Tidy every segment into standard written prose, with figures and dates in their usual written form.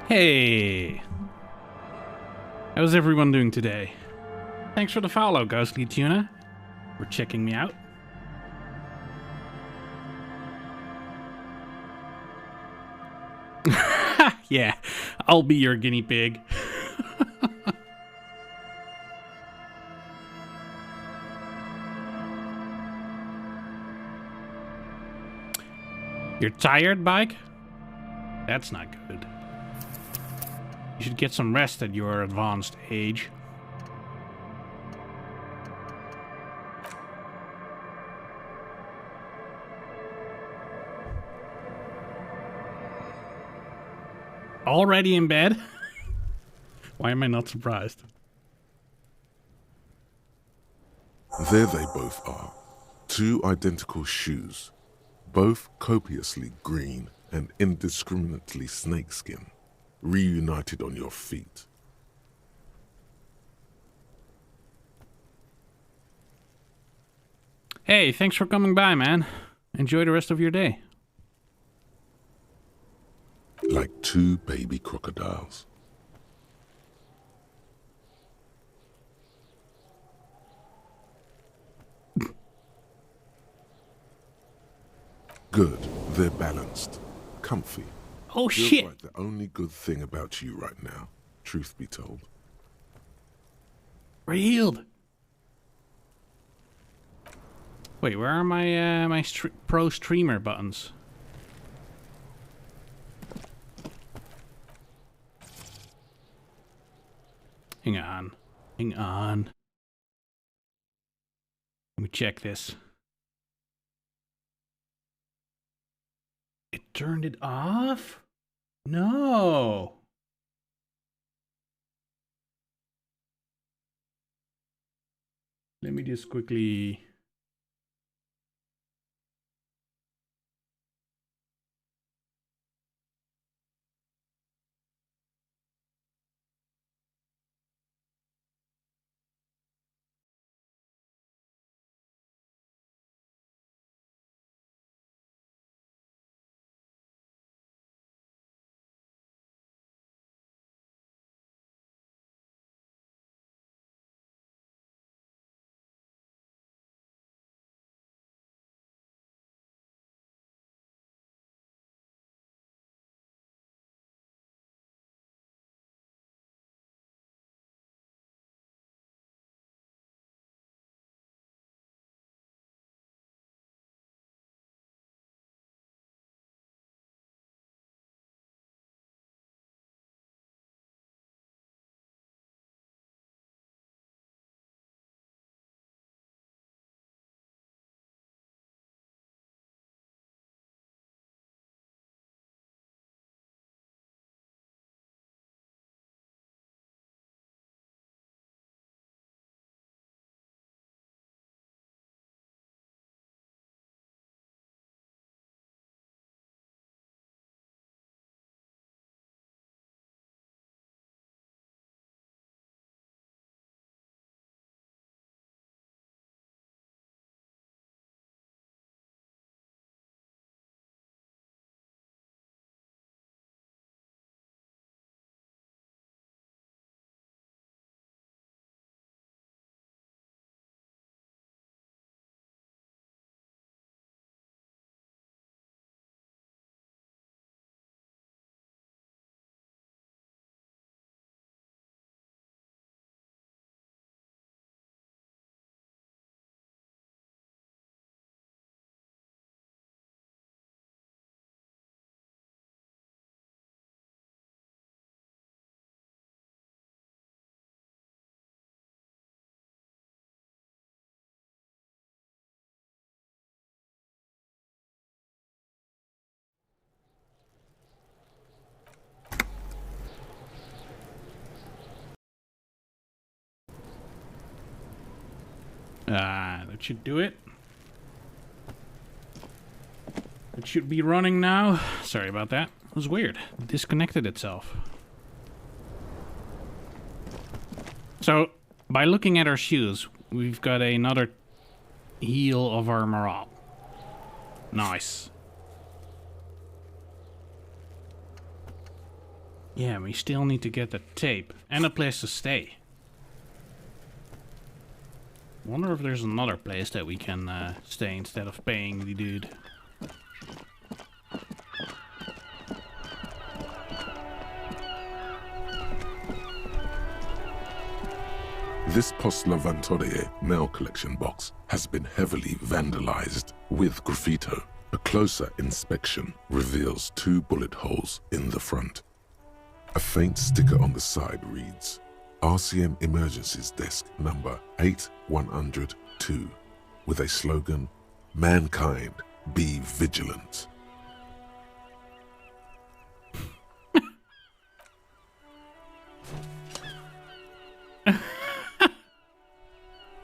Hey! How's everyone doing today? Thanks for the follow, Ghostly Tuna, for checking me out. Yeah, I'll be your guinea pig. You're tired, Bike? That's not good. You should get some rest at your advanced age. Already in bed? Why am I not surprised? There they both are. Two identical shoes, both copiously green and indiscriminately snakeskin, reunited on your feet. Hey, thanks for coming by, man. Enjoy the rest of your day. Like two baby crocodiles. Good. They're balanced. Comfy. Oh, Feels shit! like the only good thing about you right now, truth be told. We're healed. Wait, where are my pro streamer buttons? Hang on. Hang on. Let me check this. It turned it off? No. Let me just quickly... that should do it. It should be running now. Sorry about that. It was weird. It disconnected itself. So, by looking at our shoes, we've got another heal of our morale. Nice. Yeah, we still need to get the tape and a place to stay. Wonder if there's another place that we can stay instead of paying the dude. This Post Levantore mail collection box has been heavily vandalized with graffito. A closer inspection reveals 2 bullet holes in the front. A faint sticker on the side reads, RCM Emergencies Desk number 8102, with a slogan, Mankind, be vigilant.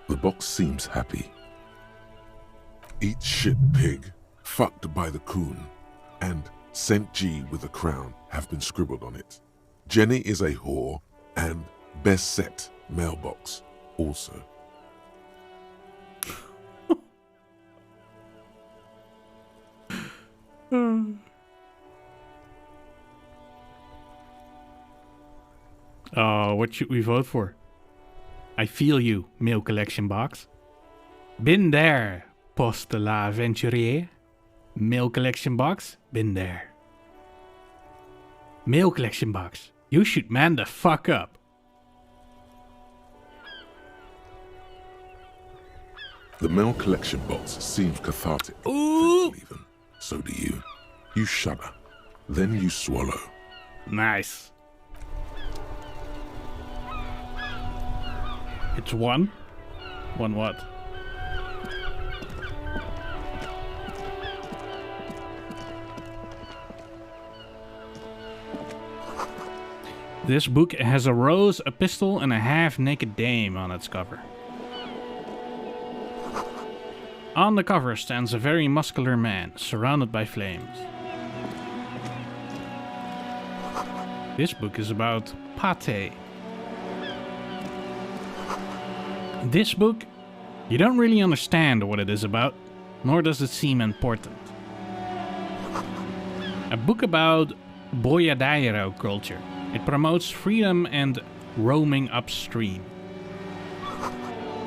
The box seems happy. Eat shit, pig, fucked by the coon, and St. G with a crown have been scribbled on it. Jenny is a whore, and best set mailbox also. What should we vote for? I feel you, mail collection box. Been there, Poste l'Aventurier. Mail collection box, been there. Mail collection box, you should man the fuck up. The mail collection box seems cathartic. Ooh! Even. So do you. You shudder. Then you swallow. Nice. It's one? One what? This book has a rose, a pistol, and a half-naked dame on its cover. On the cover stands a very muscular man, surrounded by flames. This book is about pate. This book, you don't really understand what it is about, nor does it seem important. A book about boiadeiro culture. It promotes freedom and roaming upstream.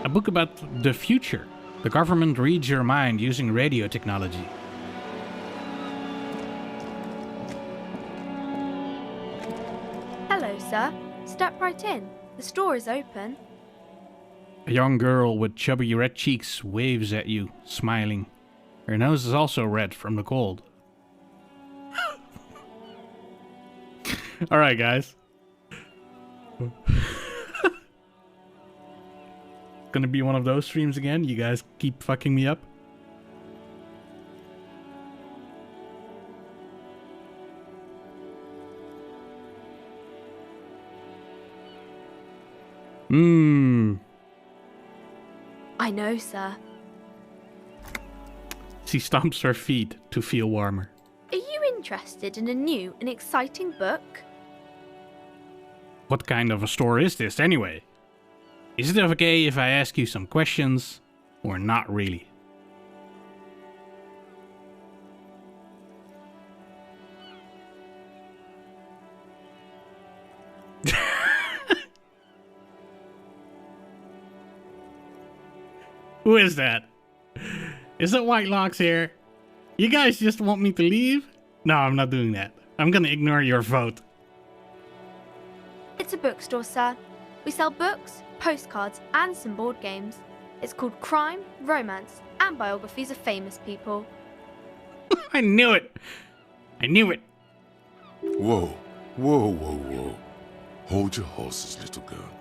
A book about the future. The government reads your mind using radio technology. Hello, sir. Step right in. The store is open. A young girl with chubby red cheeks waves at you, smiling. Her nose is also red from the cold. Alright, guys. Gonna be one of those streams again. You guys keep fucking me up. I know, sir. She stomps her feet to feel warmer. Are you interested in a new and exciting book? What kind of a store is this anyway? Is it okay if I ask you some questions, or not really? Who is that? Is it White Locks here? You guys just want me to leave? No, I'm not doing that. I'm gonna ignore your vote. It's a bookstore, sir. We sell books, postcards, and some board games. It's called Crime, Romance, and Biographies of Famous People. I knew it! I knew it! Whoa, whoa, whoa, whoa. Hold your horses, little girl.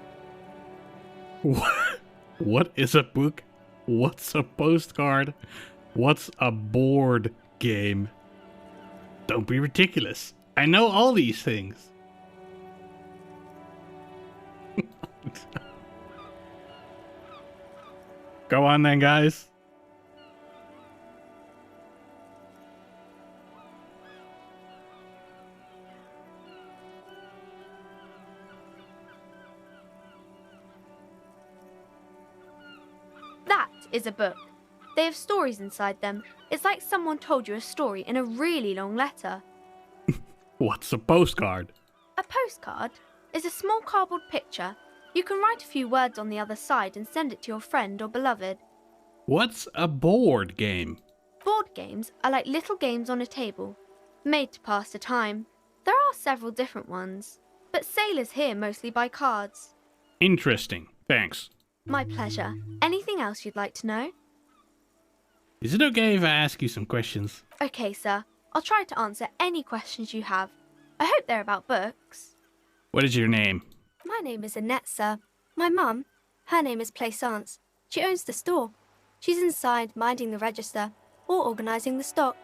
What is a book? What's a postcard? What's a board game? Don't be ridiculous. I know all these things. Go on then, guys. That is a book. They have stories inside them. It's like someone told you a story in a really long letter. What's a postcard? A postcard is a small cardboard picture. You can write a few words on the other side and send it to your friend or beloved. What's a board game? Board games are like little games on a table, made to pass the time. There are several different ones, but sailors here mostly buy cards. Interesting. Thanks. My pleasure. Anything else you'd like to know? Is it okay if I ask you some questions? Okay, sir. I'll try to answer any questions you have. I hope they're about books. What is your name? My name is Annette, sir. My mum, her name is Plaisance. She owns the store. She's inside minding the register or organising the stock.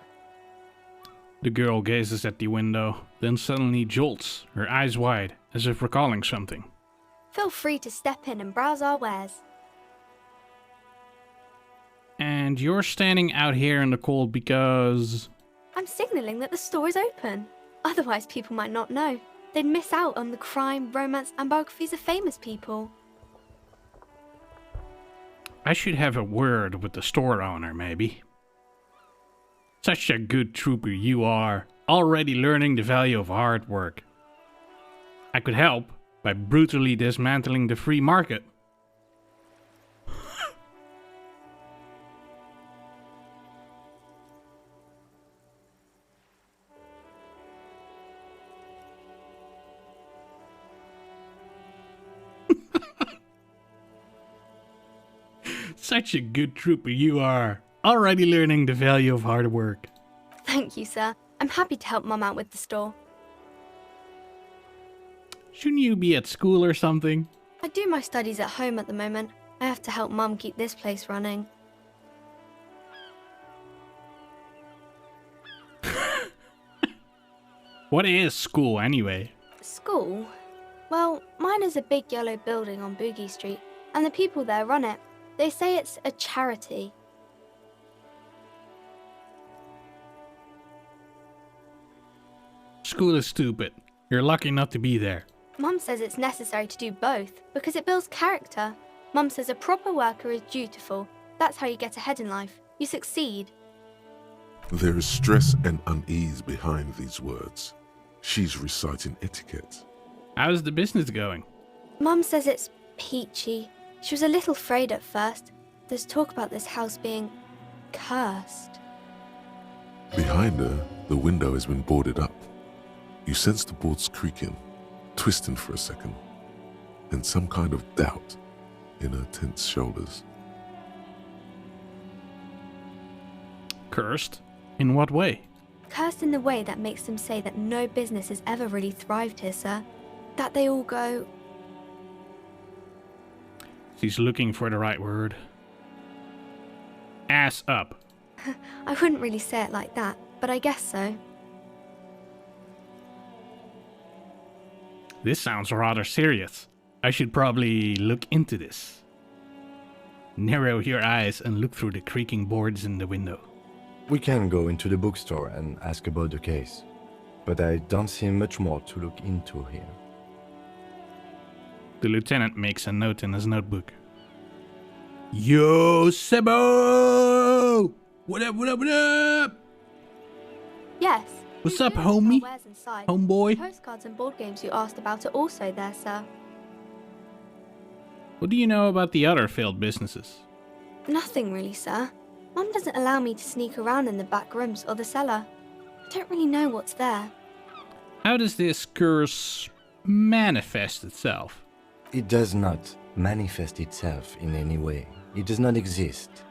The girl gazes at the window, then suddenly jolts, her eyes wide, as if recalling something. Feel free to step in and browse our wares. And you're standing out here in the cold because... I'm signalling that the store is open. Otherwise, people might not know. They'd miss out on the crime, romance, and biographies of famous people. I should have a word with the store owner, maybe. Such a good trooper you are, already learning the value of hard work. I could help by brutally dismantling the free market. Such a good trooper you are, already learning the value of hard work. Thank you, sir. I'm happy to help Mum out with the store. Shouldn't you be at school or something? I do my studies at home at the moment. I have to help Mum keep this place running. What is school anyway? School? Well, mine is a big yellow building on Boogie Street, and the people there run it. They say it's a charity. School is stupid. You're lucky not to be there. Mum says it's necessary to do both because it builds character. Mum says a proper worker is dutiful. That's how you get ahead in life. You succeed. There is stress and unease behind these words. She's reciting etiquette. How's the business going? Mum says it's peachy. She was a little afraid at first. There's talk about this house being cursed. Behind her, the window has been boarded up. You sense the boards creaking, twisting for a second, and some kind of doubt in her tense shoulders. Cursed? In what way? Cursed in the way that makes them say that no business has ever really thrived here, sir. That they all go... She's looking for the right word. Ass up. I wouldn't really say it like that, but I guess so. This sounds rather serious. I should probably look into this. Narrow your eyes and look through the creaking boards in the window. We can go into the bookstore and ask about the case, but I don't see much more to look into here. The lieutenant makes a note in his notebook. Yo, Sebo! What up, what up, what up? Yes. What's we up, do have our homie? wares inside. Homeboy? Postcards and board games you asked about are also there, sir. What do you know about the other failed businesses? Nothing really, sir. Mum doesn't allow me to sneak around in the back rooms or the cellar. I don't really know what's there. How does this curse manifest itself? It does not manifest itself in any way. It does not exist.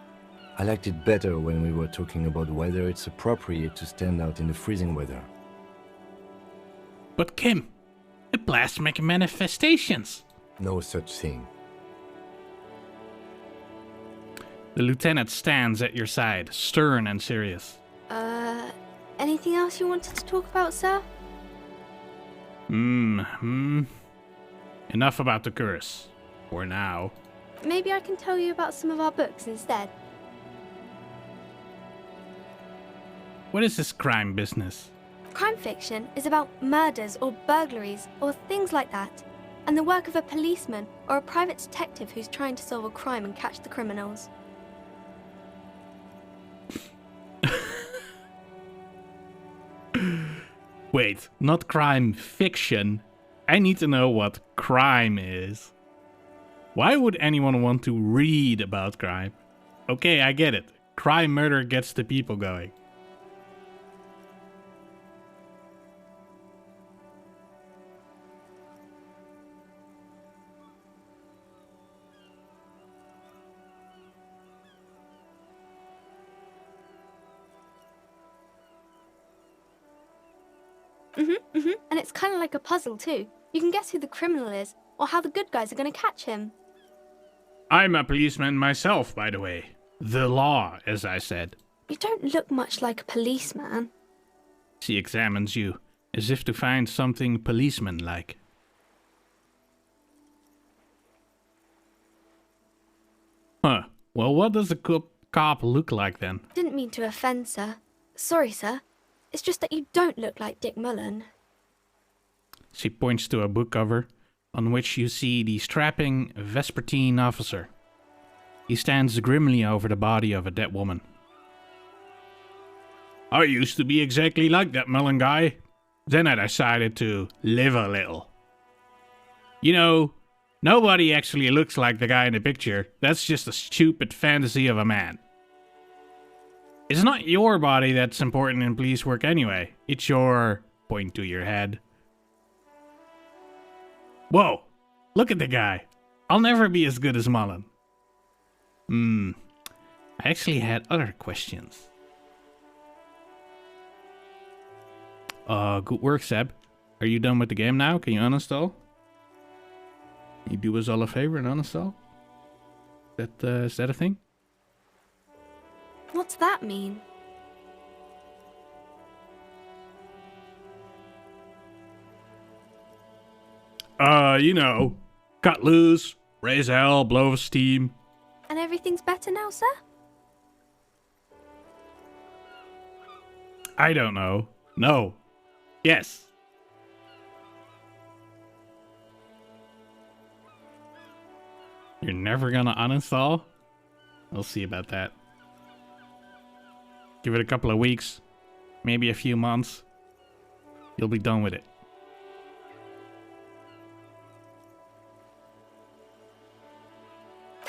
I liked it better when we were talking about whether it's appropriate to stand out in the freezing weather. But Kim, a plasmic manifestations. No such thing. The lieutenant stands at your side, stern and serious. Anything else you wanted to talk about, sir? Enough about the curse. For now. Maybe I can tell you about some of our books instead. What is this crime business? Crime fiction is about murders or burglaries or things like that, and the work of a policeman or a private detective who's trying to solve a crime and catch the criminals. Wait, not crime fiction, I need to know what crime is. Why would anyone want to read about crime? Okay, I get it. Crime murder gets the people going. And it's kind of like a puzzle too. You can guess who the criminal is, or how the good guys are going to catch him. I'm a policeman myself, by the way. The law, as I said. You don't look much like a policeman. She examines you, as if to find something policeman-like. Huh. Well, what does a cop look like then? Didn't mean to offend, sir. Sorry, sir. It's just that you don't look like Dick Mullen. She points to a book cover, on which you see the strapping Vespertine officer. He stands grimly over the body of a dead woman. I used to be exactly like that Mullen guy. Then I decided to live a little. You know, nobody actually looks like the guy in the picture. That's just a stupid fantasy of a man. It's not your body that's important in police work anyway. It's your... point to your head. Whoa, look at the guy. I'll never be as good as Mullen. I actually had other questions. Good work, Seb. Are you done with the game now? Can you uninstall? Can you do us all a favor and uninstall? Is that a thing? What's that mean? You know, cut loose, raise hell, blow off steam. And everything's better now, sir? I don't know. No. Yes. You're never gonna uninstall? We'll see about that. Give it a couple of weeks, maybe a few months. You'll be done with it.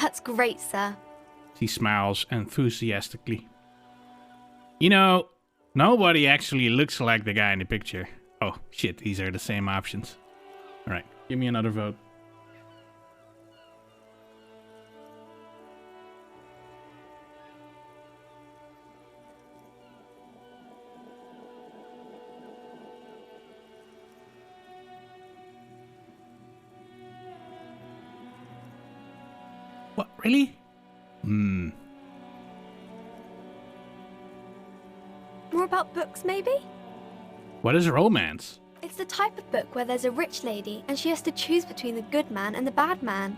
That's great, sir. She smiles enthusiastically. You know, nobody actually looks like the guy in the picture. Oh, shit, these are the same options. Alright, give me another vote. What, really? More about books, maybe? What is romance? It's the type of book where there's a rich lady and she has to choose between the good man and the bad man.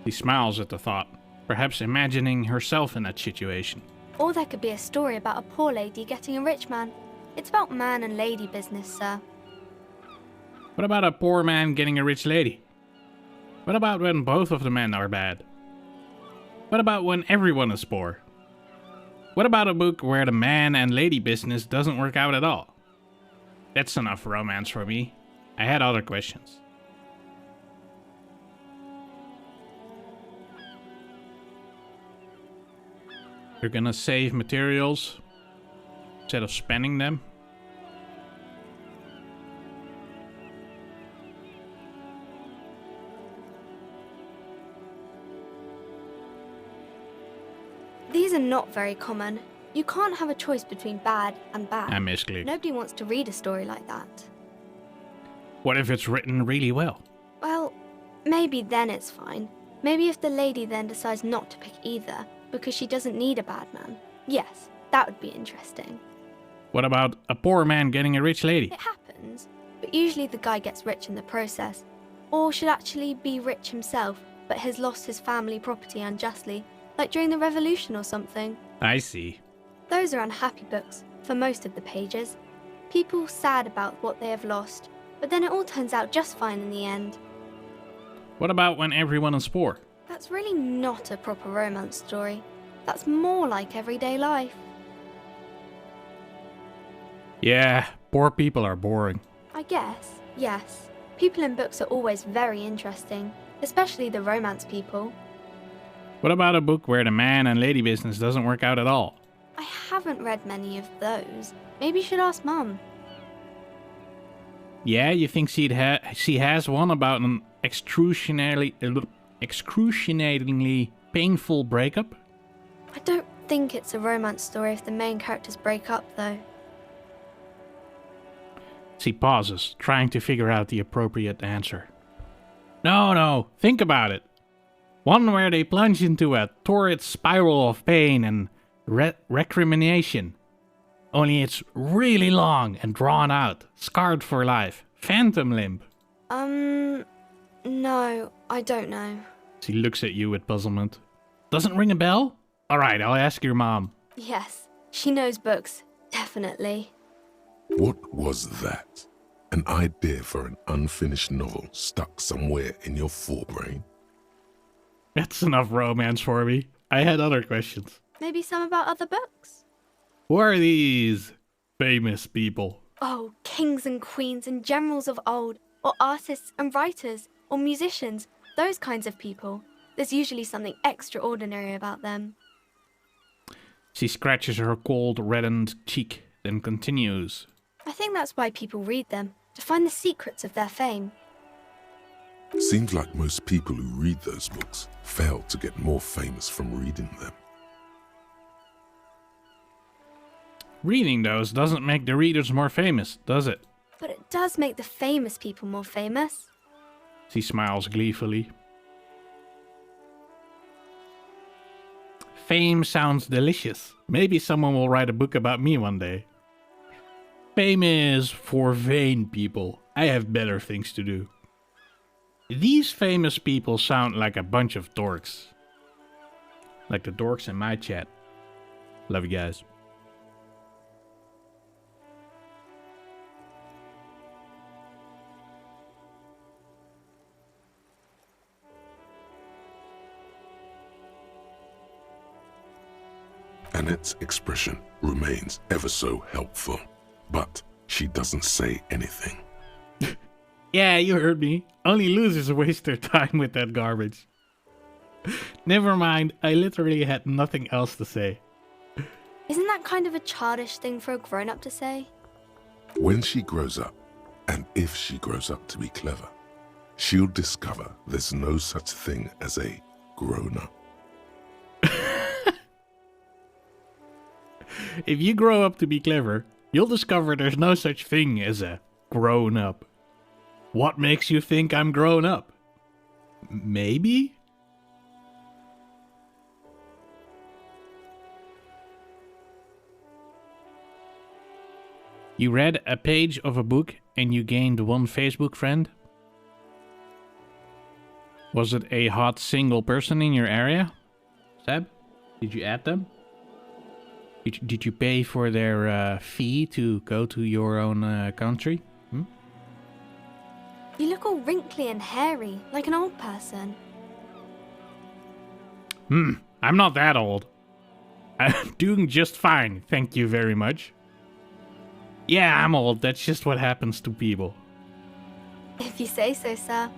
She smiles at the thought, perhaps imagining herself in that situation. Or there could be a story about a poor lady getting a rich man. It's about man and lady business, sir. What about a poor man getting a rich lady? What about when both of the men are bad? What about when everyone is poor? What about a book where the man and lady business doesn't work out at all? That's enough romance for me. I had other questions. You're gonna save materials instead of spending them? These are not very common. You can't have a choice between bad and bad. I misclicked. Nobody wants to read a story like that. What if it's written really well? Well, maybe then it's fine. Maybe if the lady then decides not to pick either, because she doesn't need a bad man. Yes, that would be interesting. What about a poor man getting a rich lady? It happens, but usually the guy gets rich in the process. Or should actually be rich himself, but has lost his family property unjustly, like during the revolution or something. I see. Those are unhappy books, for most of the pages. People sad about what they have lost, but then it all turns out just fine in the end. What about when everyone is poor? That's really not a proper romance story. That's more like everyday life. Yeah, poor people are boring. I guess, yes. People in books are always very interesting, especially the romance people. What about a book where the man and lady business doesn't work out at all? I haven't read many of those. Maybe you should ask Mum. Yeah, you think she has one about an excruciatingly painful breakup? I don't think it's a romance story if the main characters break up, though. She pauses, trying to figure out the appropriate answer. No, think about it. One where they plunge into a torrid spiral of pain and recrimination. Only it's really long and drawn out, scarred for life, phantom limb. No, I don't know. She looks at you with puzzlement. Doesn't ring a bell? Alright, I'll ask your mom. Yes, she knows books, definitely. What was that? An idea for an unfinished novel stuck somewhere in your forebrain? That's enough romance for me. I had other questions. Maybe some about other books? Who are these famous people? Oh, kings and queens and generals of old, or artists and writers, or musicians, those kinds of people. There's usually something extraordinary about them. She scratches her cold, reddened cheek, then continues. I think that's why people read them, to find the secrets of their fame. Seems like most people who read those books fail to get more famous from reading them. Reading those doesn't make the readers more famous, does it? But it does make the famous people more famous. She smiles gleefully. Fame sounds delicious. Maybe someone will write a book about me one day. Fame is for vain people. I have better things to do. These famous people sound like a bunch of dorks. Like the dorks in my chat. Love you guys. Annette's expression remains ever so helpful, but she doesn't say anything. Yeah, you heard me. Only losers waste their time with that garbage. Never mind, I literally had nothing else to say. Isn't that kind of a childish thing for a grown-up to say? When she grows up, and if she grows up to be clever, she'll discover there's no such thing as a grown-up. If you grow up to be clever, you'll discover there's no such thing as a grown-up. What makes you think I'm grown up? Maybe? You read a page of a book and you gained one Facebook friend? Was it a hot single person in your area? Seb, did you add them? Did you pay for their fee to go to your own country? You look all wrinkly and hairy, like an old person. I'm not that old. I'm doing just fine, thank you very much. Yeah, I'm old, that's just what happens to people. If you say so, sir.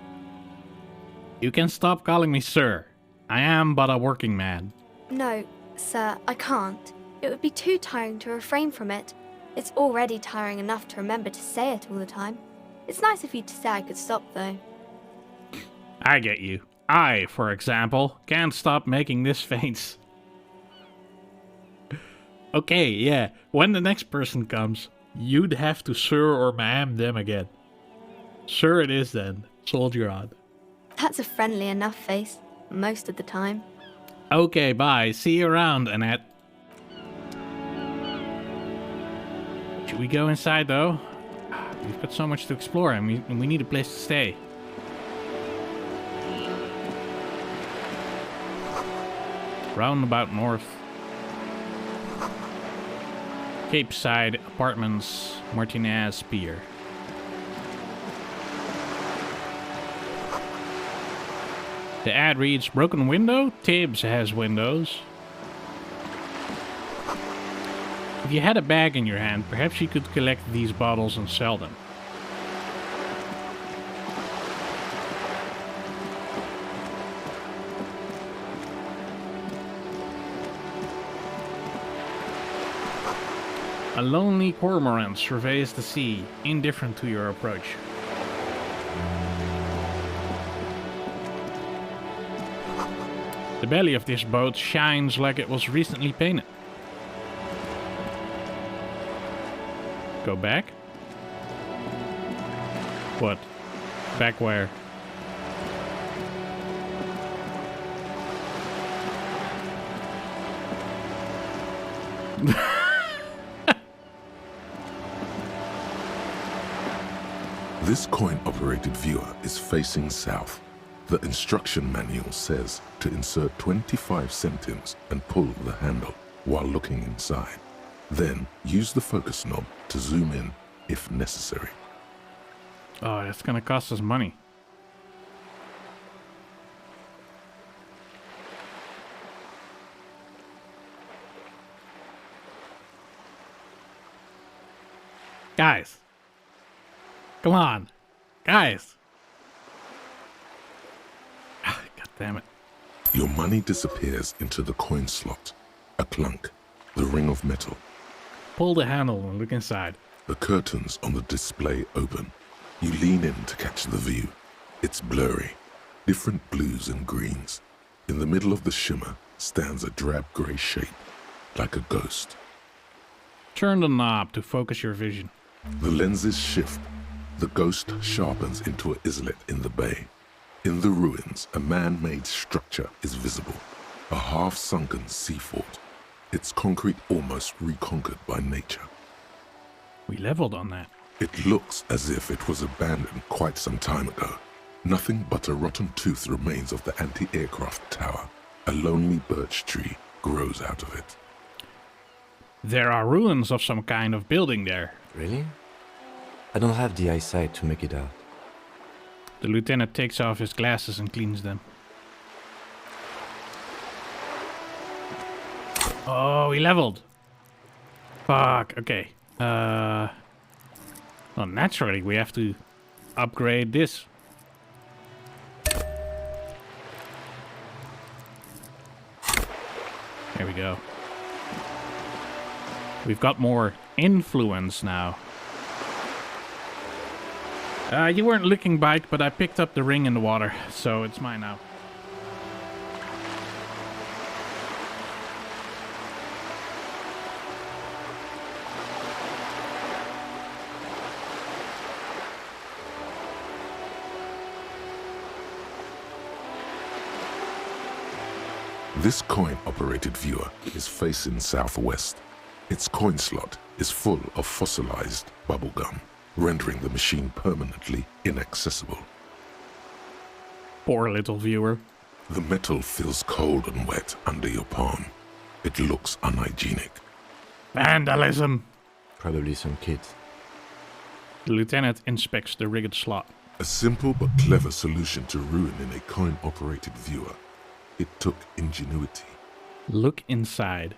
You can stop calling me sir. I am but a working man. No, sir, I can't. It would be too tiring to refrain from it. It's already tiring enough to remember to say it all the time. It's nice of you to say I could stop, though. I get you. I, for example, can't stop making this face. Okay, yeah, when the next person comes, you'd have to sir or ma'am them again. Sir it is then. Soldier on. That's a friendly enough face, most of the time. Okay, bye. See you around, Annette. Should we go inside, though? We've got so much to explore, and we need a place to stay. Roundabout north. Cape Side Apartments, Martinez Pier. The ad reads, broken window? Tibbs has windows. If you had a bag in your hand, perhaps you could collect these bottles and sell them. A lonely cormorant surveys the sea, indifferent to your approach. The belly of this boat shines like it was recently painted. Go back? What? Back where? This coin-operated viewer is facing south. The instruction manual says to insert 25 centimes and pull the handle while looking inside. Then use the focus knob to zoom in if necessary. Oh, that's gonna cost us money. Guys. Come on. Guys. God damn it. Your money disappears into the coin slot. A clunk. The ring of metal. Pull the handle and look inside. The curtains on the display open. You lean in to catch the view. It's blurry. Different blues and greens. In the middle of the shimmer stands a drab grey shape, like a ghost. Turn the knob to focus your vision. The lenses shift. The ghost sharpens into an islet in the bay. In the ruins, a man-made structure is visible. A half-sunken sea fort. Its concrete almost reconquered by nature. We leveled on that. It looks as if it was abandoned quite some time ago. Nothing but a rotten tooth remains of the anti-aircraft tower. A lonely birch tree grows out of it. There are ruins of some kind of building there. Really? I don't have the eyesight to make it out. The lieutenant takes off his glasses and cleans them. Oh, we leveled. Fuck, okay. Well, naturally, we have to upgrade this. There we go. We've got more influence now. You weren't looking, Bike, but I picked up the ring in the water, so it's mine now. This coin-operated viewer is facing southwest. Its coin slot is full of fossilized bubblegum, rendering the machine permanently inaccessible. Poor little viewer. The metal feels cold and wet under your palm. It looks unhygienic. Vandalism! Probably some kids. The lieutenant inspects the rigged slot. A simple but clever solution to ruin in a coin-operated viewer. It took ingenuity. Look inside.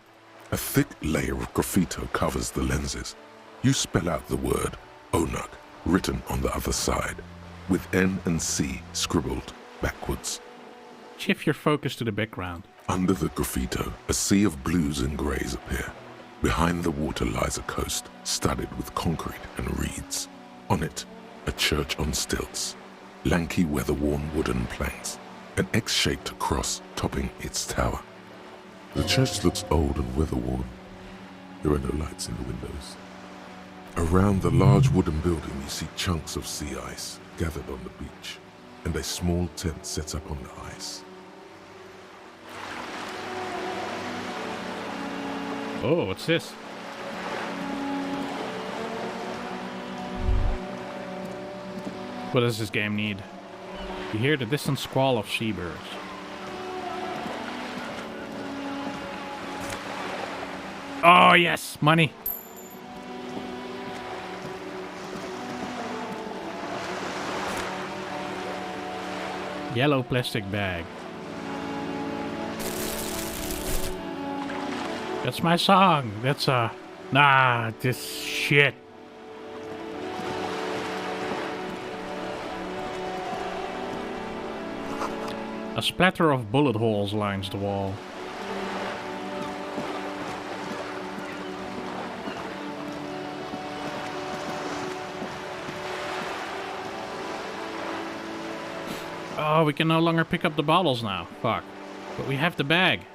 A thick layer of graffito covers the lenses. You spell out the word Onuk written on the other side, with N and C scribbled backwards. Shift your focus to the background. Under the graffito, a sea of blues and greys appear. Behind the water lies a coast studded with concrete and reeds. On it, a church on stilts, lanky weather-worn wooden planks, an X-shaped cross topping its tower. The church looks old and weather-worn. There are no lights in the windows. Around the large wooden building you see chunks of sea ice gathered on the beach, and a small tent set up on the ice. Oh, what's this? What does this game need? You hear the distant squall of seabirds. Oh yes, money. Yellow plastic bag. That's my song. That's nah, this shit. A splatter of bullet holes lines the wall. Oh, we can no longer pick up the bottles now. Fuck. But we have the bag.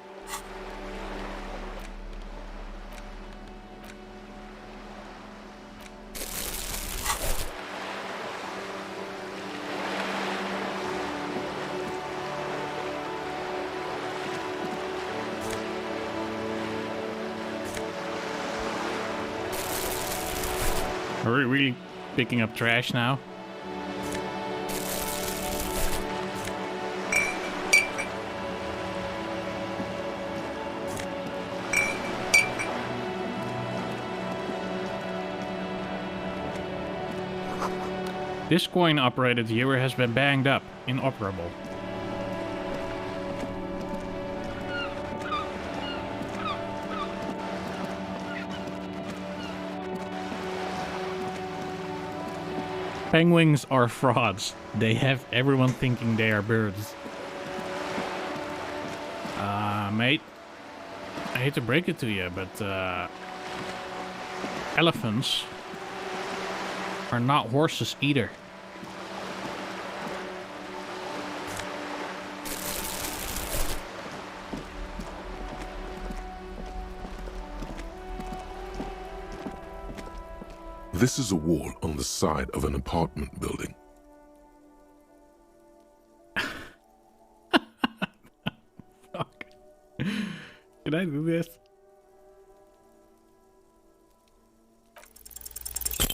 Are we really picking up trash now? This coin-operated viewer has been banged up, inoperable. Penguins are frauds. They have everyone thinking they are birds. Mate, I hate to break it to you, but elephants are not horses either. This is a wall on the side of an apartment building. Fuck. Can I do this?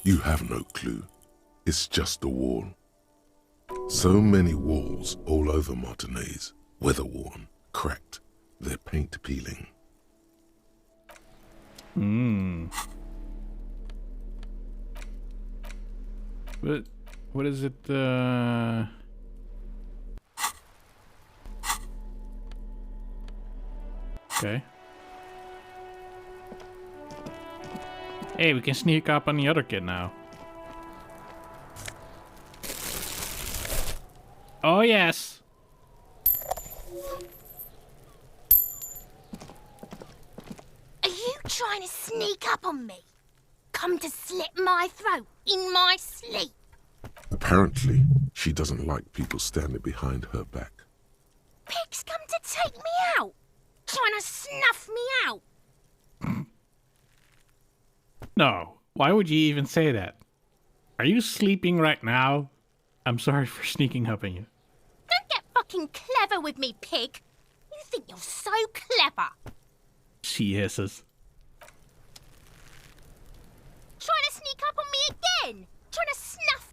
You have no clue. It's just a wall. So many walls all over Martinez, weather-worn, cracked, their paint peeling. What is it, Okay. Hey, we can sneak up on the other kid now. Oh, yes. Are you trying to sneak up on me? Come to slit my throat in my sleep? Apparently, she doesn't like people standing behind her back. Pig's come to take me out? Trying to snuff me out? No. Why would you even say that? Are you sleeping right now? I'm sorry for sneaking up on you. Don't get fucking clever with me, pig. You think you're so clever. She hisses. Trying to sneak up on me again? Trying to snuff?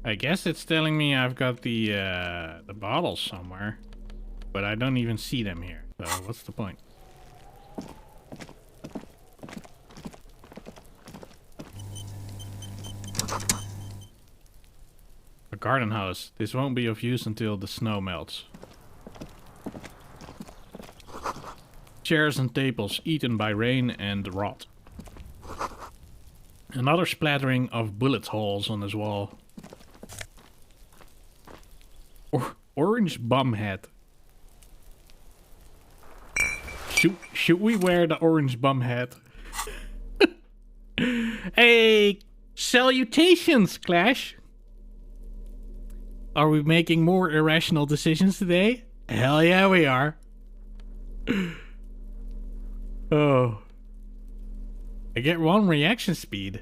I guess it's telling me I've got the bottles somewhere, but I don't even see them here. So what's the point? A garden house. This won't be of use until the snow melts. Chairs and tables eaten by rain and rot. Another splattering of bullet holes on his wall. Orange bum hat. Should we wear the orange bum hat? Hey, salutations, Clash. Are we making more irrational decisions today? Hell yeah, we are. Oh. I get 1 reaction speed.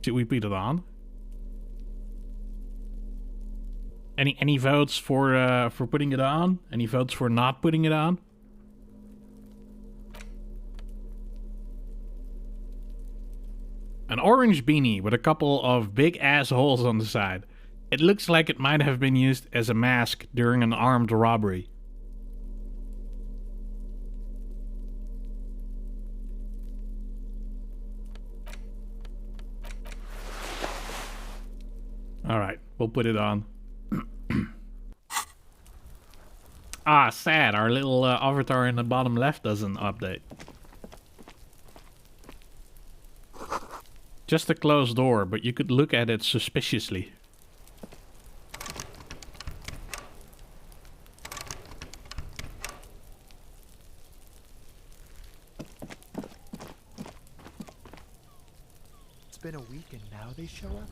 Should we put it on? Any votes for putting it on? Any votes for not putting it on? An orange beanie with a couple of big ass holes on the side. It looks like it might have been used as a mask during an armed robbery. Alright, we'll put it on. Ah, sad. Our little avatar in the bottom left doesn't update. Just a closed door, but you could look at it suspiciously. It's been a week and now they show up?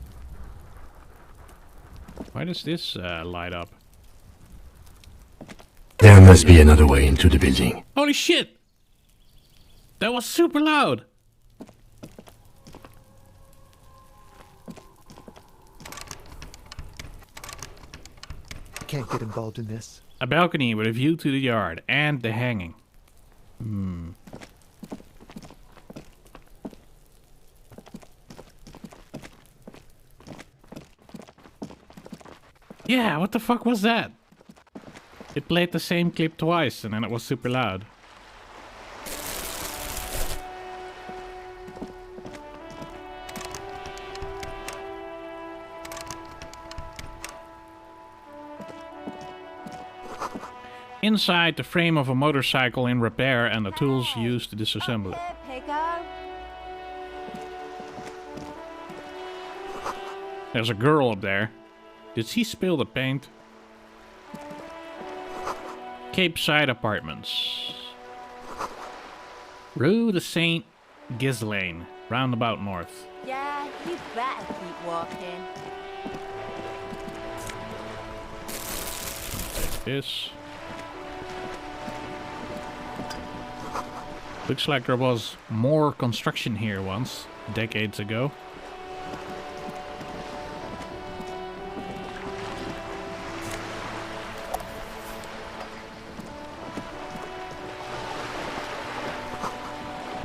Why does this light up? There must be another way into the building. Holy shit! That was super loud! Can't get involved in this. A balcony with a view to the yard and the hanging. Yeah, what the fuck was that? It played the same clip twice and then it was super loud. Inside, the frame of a motorcycle in repair and the tools used to disassemble it. There's a girl up there. Did she spill the paint? Cape Side Apartments. Rue de Saint Ghislaine, roundabout north. Yeah, you better keep walking. Like this. Looks like there was more construction here once, decades ago.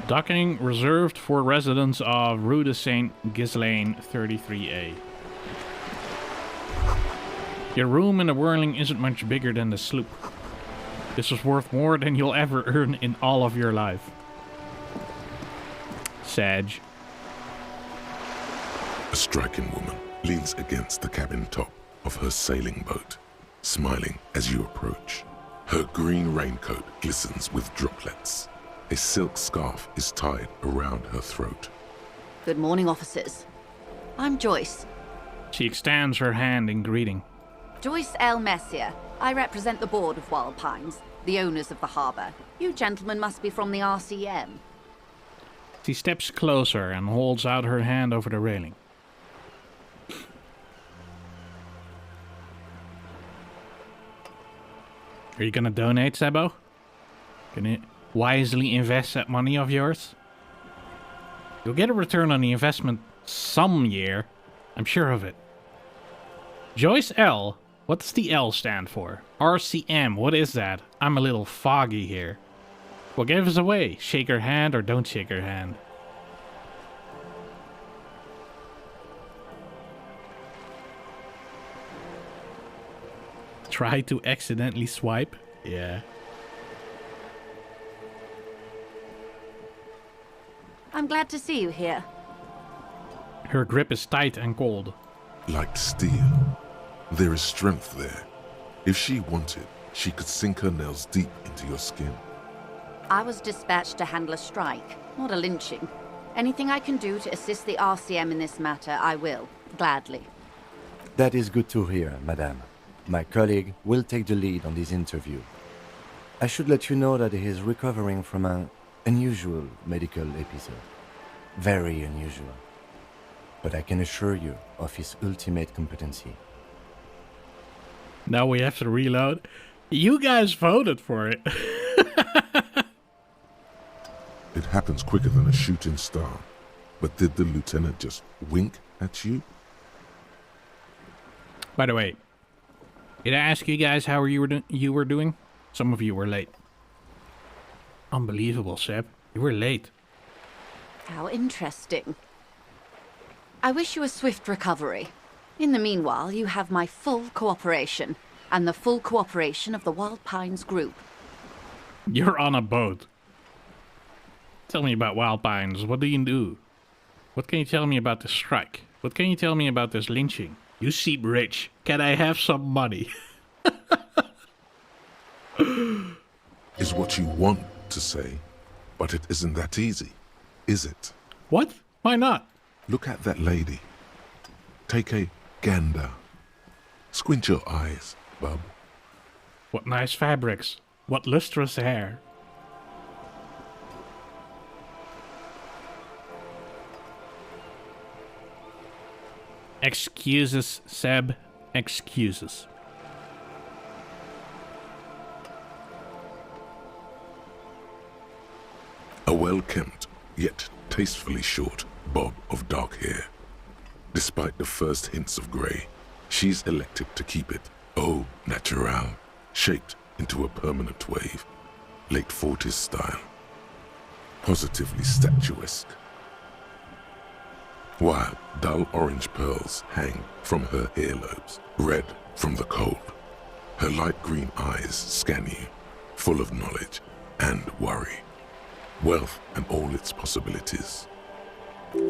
Docking reserved for residents of Rue de Saint Ghislaine 33A. Your room in the Whirling isn't much bigger than the sloop. This is worth more than you'll ever earn in all of your life. Sag. A striking woman leans against the cabin top of her sailing boat, smiling as you approach. Her green raincoat glistens with droplets. A silk scarf is tied around her throat. Good morning, officers. I'm Joyce. She extends her hand in greeting. Joyce L. Messier. I represent the board of Wild Pines, the owners of the harbor. You gentlemen must be from the RCM. She steps closer and holds out her hand over the railing. Are you gonna donate, Sebo? Gonna wisely invest that money of yours? You'll get a return on the investment some year. I'm sure of it. Joyce L. What does the L stand for? RCM, what is that? I'm a little foggy here. Well, give us away. Shake her hand or don't shake her hand. Try to accidentally swipe? Yeah. I'm glad to see you here. Her grip is tight and cold. Like steel. There is strength there. If she wanted, she could sink her nails deep into your skin. I was dispatched to handle a strike, not a lynching. Anything I can do to assist the RCM in this matter, I will, gladly. That is good to hear, madame. My colleague will take the lead on this interview. I should let you know that he is recovering from an unusual medical episode. Very unusual. But I can assure you of his ultimate competency. Now we have to reload. You guys voted for it. It happens quicker than a shooting star. But did the lieutenant just wink at you? By the way, did I ask you guys how you were doing? Some of you were late. Unbelievable, Seb. You were late. How interesting. I wish you a swift recovery. In the meanwhile, you have my full cooperation, and the full cooperation of the Wild Pines group. You're on a boat. Tell me about Wild Pines. What do you do? What can you tell me about the strike? What can you tell me about this lynching? You seem rich. Can I have some money? Is what you want to say, but it isn't that easy, is it? What? Why not? Look at that lady. Take a gander. Squint your eyes, bub. What nice fabrics. What lustrous hair. Excuses, Seb. excuses. A well-kempt, yet tastefully short, bob of dark hair. Despite the first hints of grey, she's elected to keep it au naturel, shaped into a permanent wave, late 40s style. Positively statuesque. While dull orange pearls hang from her earlobes, red from the cold. Her light green eyes scan you, full of knowledge and worry. Wealth and all its possibilities.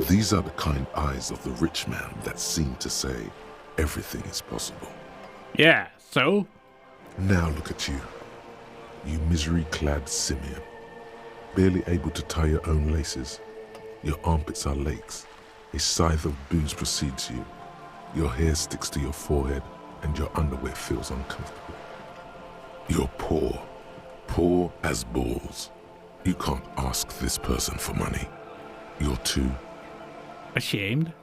These are the kind eyes of the rich man that seem to say everything is possible. Yeah, so? Now look at you, you misery-clad simian, barely able to tie your own laces. Your armpits are lakes. A scythe of booze precedes you. Your hair sticks to your forehead and your underwear feels uncomfortable. You're poor as balls. You can't ask this person for money. You're too... Ashamed?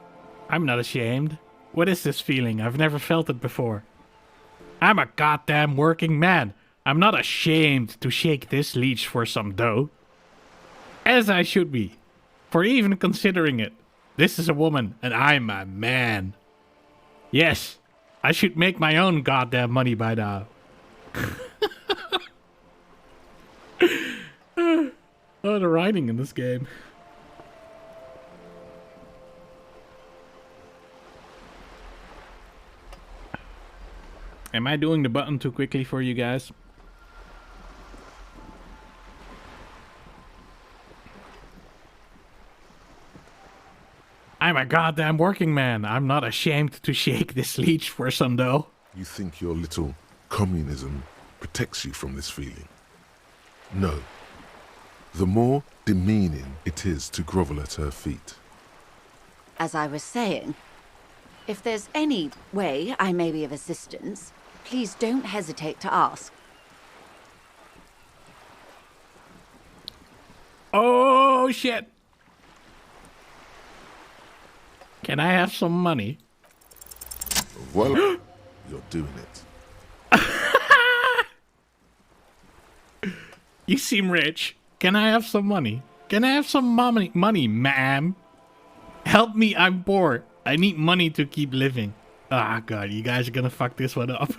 I'm not ashamed. What is this feeling? I've never felt it before. I'm a goddamn working man. I'm not ashamed to shake this leech for some dough. As I should be. For even considering it. This is a woman, and I'm a man. Yes, I should make my own goddamn money by now. Oh, the writing in this game. Am I doing the button too quickly for you guys? I'm a goddamn working man. I'm not ashamed to shake this leech for some dough. You think your little communism protects you from this feeling? No. The more demeaning it is to grovel at her feet. As I was saying, if there's any way I may be of assistance, please don't hesitate to ask. Oh, shit. Can I have some money? Well, you're doing it. You seem rich. Can I have some money? Can I have some money, ma'am? Help me, I'm poor. I need money to keep living. Ah, God, you guys are gonna fuck this one up.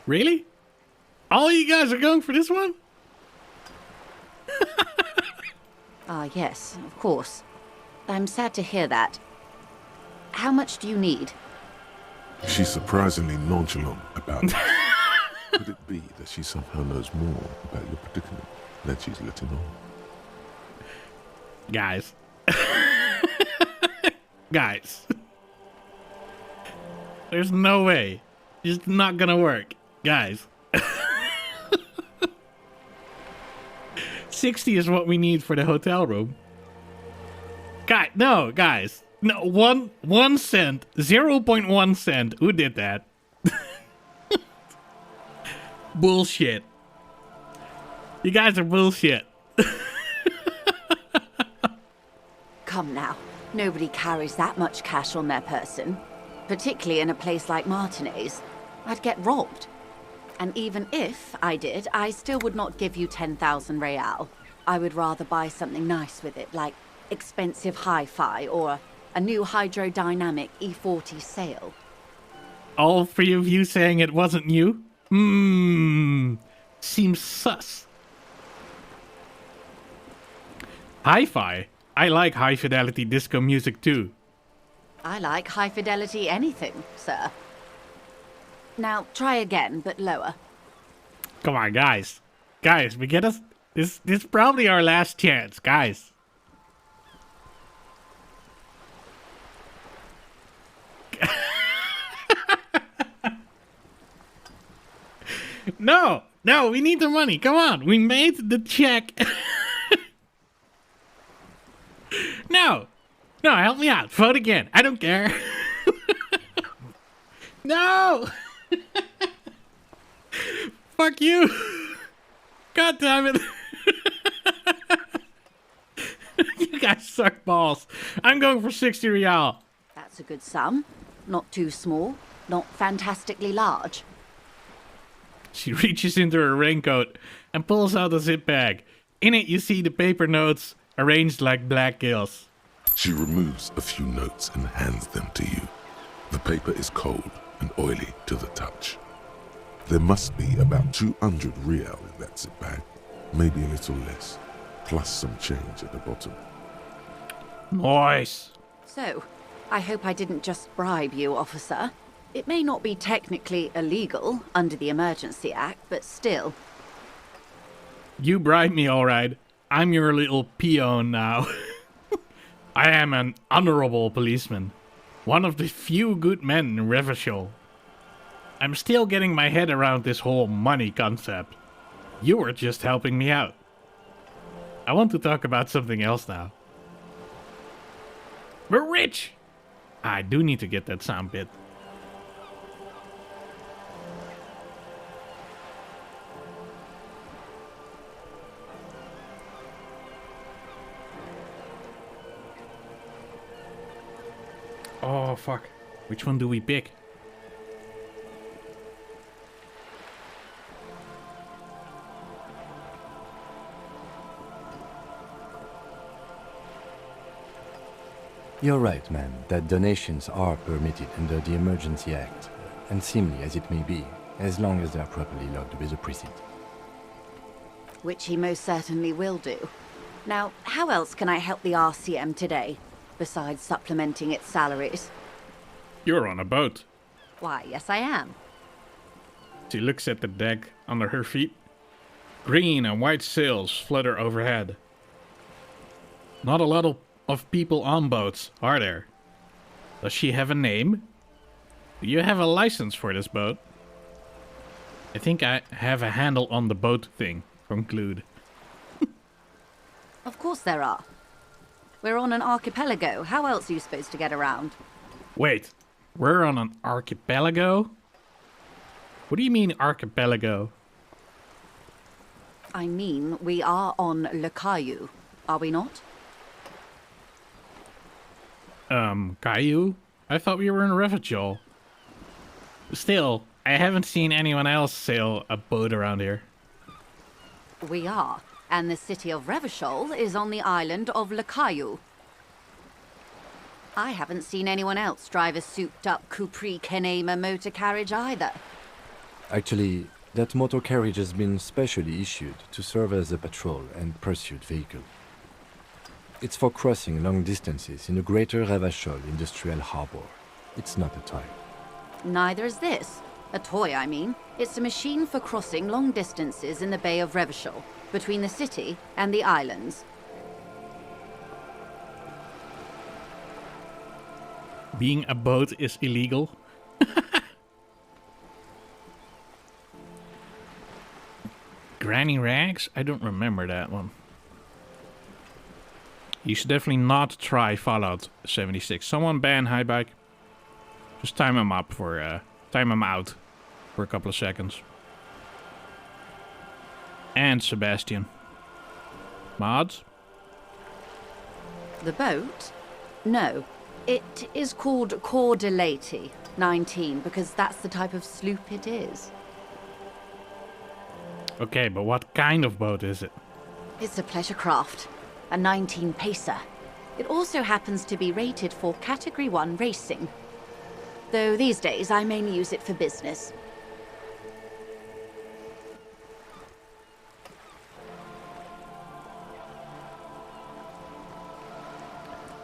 Really? All you guys are going for this one? Ah, yes, of course. I'm sad to hear that. How much do you need? She's surprisingly nonchalant about it. Could it be that she somehow knows more about your predicament than she's letting on? Guys. Guys. There's no way. It's not gonna work. Guys. 60 is what we need for the hotel room. Guys, no, guys. No, 1 cent. 0.1 cent. Who did that? Bullshit. You guys are bullshit. Come now, nobody carries that much cash on their person. Particularly in a place like Martinez. I'd get robbed. And even if I did, I still would not give you 10,000 real. I would rather buy something nice with it, like expensive hi-fi or a new hydrodynamic E40 sail. All 3 of you saying it wasn't you? Seems sus. Hi-fi? I like high-fidelity disco music too. I like high-fidelity anything, sir. Now, try again, but lower. Come on, guys. Guys, we get us... This is probably our last chance, guys. No, we need the money. Come on, we made the check. No, help me out. Vote again. I don't care. No. Fuck you! God damn it! You guys suck balls. I'm going for 60 real. That's a good sum. Not too small, not fantastically large. She reaches into her raincoat and pulls out a zip bag. In it, you see the paper notes arranged like black gills. She removes a few notes and hands them to you. The paper is cold and oily to the touch. There must be about 200 real in that zip bag, maybe a little less, plus some change at the bottom. Nice. So, I hope I didn't just bribe you, officer. It may not be technically illegal under the Emergency Act, but still. You bribed me, alright. I'm your little peon now. I am an honorable policeman. One of the few good men in Revachol. I'm still getting my head around this whole money concept. You were just helping me out. I want to talk about something else now. We're rich! I do need to get that sound bit. Oh, fuck. Which one do we pick? You're right, man, that donations are permitted under the Emergency Act, unseemly as it may be, as long as they are properly logged with a precinct. Which he most certainly will do. Now, how else can I help the RCM today, besides supplementing its salaries? You're on a boat. Why, yes I am. She looks at the deck under her feet. Green and white sails flutter overhead. Not a lot of people on boats, are there? Does she have a name? Do you have a license for this boat? I think I have a handle on the boat thing. Conclude. Of course there are. We're on an archipelago. How else are you supposed to get around? Wait, we're on an archipelago? What do you mean archipelago? I mean, we are on Le Caillou, are we not? Caillou? I thought we were in Revachol. Still, I haven't seen anyone else sail a boat around here. We are, and the city of Revachol is on the island of Le Caillou. I haven't seen anyone else drive a souped-up Capri Kenema motor carriage either. Actually, that motor carriage has been specially issued to serve as a patrol and pursuit vehicle. It's for crossing long distances in the greater Revachol industrial harbor. It's not a toy. Neither is this. A toy, I mean. It's a machine for crossing long distances in the Bay of Revachol, between the city and the islands. Being a boat is illegal. Granny Rags? I don't remember that one. You should definitely not try Fallout 76. Someone ban Highbike. Just time him up for time him out for a couple of seconds. And Sebastian. Mods? The boat? No. It is called Cor de Leyte 19 because that's the type of sloop it is. Okay, but what kind of boat is it? It's a pleasure craft. A 19 pacer. It also happens to be rated for Category 1 racing. Though these days I mainly use it for business.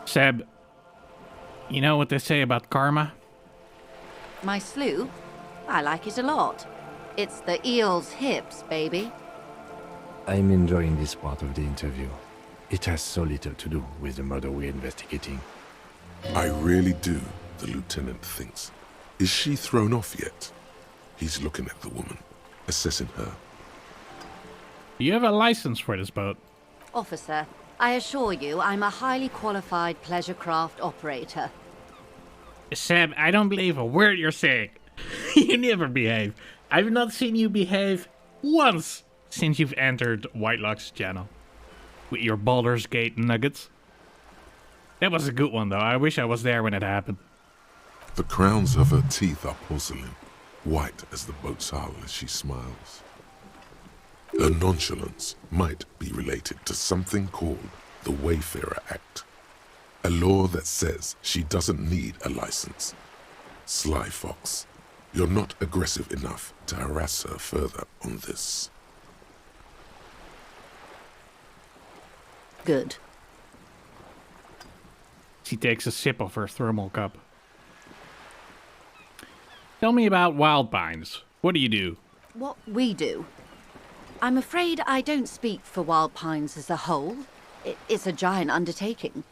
Seb, you know what they say about karma? My sloop? I like it a lot. It's the eel's hips, baby. I'm enjoying this part of the interview. It has so little to do with the murder we're investigating. I really do, the lieutenant thinks. Is she thrown off yet? He's looking at the woman, assessing her. Do you have a license for this boat? Officer, I assure you I'm a highly qualified pleasure craft operator. Seb, I don't believe a word you're saying. You never behave. I've not seen you behave once since you've entered Whitelock's channel with your Baldur's Gate nuggets. That was a good one, though. I wish I was there when it happened. The crowns of her teeth are porcelain, white as the boat's hull as she smiles. Her nonchalance might be related to something called the Wayfarer Act, a law that says she doesn't need a license. Sly Fox, you're not aggressive enough to harass her further on this. Good. She takes a sip of her thermal cup. Tell me about Wild Pines. What do you do? What we do. I'm afraid I don't speak for Wild Pines as a whole. It's a giant undertaking.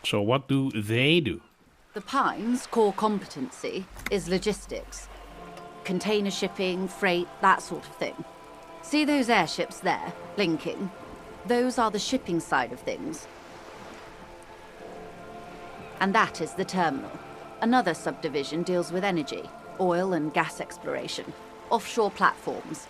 So what do they do? The Pines' core competency is logistics. Container shipping, freight, that sort of thing. See those airships there, blinking? Those are the shipping side of things. And that is the terminal. Another subdivision deals with energy, oil and gas exploration, offshore platforms.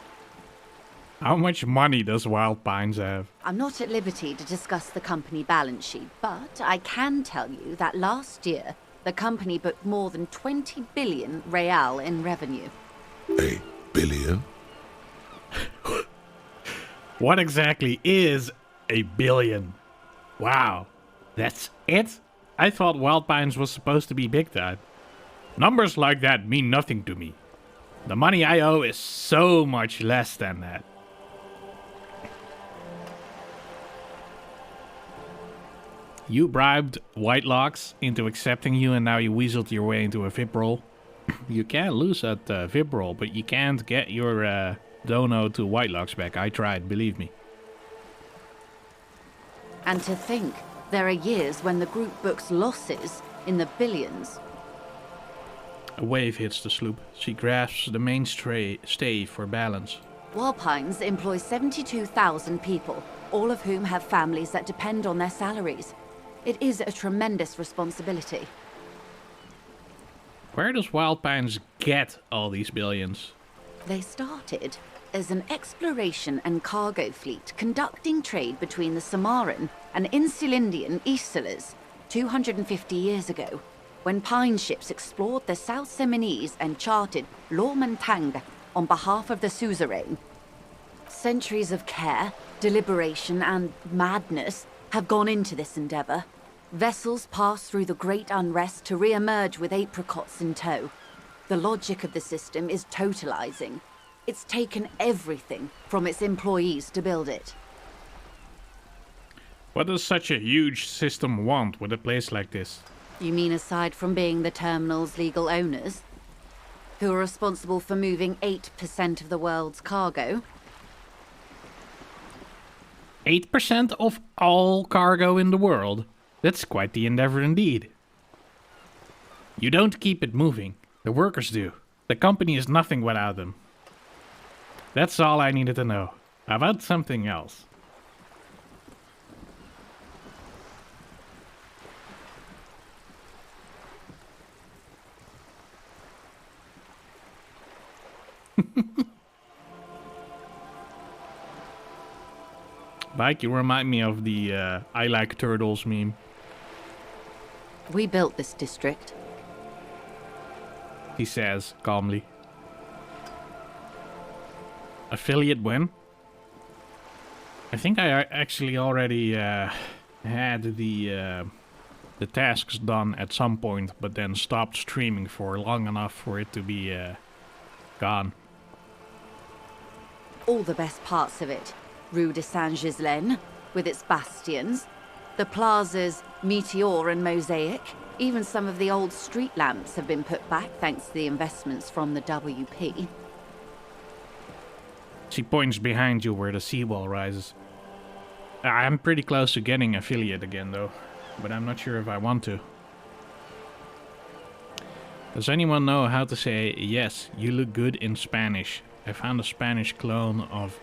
How much money does Wild Pines have? I'm not at liberty to discuss the company balance sheet, but I can tell you that last year, the company booked more than 20 billion real in revenue. A billion? What exactly is a billion? Wow, that's it? I thought Wild Pines was supposed to be big time. Numbers like that mean nothing to me. The money I owe is so much less than that. You bribed Whitelocks into accepting you, and now you weaseled your way into a VIP role. You can lose that VIP role, but you can't get your dono to Whitelocks back. I tried, believe me. And to think, there are years when the group books losses in the billions. A wave hits the sloop. She grasps the mainstay for balance. Wild Pines employs 72,000 people, all of whom have families that depend on their salaries. It is a tremendous responsibility. Where does Wild Pines get all these billions? They started as an exploration and cargo fleet conducting trade between the Samaran and Insulindian Isolas 250 years ago, when Pine ships explored the South Seminese and charted Lomantang on behalf of the suzerain. Centuries of care, deliberation, and madness have gone into this endeavor. Vessels pass through the Great Unrest to re-emerge with apricots in tow. The logic of the system is totalizing. It's taken everything from its employees to build it. What does such a huge system want with a place like this? You mean aside from being the terminal's legal owners? Who are responsible for moving 8% of the world's cargo? 8% of all cargo in the world? That's quite the endeavor indeed. You don't keep it moving. The workers do. The company is nothing without them. That's all I needed to know. How about something else? Mike, you remind me of the I like turtles meme. We built this district. He says calmly. Affiliate when? I think I actually already had the tasks done at some point, but then stopped streaming for long enough for it to be gone. All the best parts of it. Rue de Saint-Ghislain, with its bastions. The plazas Meteor and Mosaic. Even some of the old street lamps have been put back thanks to the investments from the WP. She points behind you where the seawall rises. I'm pretty close to getting affiliate again though, but I'm not sure if I want to. Does anyone know how to say, yes, you look good in Spanish? I found a Spanish clone of...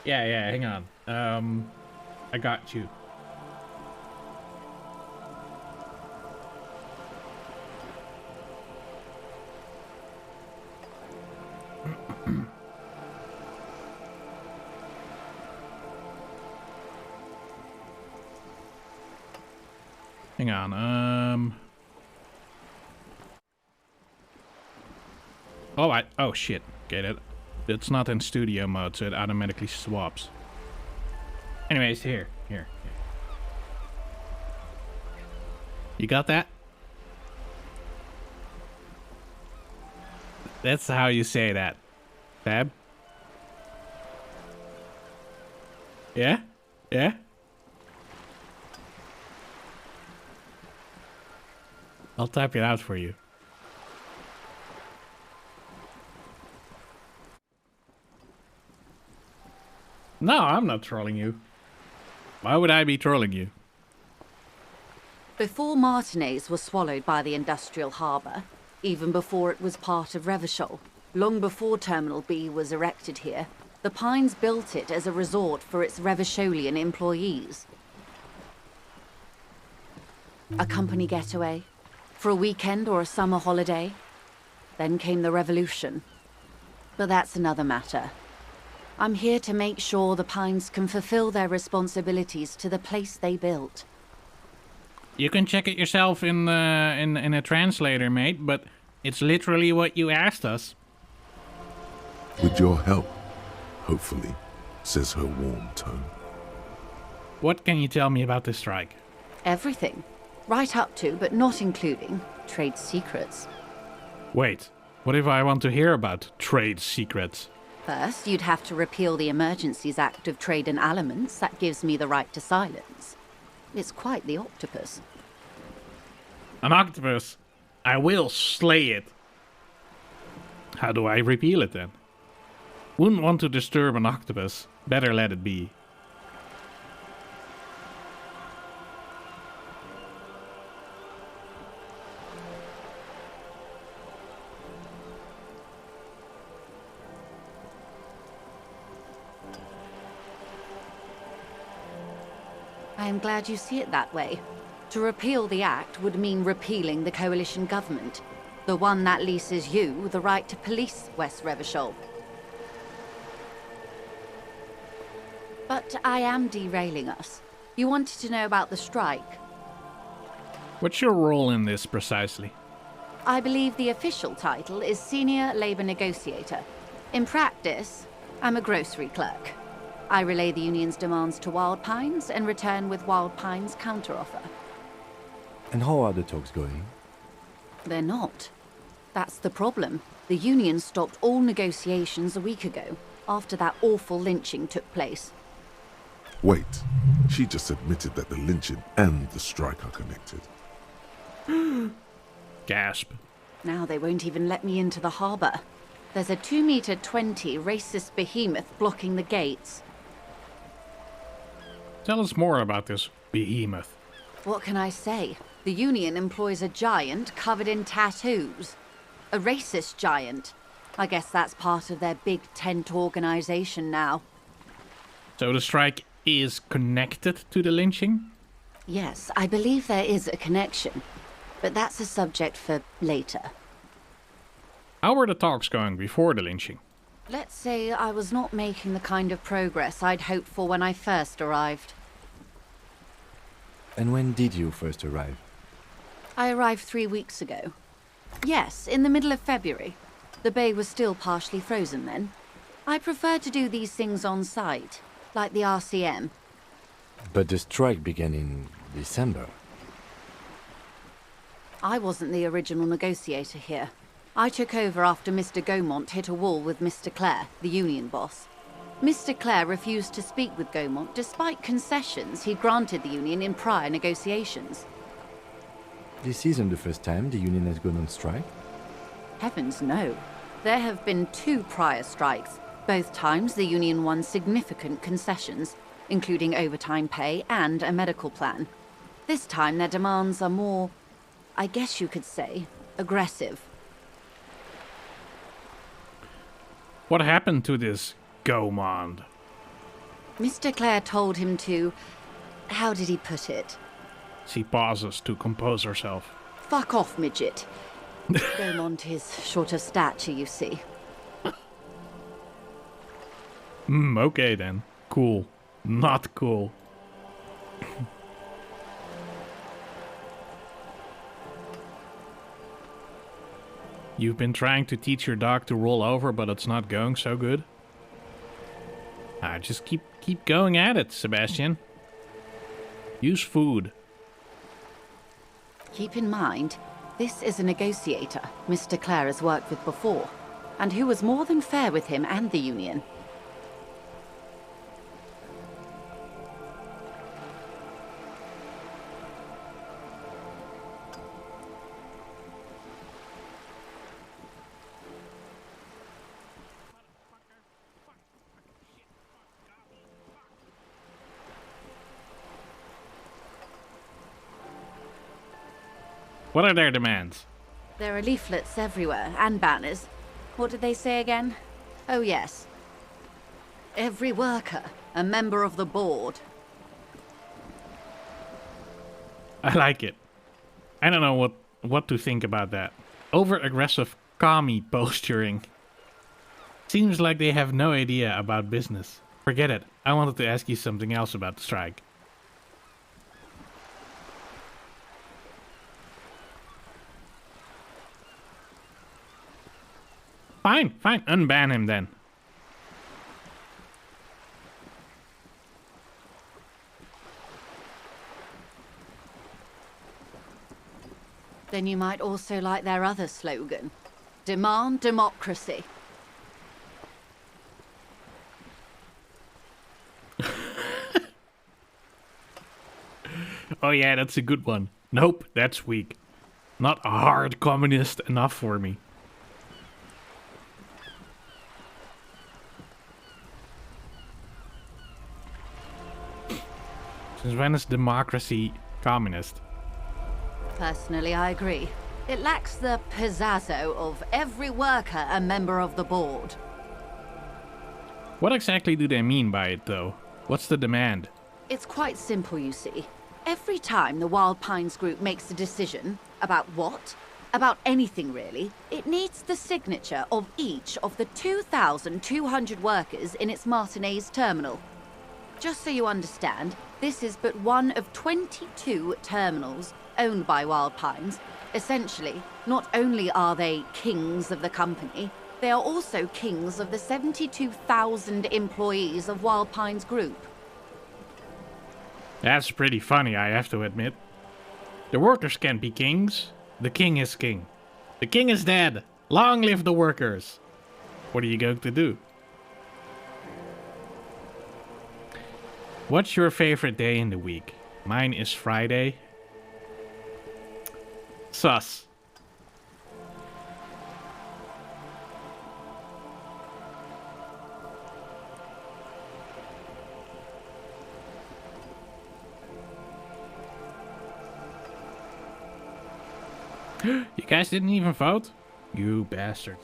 Yeah, hang on. I got you. on. Oh shit. Get it. It's not in studio mode, so it automatically swaps. Anyways, here. You got that? That's how you say that. Fab? Yeah? Yeah? I'll type it out for you. No, I'm not trolling you. Why would I be trolling you? Before Martinez was swallowed by the industrial harbour, even before it was part of Revachol, long before Terminal B was erected here, the Pines built it as a resort for its Revacholian employees. A company getaway, for a weekend or a summer holiday. Then came the revolution. But that's another matter. I'm here to make sure the Pines can fulfill their responsibilities to the place they built. You can check it yourself in a translator, mate, but it's literally what you asked us. With your help, hopefully, says her warm tone. What can you tell me about this strike? Everything. Right up to, but not including, trade secrets. Wait, what if I want to hear about trade secrets? First, you'd have to repeal the Emergencies Act of Trade in Elements that gives me the right to silence. It's quite the octopus. An octopus? I will slay it. How do I repeal it then? Wouldn't want to disturb an octopus. Better let it be. I am glad you see it that way. To repeal the Act would mean repealing the coalition government, the one that leases you the right to police West Revachol. But I am derailing us. You wanted to know about the strike. What's your role in this precisely? I believe the official title is Senior Labor Negotiator. In practice, I'm a grocery clerk. I relay the union's demands to Wild Pines and return with Wild Pines' counteroffer. And how are the talks going? They're not. That's the problem. The union stopped all negotiations a week ago, after that awful lynching took place. Wait, she just admitted that the lynching and the strike are connected. Gasp. Now they won't even let me into the harbour. There's a 2-meter 20 racist behemoth blocking the gates. Tell us more about this behemoth. What can I say? The union employs a giant covered in tattoos. A racist giant. I guess that's part of their big tent organization now. So the strike is connected to the lynching? Yes, I believe there is a connection. But that's a subject for later. How were the talks going before the lynching? Let's say I was not making the kind of progress I'd hoped for when I first arrived. And when did you first arrive? I arrived 3 weeks ago. Yes, in the middle of February. The bay was still partially frozen then. I prefer to do these things on site, like the RCM. But the strike began in December. I wasn't the original negotiator here. I took over after Mr. Gaumont hit a wall with Mr. Clare, the union boss. Mr. Clare refused to speak with Gaumont despite concessions he'd granted the union in prior negotiations. This isn't the first time the union has gone on strike. Heavens no. There have been 2 prior strikes. Both times the union won significant concessions, including overtime pay and a medical plan. This time their demands are more, I guess you could say, aggressive. What happened to this Gaumont? Mr. Clare told him to... how did he put it? She pauses to compose herself. Fuck off, midget. Gaumont is short of stature, you see. Okay then. Cool. Not cool. You've been trying to teach your dog to roll over, but it's not going so good. Just keep going at it, Sebastian. Use food. Keep in mind, this is a negotiator Mr. Clare has worked with before, and who was more than fair with him and the Union. What are their demands? There are leaflets everywhere, and banners. What did they say again? Oh yes. Every worker, a member of the board. I like it. I don't know what to think about that. Over-aggressive commie posturing. Seems like they have no idea about business. Forget it. I wanted to ask you something else about the strike. Fine. Unban him then. Then you might also like their other slogan. Demand democracy. Oh yeah, that's a good one. Nope, that's weak. Not a hard communist enough for me. Since when is democracy communist? Personally, I agree. It lacks the pizzazzo of every worker a member of the board. What exactly do they mean by it, though? What's the demand? It's quite simple, you see. Every time the Wild Pines Group makes a decision, about what? About anything really, it needs the signature of each of the 2,200 workers in its Martinez terminal. Just so you understand, this is but one of 22 terminals owned by Wild Pines. Essentially, not only are they kings of the company, they are also kings of the 72,000 employees of Wild Pines Group. That's pretty funny, I have to admit. The workers can't be kings. The king is king. The king is dead. Long live the workers. What are you going to do? What's your favorite day in the week? Mine is Friday. Sus. You guys didn't even vote? You bastard.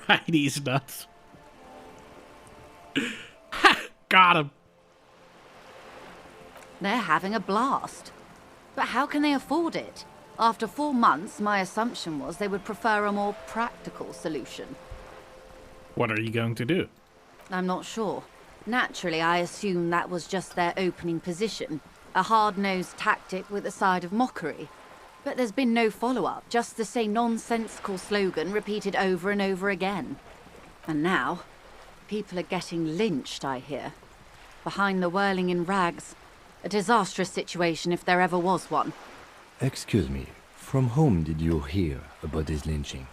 Friday's nuts. Got him. They're having a blast. But how can they afford it? After 4 months, my assumption was they would prefer a more practical solution. What are you going to do? I'm not sure. Naturally, I assumed that was just their opening position, a hard-nosed tactic with a side of mockery. But there's been no follow-up, just the same nonsensical slogan repeated over and over again. And now, people are getting lynched, I hear. Behind the whirling in rags. A disastrous situation if there ever was one. Excuse me, from whom did you hear about this lynching?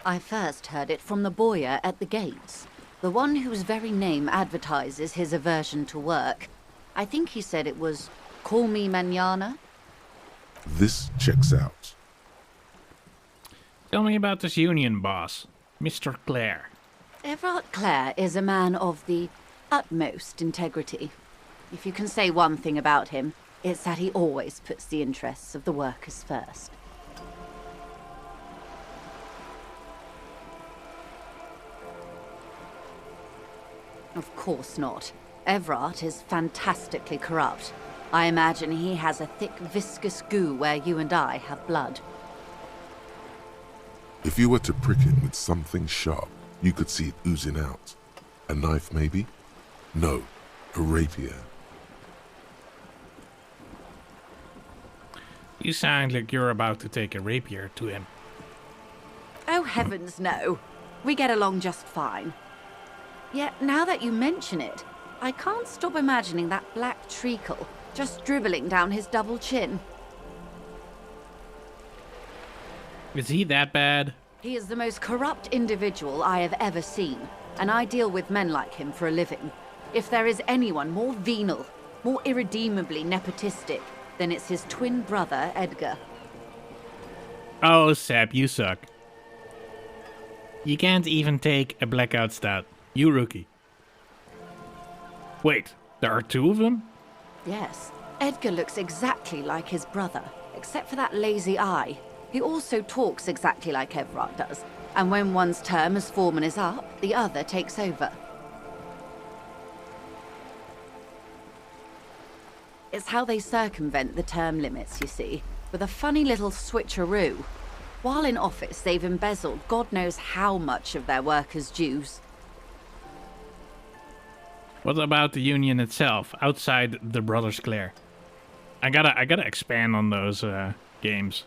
I first heard it from the bowyer at the gates. The one whose very name advertises his aversion to work. I think he said it was, "Call me mañana." This checks out. Tell me about this union boss, Mr. Clare. Everard Clare is a man of the utmost integrity. If you can say one thing about him, it's that he always puts the interests of the workers first. Of course not. Everard is fantastically corrupt. I imagine he has a thick, viscous goo where you and I have blood. If you were to prick him with something sharp, you could see it oozing out. A knife, maybe? No, a rapier. You sound like you're about to take a rapier to him. Oh, heavens, no. We get along just fine. Yet, now that you mention it, I can't stop imagining that black treacle just dribbling down his double chin. Is he that bad? He is the most corrupt individual I have ever seen, and I deal with men like him for a living. If there is anyone more venal, more irredeemably nepotistic, then it's his twin brother, Edgar. Oh, Seb, you suck. You can't even take a blackout stout. You rookie. Wait, there are two of them? Yes, Edgar looks exactly like his brother, except for that lazy eye. He also talks exactly like Evrart does, and when one's term as foreman is up, the other takes over. It's how they circumvent the term limits, you see, with a funny little switcheroo. While in office, they've embezzled God knows how much of their workers' dues. What about the union itself, outside the Brothers Clare? I gotta expand on those games.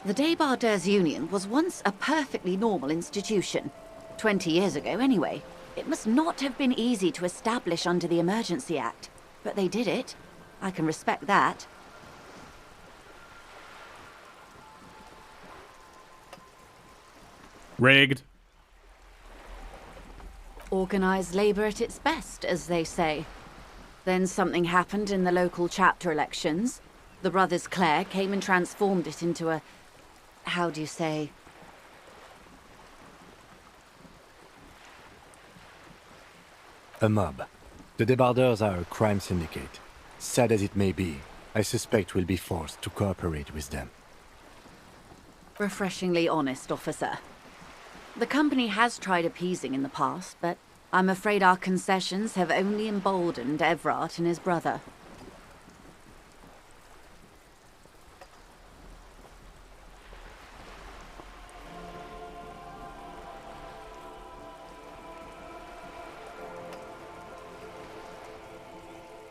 The Debardeurs Union was once a perfectly normal institution. 20 years ago, anyway. It must not have been easy to establish under the Emergency Act. But they did it. I can respect that. Rigged. Organised labour at its best, as they say. Then something happened in the local chapter elections. The Brothers Clare came and transformed it into a... how do you say... A mob. The Debardeurs are a crime syndicate. Sad as it may be, I suspect we'll be forced to cooperate with them. Refreshingly honest, officer. The company has tried appeasing in the past, but I'm afraid our concessions have only emboldened Evrart and his brother.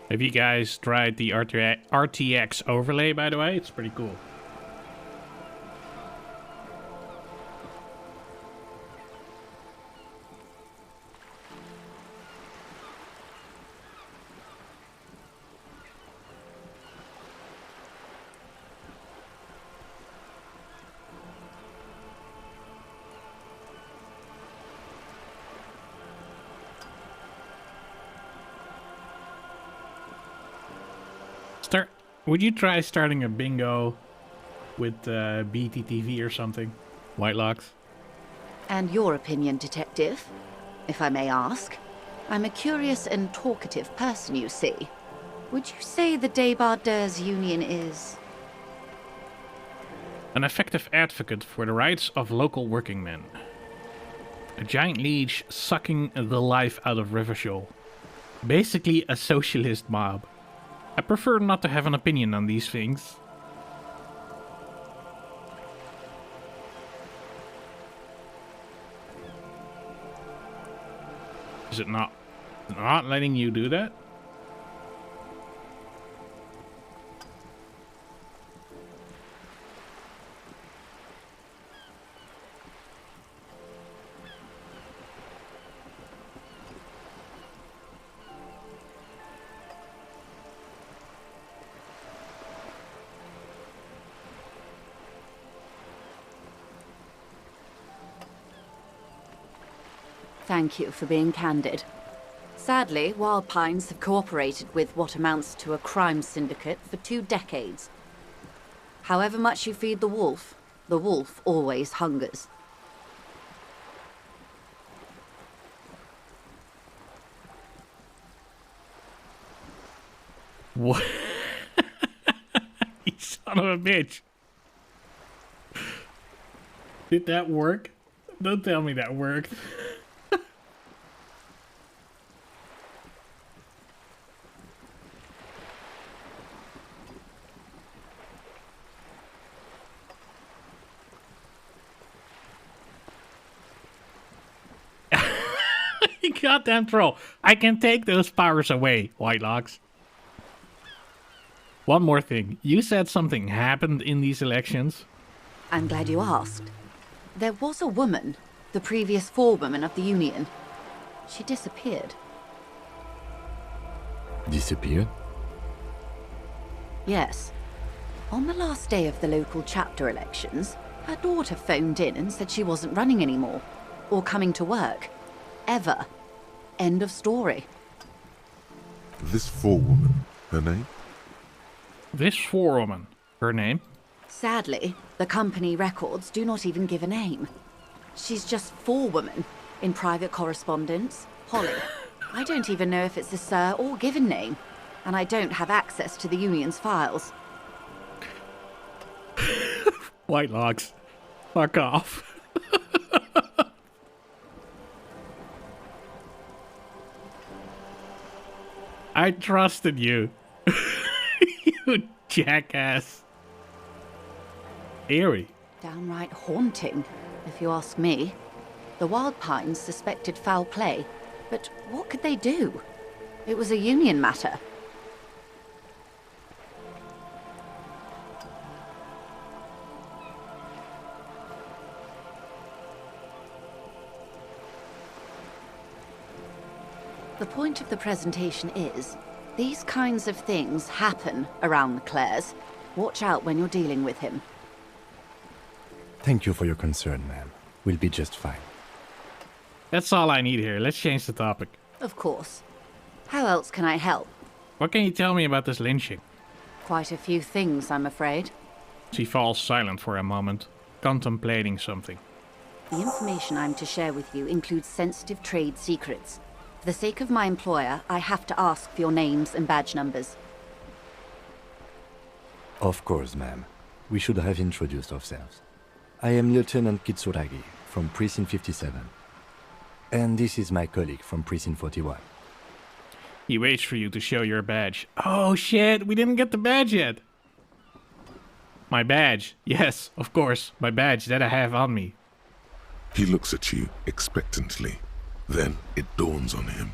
Have you guys tried the RTX overlay, by the way? It's pretty cool. Would you try starting a bingo with BTTV or something? Whitelocks? And your opinion, detective? If I may ask. I'm a curious and talkative person, you see. Would you say the Debardeurs Union is... an effective advocate for the rights of local working men. A giant leech sucking the life out of Rivershoal. Basically a socialist mob. I prefer not to have an opinion on these things. Is it not letting you do that? Thank you for being candid. Sadly, Wild Pines have cooperated with what amounts to a crime syndicate for 2 decades. However much you feed the wolf always hungers. What? You son of a bitch. Did that work? Don't tell me that worked. You goddamn troll. I can take those powers away, Whitelocks. One more thing. You said something happened in these elections. I'm glad you asked. There was a woman, the previous forewoman of the Union. She disappeared. Disappeared? Yes. On the last day of the local chapter elections, her daughter phoned in and said she wasn't running anymore, or coming to work. Ever. End of story. This forewoman, her name? This forewoman. Her name? Sadly, the company records do not even give a name. She's just forewoman in private correspondence, Holly. I don't even know if it's a sir or given name, and I don't have access to the Union's files. Whitelocks. Fuck off. I trusted you. You jackass. Eerie. Downright haunting, if you ask me. The Wild Pines suspected foul play, but what could they do? It was a Union matter. The point of the presentation is, these kinds of things happen around the Clares. Watch out when you're dealing with him. Thank you for your concern, ma'am. We'll be just fine. That's all I need here. Let's change the topic. Of course. How else can I help? What can you tell me about this lynching? Quite a few things, I'm afraid. She falls silent for a moment, contemplating something. The information I'm to share with you includes sensitive trade secrets. For the sake of my employer, I have to ask for your names and badge numbers. Of course, ma'am. We should have introduced ourselves. I am Lieutenant Kitsuragi from Precinct 57. And this is my colleague from Precinct 41. He waits for you to show your badge. Oh shit, we didn't get the badge yet. My badge. Yes, of course, my badge that I have on me. He looks at you expectantly. Then it dawns on him.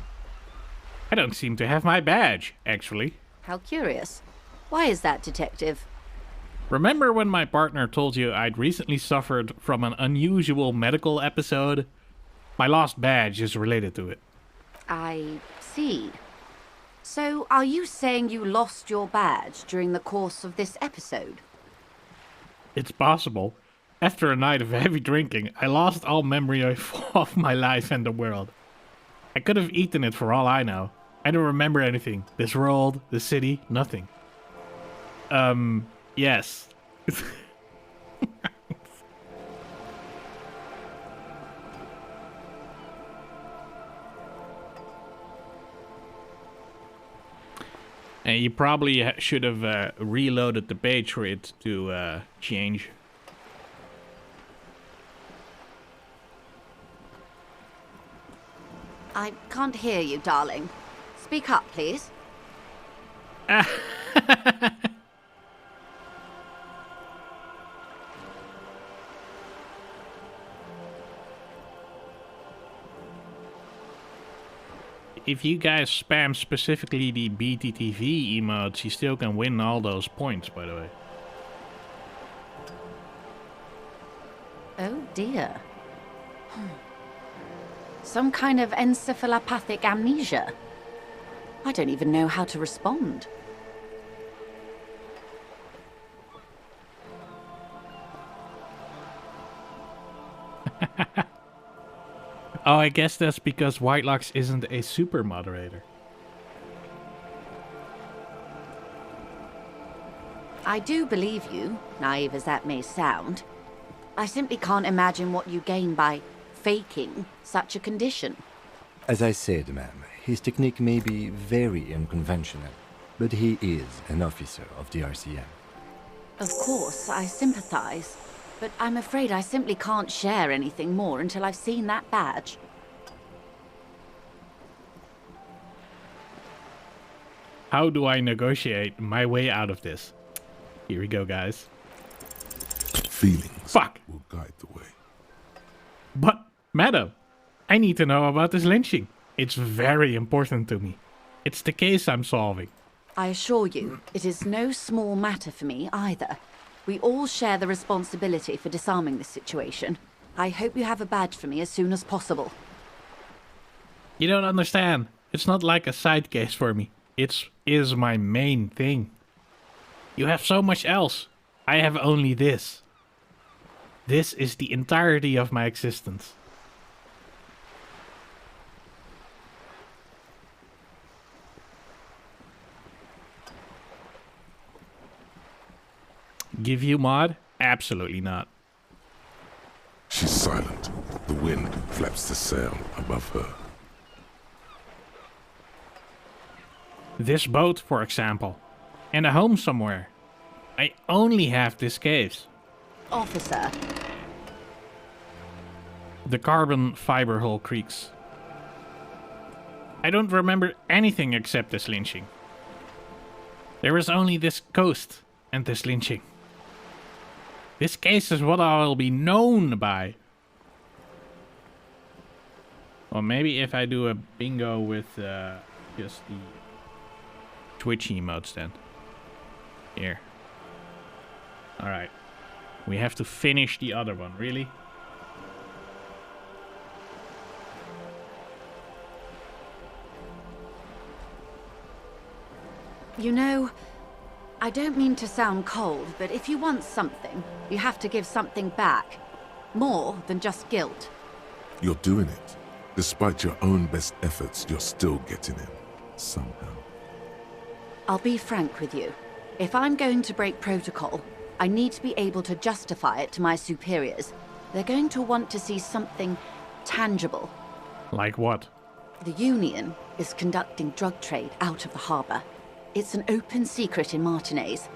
I don't seem to have my badge, actually. How curious. Why is that, Detective? Remember when my partner told you I'd recently suffered from an unusual medical episode? My lost badge is related to it. I see. So, are you saying you lost your badge during the course of this episode? It's possible. After a night of heavy drinking, I lost all memory of my life and the world. I could have eaten it for all I know. I don't remember anything. This world, the city, nothing. Yes. And you probably should have reloaded the page for it to change. I can't hear you, darling. Speak up, please. If you guys spam specifically the BTTV emotes, you still can win all those points, by the way. Oh dear. Some kind of encephalopathic amnesia. I don't even know how to respond. Oh, I guess that's because Whitelocks isn't a super moderator. I do believe you, naive as that may sound. I simply can't imagine what you gain by faking such a condition. As I said, ma'am, his technique may be very unconventional, but he is an officer of the RCM. Of course, I sympathize, but I'm afraid I simply can't share anything more until I've seen that badge. How do I negotiate my way out of this? Here we go, guys. Feelings Fuck. will guide the way. But, madam, I need to know about this lynching. It's very important to me. It's the case I'm solving. I assure you, it is no small matter for me either. We all share the responsibility for disarming this situation. I hope you have a badge for me as soon as possible. You don't understand. It's not like a side case for me. It is my main thing. You have so much else. I have only this. This is the entirety of my existence. Give you mod? Absolutely not. She's silent. The wind flaps the sail above her. This boat, for example. And a home somewhere. I only have this case. Officer, The carbon fiber hull creaks. I don't remember anything except this lynching. There is only this coast and this lynching. This case is what I will be known by. Or maybe if I do a bingo with just the Twitch emotes then. Here. Alright. We have to finish the other one, really? you know, I don't mean to sound cold, but if you want something, you have to give something back. More than just guilt. You're doing it. Despite your own best efforts, you're still getting in. Somehow. I'll be frank with you. If I'm going to break protocol, I need to be able to justify it to my superiors. They're going to want to see something tangible. Like what? The Union is conducting drug trade out of the harbor. It's an open secret in Martinez.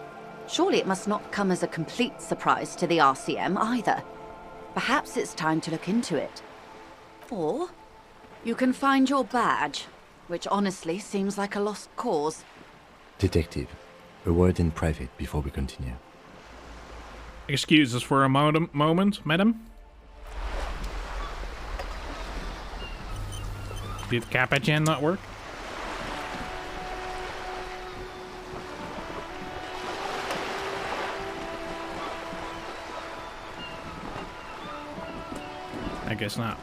Surely it must not come as a complete surprise to the RCM either. Perhaps it's time to look into it. Or you can find your badge, which honestly seems like a lost cause. Detective, a word in private before we continue. Excuse us for a moment, madam? Did Kappa-Gen not work? I guess not.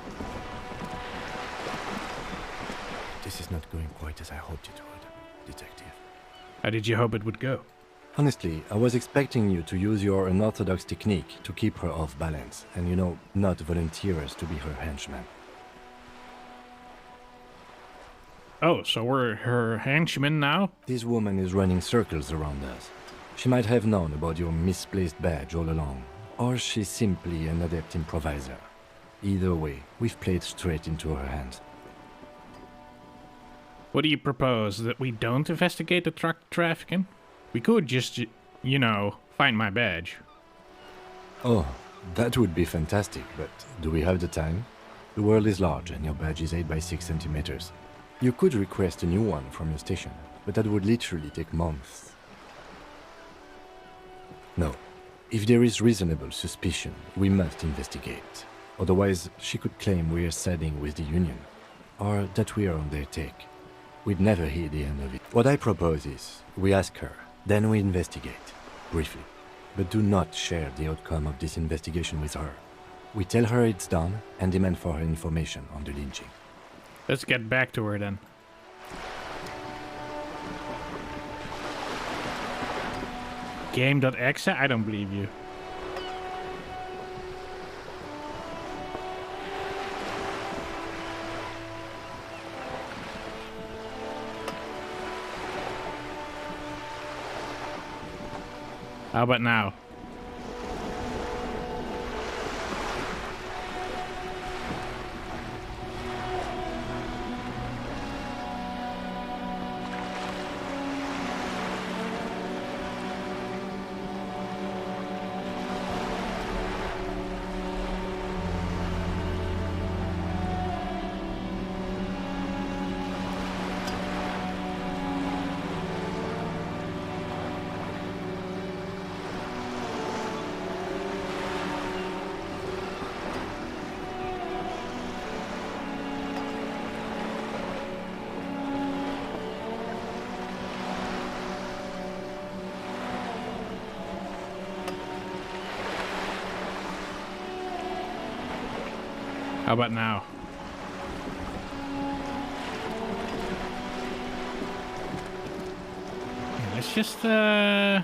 This is not going quite as I hoped it would, Detective. How did you hope it would go? Honestly, I was expecting you to use your unorthodox technique to keep her off balance, and not volunteer us to be her henchmen. Oh, so we're her henchmen now? This woman is running circles around us. She might have known about your misplaced badge all along, or she's simply an adept improviser. Either way, we've played straight into her hands. What do you propose? That we don't investigate the truck trafficking? We could just, find my badge. Oh, that would be fantastic, but do we have the time? The world is large and your badge is 8 by 6 centimeters. You could request a new one from your station, but that would literally take months. No. If there is reasonable suspicion, we must investigate. Otherwise, she could claim we're siding with the Union, or that we are on their take. We'd never hear the end of it. What I propose is, we ask her, then we investigate, briefly. But do not share the outcome of this investigation with her. We tell her it's done, and demand for her information on the lynching. Let's get back to her then. Game.exe? I don't believe you. How about now? How about now? Let's just I've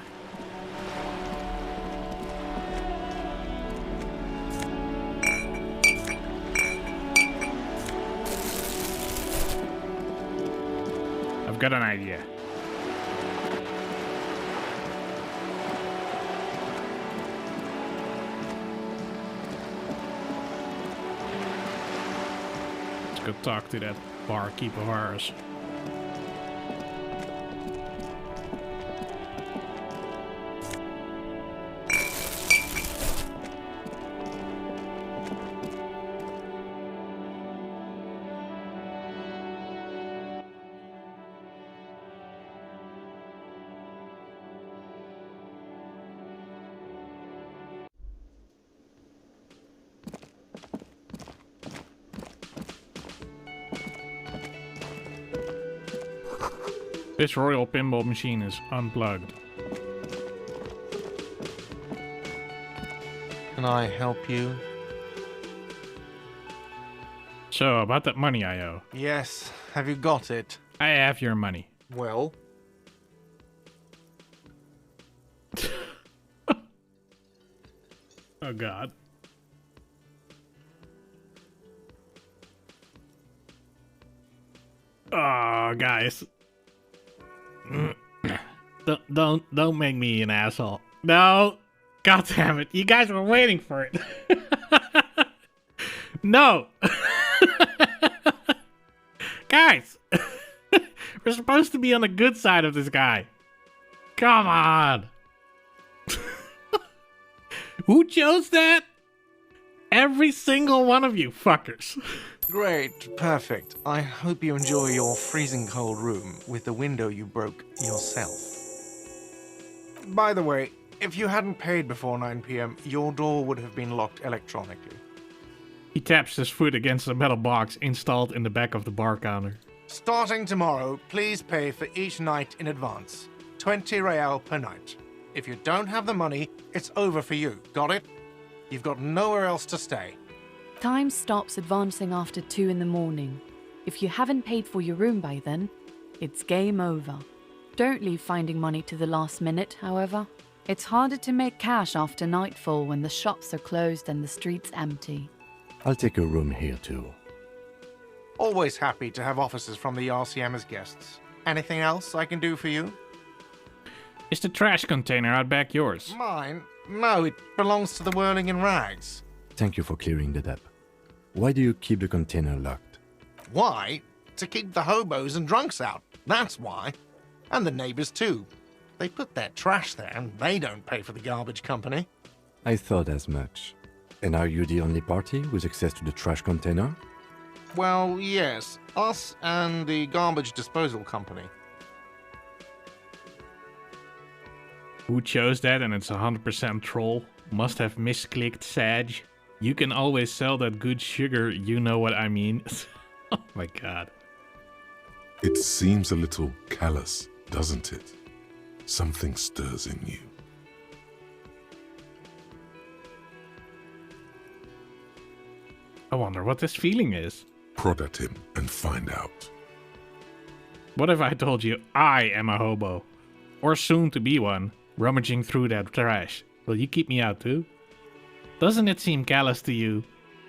got an idea. Let's go talk to that barkeep of ours. This Royal Pinball machine is unplugged. Can I help you? So, about that money I owe. Yes. Have you got it? I have your money. Well, Oh god. Oh, guys. Don't make me an asshole. No. God damn it. You guys were waiting for it. No. Guys. We're supposed to be on the good side of this guy. Come on. Who chose that? Every single one of you fuckers. great. Perfect. I hope you enjoy your freezing cold room with the window you broke yourself. By the way, if you hadn't paid before 9 p.m., your door would have been locked electronically. He taps his foot against a metal box installed in the back of the bar counter. Starting tomorrow, please pay for each night in advance. 20 real per night. If you don't have the money, it's over for you. Got it? You've got nowhere else to stay. Time stops advancing after 2 in the morning. If you haven't paid for your room by then, it's game over. Don't leave finding money to the last minute, however. It's harder to make cash after nightfall when the shops are closed and the streets empty. I'll take a room here too. Always happy to have officers from the RCM as guests. Anything else I can do for you? Is the trash container out back yours? Mine? No, it belongs to the Whirling in Rags. Thank you for clearing that up. Why do you keep the container locked? Why? To keep the hobos and drunks out. That's why. And the neighbors too. They put their trash there and they don't pay for the garbage company. I thought as much. And are you the only party with access to the trash container? Well, yes. Us and the garbage disposal company. Who chose that and it's 100% troll? Must have misclicked Sag. You can always sell that good sugar, you know what I mean. Oh my god. It seems a little callous, doesn't it? Something stirs in you. I wonder what this feeling is. Prod at him and find out. What if I told you I am a hobo? Or soon to be one, rummaging through that trash. Will you keep me out too? Doesn't it seem callous to you?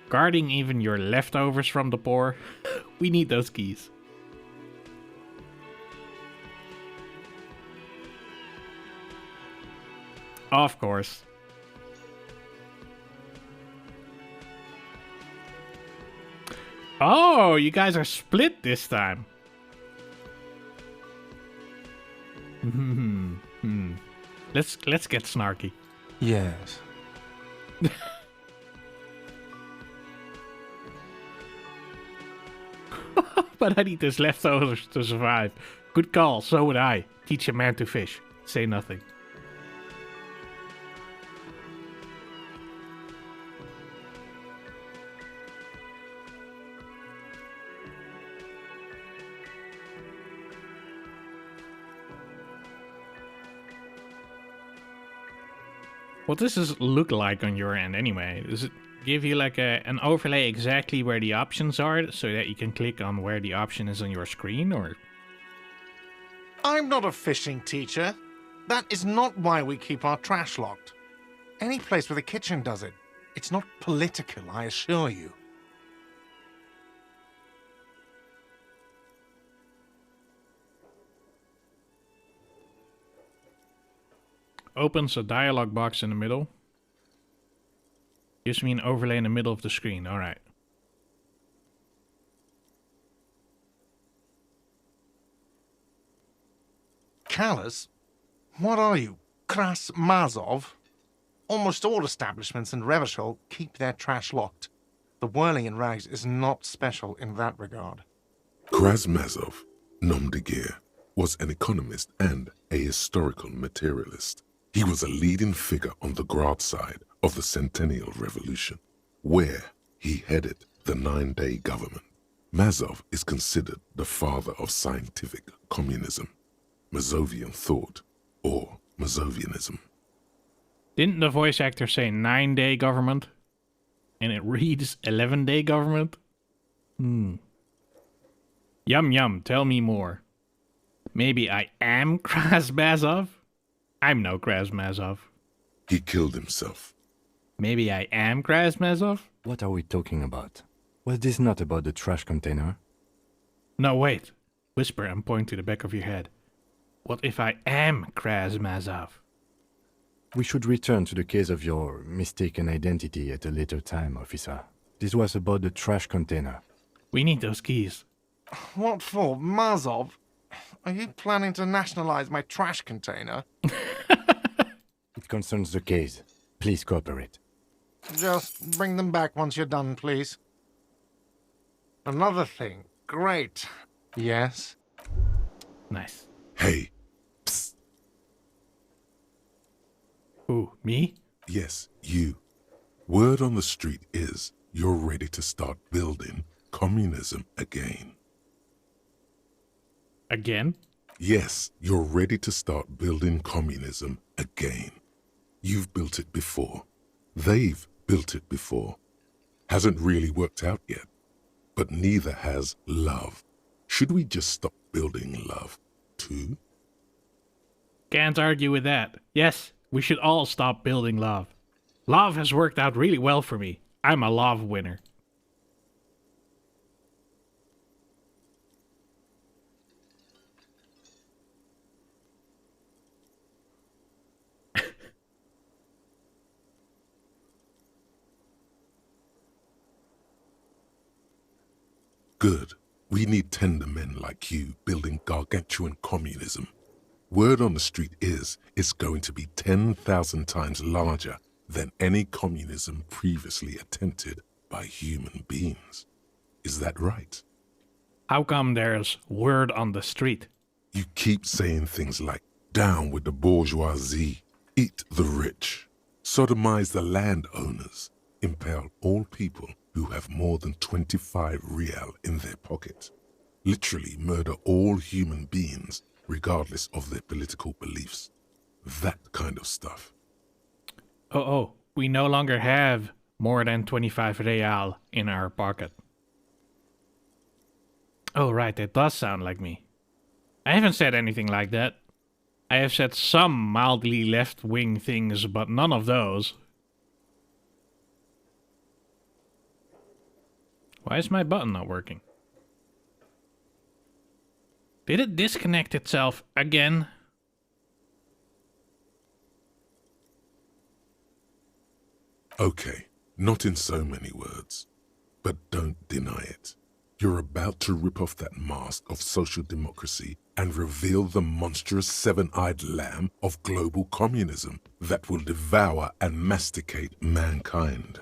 Guarding even your leftovers from the poor? We need those keys. Of course. Oh, you guys are split this time. Let's get snarky. Yes. But I need those leftovers to survive. Good call, so would I. Teach a man to fish. Say nothing. What does this look like on your end anyway? Is it give you like an overlay exactly where the options are so that you can click on where the option is on your screen, or? I'm not a fishing teacher. That is not why we keep our trash locked. Any place with a kitchen does it. It's not political, I assure you. Opens a dialog box in the middle. Gives me an overlay in the middle of the screen. Alright. Callous? What are you, Kras Mazov? Almost all establishments in Revachol keep their trash locked. The whirling in rags is not special in that regard. Krasmazov, nom de guerre, was an economist and a historical materialist. He was a leading figure on the Grad side of the Centennial Revolution, where he headed the 9-day government. Mazov is considered the father of scientific communism, Mazovian thought, or Mazovianism. Didn't the voice actor say 9-day government? And it reads 11-day government? Yum yum, tell me more. Maybe I am Krasmazov? I'm no Krasmazov. He killed himself. Maybe I am Krasmazov? What are we talking about? Was this not about the trash container? No, wait. Whisper and point to the back of your head. What if I am Krasmazov? We should return to the case of your mistaken identity at a later time, officer. This was about the trash container. We need those keys. What for, Mazov? Are you planning to nationalize my trash container? It concerns the case. Please cooperate. Just bring them back once you're done, please. Another thing. Great. Yes? Nice. Hey, psst. Who, me? Yes, you. Word on the street is you're ready to start building communism again. Again? Yes, you're ready to start building communism again. You've built it before. They've built it before. Hasn't really worked out yet. But neither has love. Should we just stop building love, too? Can't argue with that. Yes, we should all stop building love. Love has worked out really well for me. I'm a love winner. Good. We need tender men like you building gargantuan communism. Word on the street is it's going to be 10,000 times larger than any communism previously attempted by human beings. Is that right? How come there's word on the street? You keep saying things like, down with the bourgeoisie, eat the rich, sodomize the landowners, impale all people who have more than 25 rial in their pocket, literally murder all human beings regardless of their political beliefs. That kind of stuff. Oh, we no longer have more than 25 real in our pocket. Oh, right, that does sound like me. I haven't said anything like that. I have said some mildly left-wing things, but none of those. Why is my button not working? Did it disconnect itself again? Okay, not in so many words, but don't deny it. You're about to rip off that mask of social democracy and reveal the monstrous seven-eyed lamb of global communism that will devour and masticate mankind.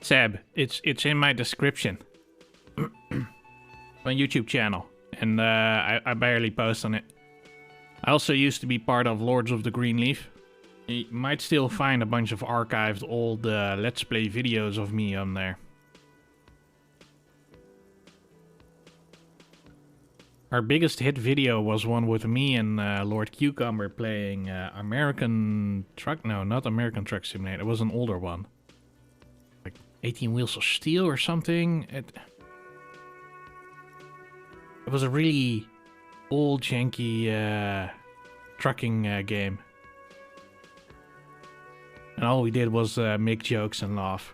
Seb, it's in my description. My YouTube channel, and I barely post on it. I also used to be part of Lords of the Greenleaf. You might still find a bunch of archived old Let's Play videos of me on there. Our biggest hit video was one with me and Lord Cucumber playing American Truck... No, not American Truck Simulator. It was an older one. Like 18 Wheels of Steel or something. It was a really old, janky trucking game. And all we did was make jokes and laugh.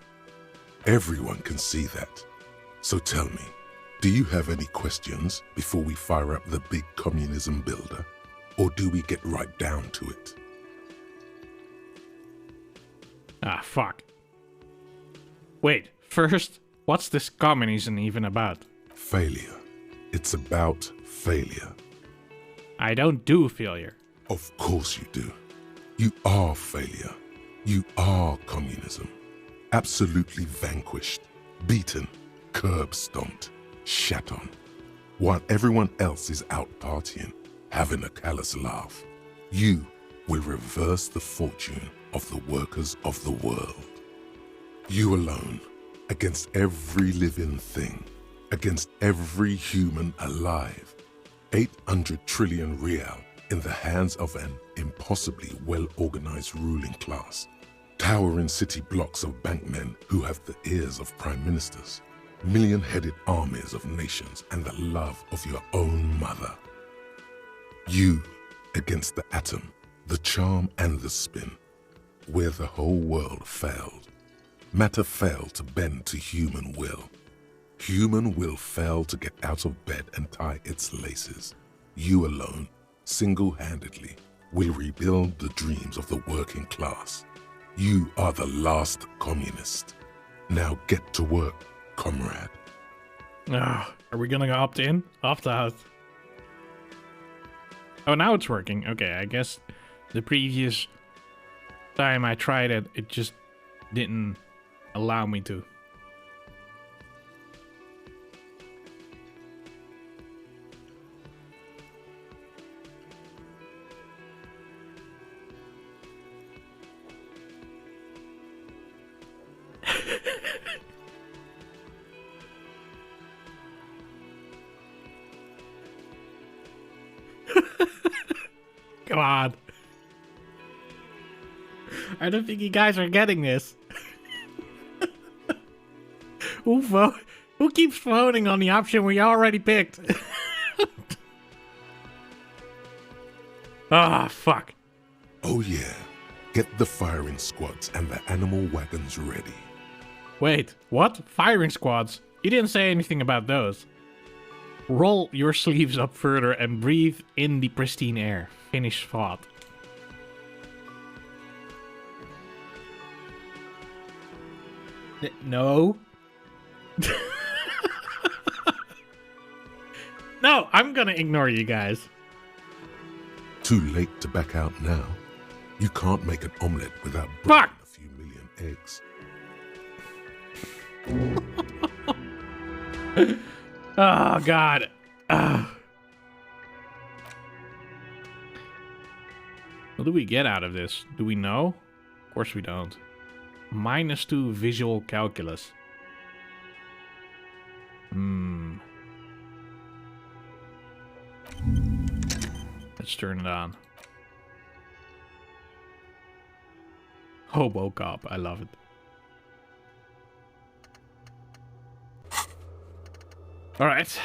Everyone can see that. So tell me, do you have any questions before we fire up the big communism builder? Or do we get right down to it? Ah, fuck. Wait, first, what's this communism even about? Failure. It's about failure. I don't do failure. Of course you do. You are failure. You are communism. Absolutely vanquished, beaten, curb stomped, shat on, while everyone else is out partying, having a callous laugh. You will reverse the fortune of the workers of the world. You alone, against every living thing, against every human alive. 800 trillion real in the hands of an impossibly well-organized ruling class. Towering city blocks of bankmen who have the ears of prime ministers. Million-headed armies of nations and the love of your own mother. You against the atom, the charm and the spin, where the whole world failed. Matter failed to bend to human will. Human will failed to get out of bed and tie its laces. You alone, single-handedly, will rebuild the dreams of the working class. You are the last communist. Now get to work, comrade. Ah, are we gonna opt in? Opt out? Oh, now it's working. Okay, I guess the previous time I tried it, it just didn't allow me to. Come on. I don't think you guys are getting this. Who keeps voting on the option we already picked? Ah, fuck. Oh yeah, get the firing squads and the animal wagons ready. Wait, what? Firing squads? You didn't say anything about those. Roll your sleeves up further and breathe in the pristine air. Finish thought. No. No, I'm gonna ignore you guys. Too late to back out now. You can't make an omelette without Fuck! breaking a few million eggs. Oh, God. What do we get out of this? Do we know? Of course we don't. -2 visual calculus. Let's turn it on. Hobo Cop, I love it. All right.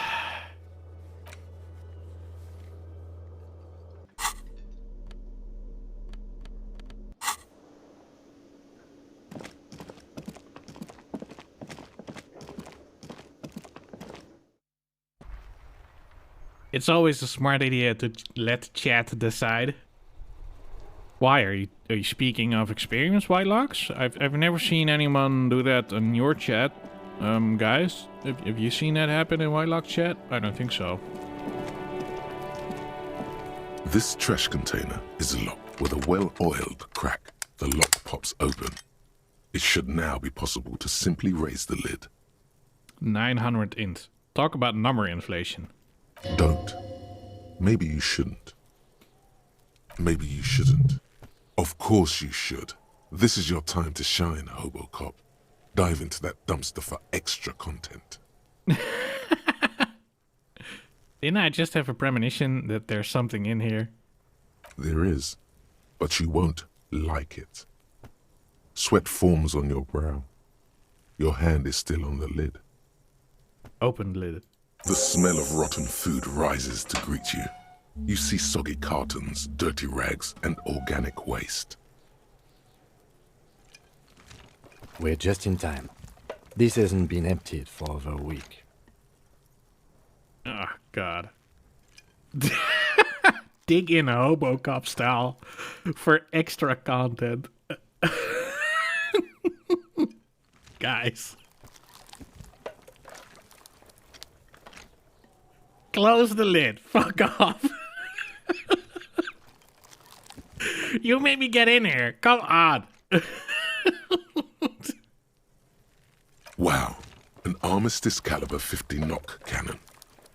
It's always a smart idea to let chat decide. Why are you speaking of experience, Whitelocks? I've never seen anyone do that in your chat. Guys, have you seen that happen in Whitelock's chat? I don't think so. This trash container is locked with a well-oiled crack. The lock pops open. It should now be possible to simply raise the lid. 900 int. Talk about number inflation. Don't. Maybe you shouldn't. Maybe you shouldn't. Of course you should. This is your time to shine, Hobo Cop. Dive into that dumpster for extra content. Didn't I just have a premonition that there's something in here? There is, but you won't like it. Sweat forms on your brow. Your hand is still on the lid. Open lid. The smell of rotten food rises to greet you. You see soggy cartons, dirty rags, and organic waste. We're just in time. This hasn't been emptied for over a week. Oh, God. Dig in Hobocop style for extra content. Guys. Close the lid. Fuck off. You made me get in here. Come on. Wow, an Armistice caliber 50 knock cannon,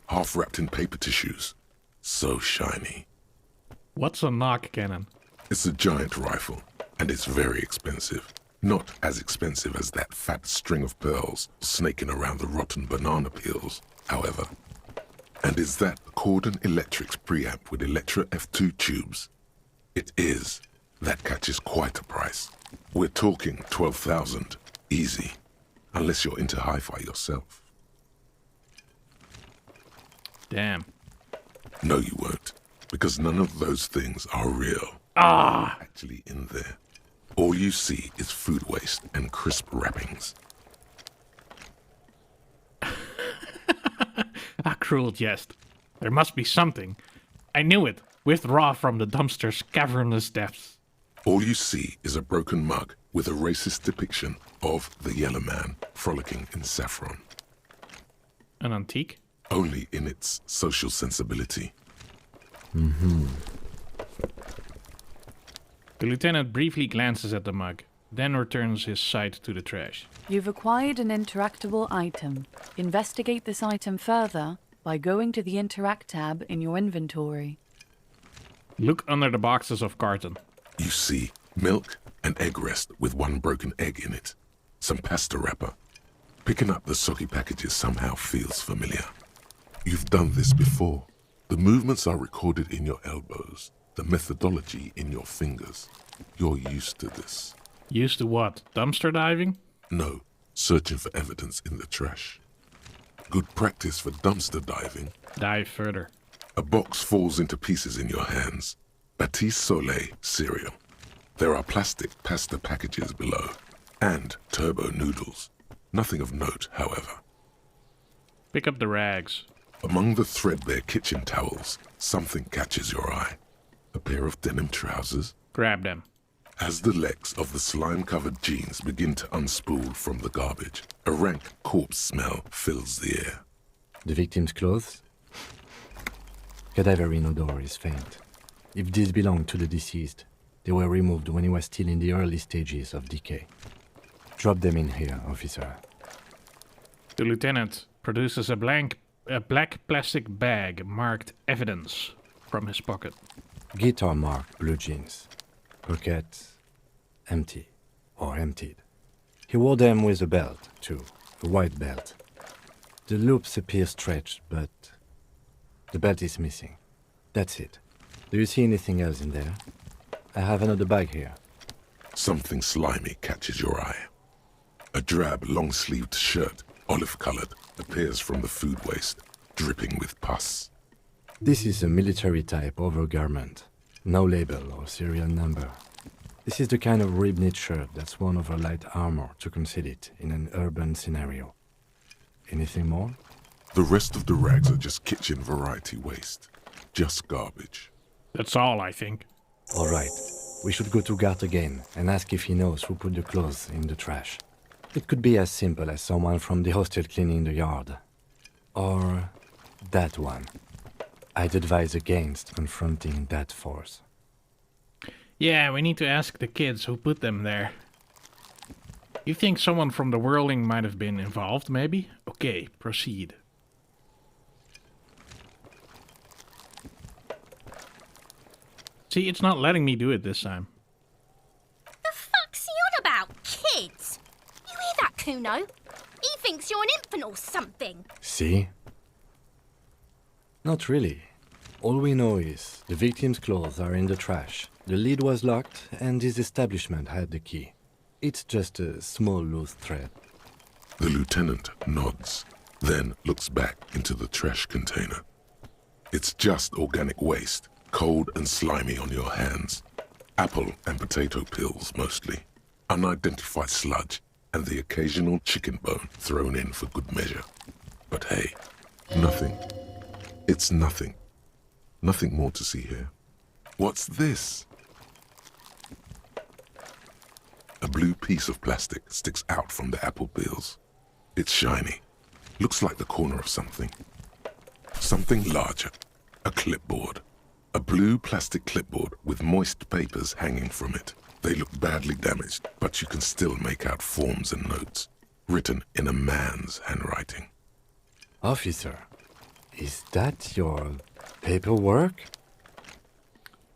half wrapped in paper tissues. So shiny. What's a knock cannon? It's a giant rifle, and it's very expensive. Not as expensive as that fat string of pearls snaking around the rotten banana peels, however. And is that Cordon Electric's preamp with Electra F2 tubes? It is. That catches quite a price. We're talking 12,000, easy. Unless you're into hi-fi yourself. Damn. No, you won't. Because none of those things are real. Actually in there. All you see is food waste and crisp wrappings. A cruel jest. There must be something. I knew it. Withdraw from the dumpster's cavernous depths. All you see is a broken mug with a racist depiction of the Yellow Man frolicking in saffron. An antique? Only in its social sensibility. The lieutenant briefly glances at the mug, then returns his sight to the trash. You've acquired an interactable item. Investigate this item further by going to the Interact tab in your inventory. Look under the boxes of carton. You see milk and egg rest with one broken egg in it. Some pasta wrapper. Picking up the soggy packages somehow feels familiar. You've done this before. The movements are recorded in your elbows, the methodology in your fingers. You're used to this. Used to what? Dumpster diving? No, searching for evidence in the trash. Good practice for dumpster diving. Dive further. A box falls into pieces in your hands. Batiste Soleil cereal. There are plastic pasta packages below. And turbo noodles. Nothing of note, however. Pick up the rags. Among the threadbare kitchen towels, something catches your eye. A pair of denim trousers. Grab them. As the legs of the slime-covered jeans begin to unspool from the garbage, a rank corpse smell fills the air. The victim's clothes? Cadaverine odor is faint. If these belong to the deceased, they were removed when he was still in the early stages of decay. Drop them in here, officer. The lieutenant produces a black plastic bag marked evidence from his pocket. Guitar marked blue jeans. Pockets empty or emptied. He wore them with a belt, too, a white belt. The loops appear stretched, but the belt is missing. That's it. Do you see anything else in there? I have another bag here. Something slimy catches your eye. A drab, long-sleeved shirt, olive-colored, appears from the food waste, dripping with pus. This is a military-type overgarment. No label or serial number. This is the kind of rib-knit shirt that's worn over light armor to conceal it in an urban scenario. Anything more? The rest of the rags are just kitchen variety waste. Just garbage. That's all, I think. All right. We should go to Gart again and ask if he knows who put the clothes in the trash. It could be as simple as someone from the hostel cleaning the yard. Or that one. I'd advise against confronting that force. Yeah, we need to ask the kids who put them there. You think someone from the Whirling might have been involved, maybe? Okay, proceed. See, it's not letting me do it this time. The fuck's he on about, kids? You hear that, Kuno? He thinks you're an infant or something. See? Not really. All we know is the victim's clothes are in the trash, the lid was locked, and his establishment had the key. It's just a small loose thread. The lieutenant nods, then looks back into the trash container. It's just organic waste, cold and slimy on your hands. Apple and potato peels, mostly. Unidentified sludge, and the occasional chicken bone thrown in for good measure. But hey, nothing. It's nothing. Nothing more to see here. What's this? A blue piece of plastic sticks out from the apple peels. It's shiny. Looks like the corner of something. Something larger. A clipboard. A blue plastic clipboard with moist papers hanging from it. They look badly damaged, but you can still make out forms and notes, written in a man's handwriting. Officer, is that your paperwork?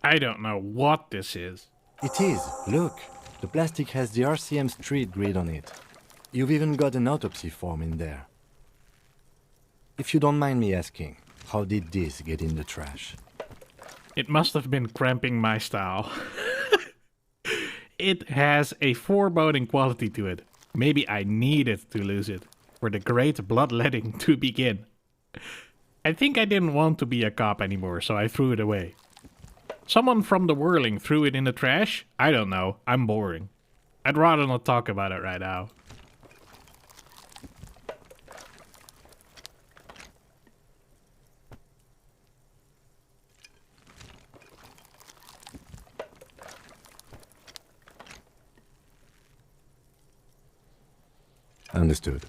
I don't know what this is. It is. Look, the plastic has the RCM street grid on it. You've even got an autopsy form in there. If you don't mind me asking, how did this get in the trash? It must have been cramping my style. It has a foreboding quality to it. Maybe I needed to lose it for the great bloodletting to begin. I think I didn't want to be a cop anymore, so I threw it away. Someone from the whirling threw it in the trash? I don't know. I'm boring. I'd rather not talk about it right now. Understood.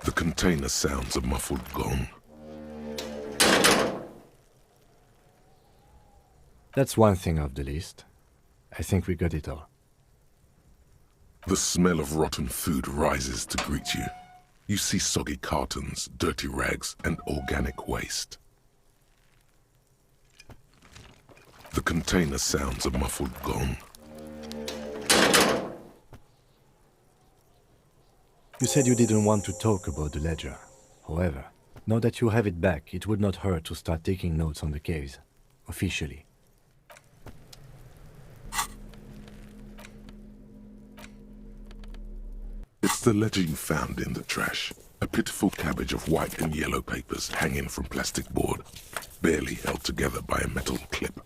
The container sounds a muffled gong. That's one thing off the list. I think we got it all. The smell of rotten food rises to greet you. You see soggy cartons, dirty rags, and organic waste. The container sounds a muffled gong. You said you didn't want to talk about the ledger. However, now that you have it back, it would not hurt to start taking notes on the case. Officially. It's the ledger you found in the trash. A pitiful cabbage of white and yellow papers hanging from plastic board, barely held together by a metal clip.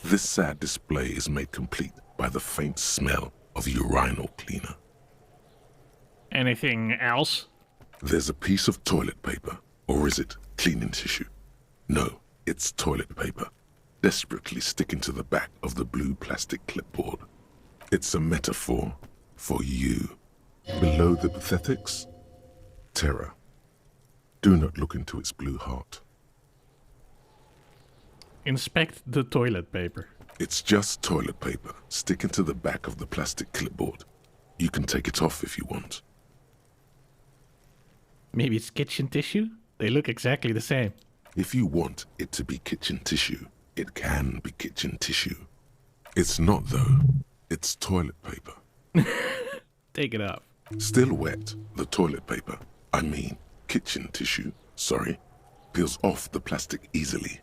This sad display is made complete by the faint smell of urinal cleaner. Anything else? There's a piece of toilet paper, or is it cleaning tissue? No, it's toilet paper, desperately sticking to the back of the blue plastic clipboard. It's a metaphor for you. Below the pathetics, terror. Do not look into its blue heart. Inspect the toilet paper. It's just toilet paper sticking to the back of the plastic clipboard. You can take it off if you want. Maybe it's kitchen tissue? They look exactly the same. If you want it to be kitchen tissue, it can be kitchen tissue. It's not, though. It's toilet paper. Take it off. Still wet, the toilet paper, I mean kitchen tissue, sorry, peels off the plastic easily.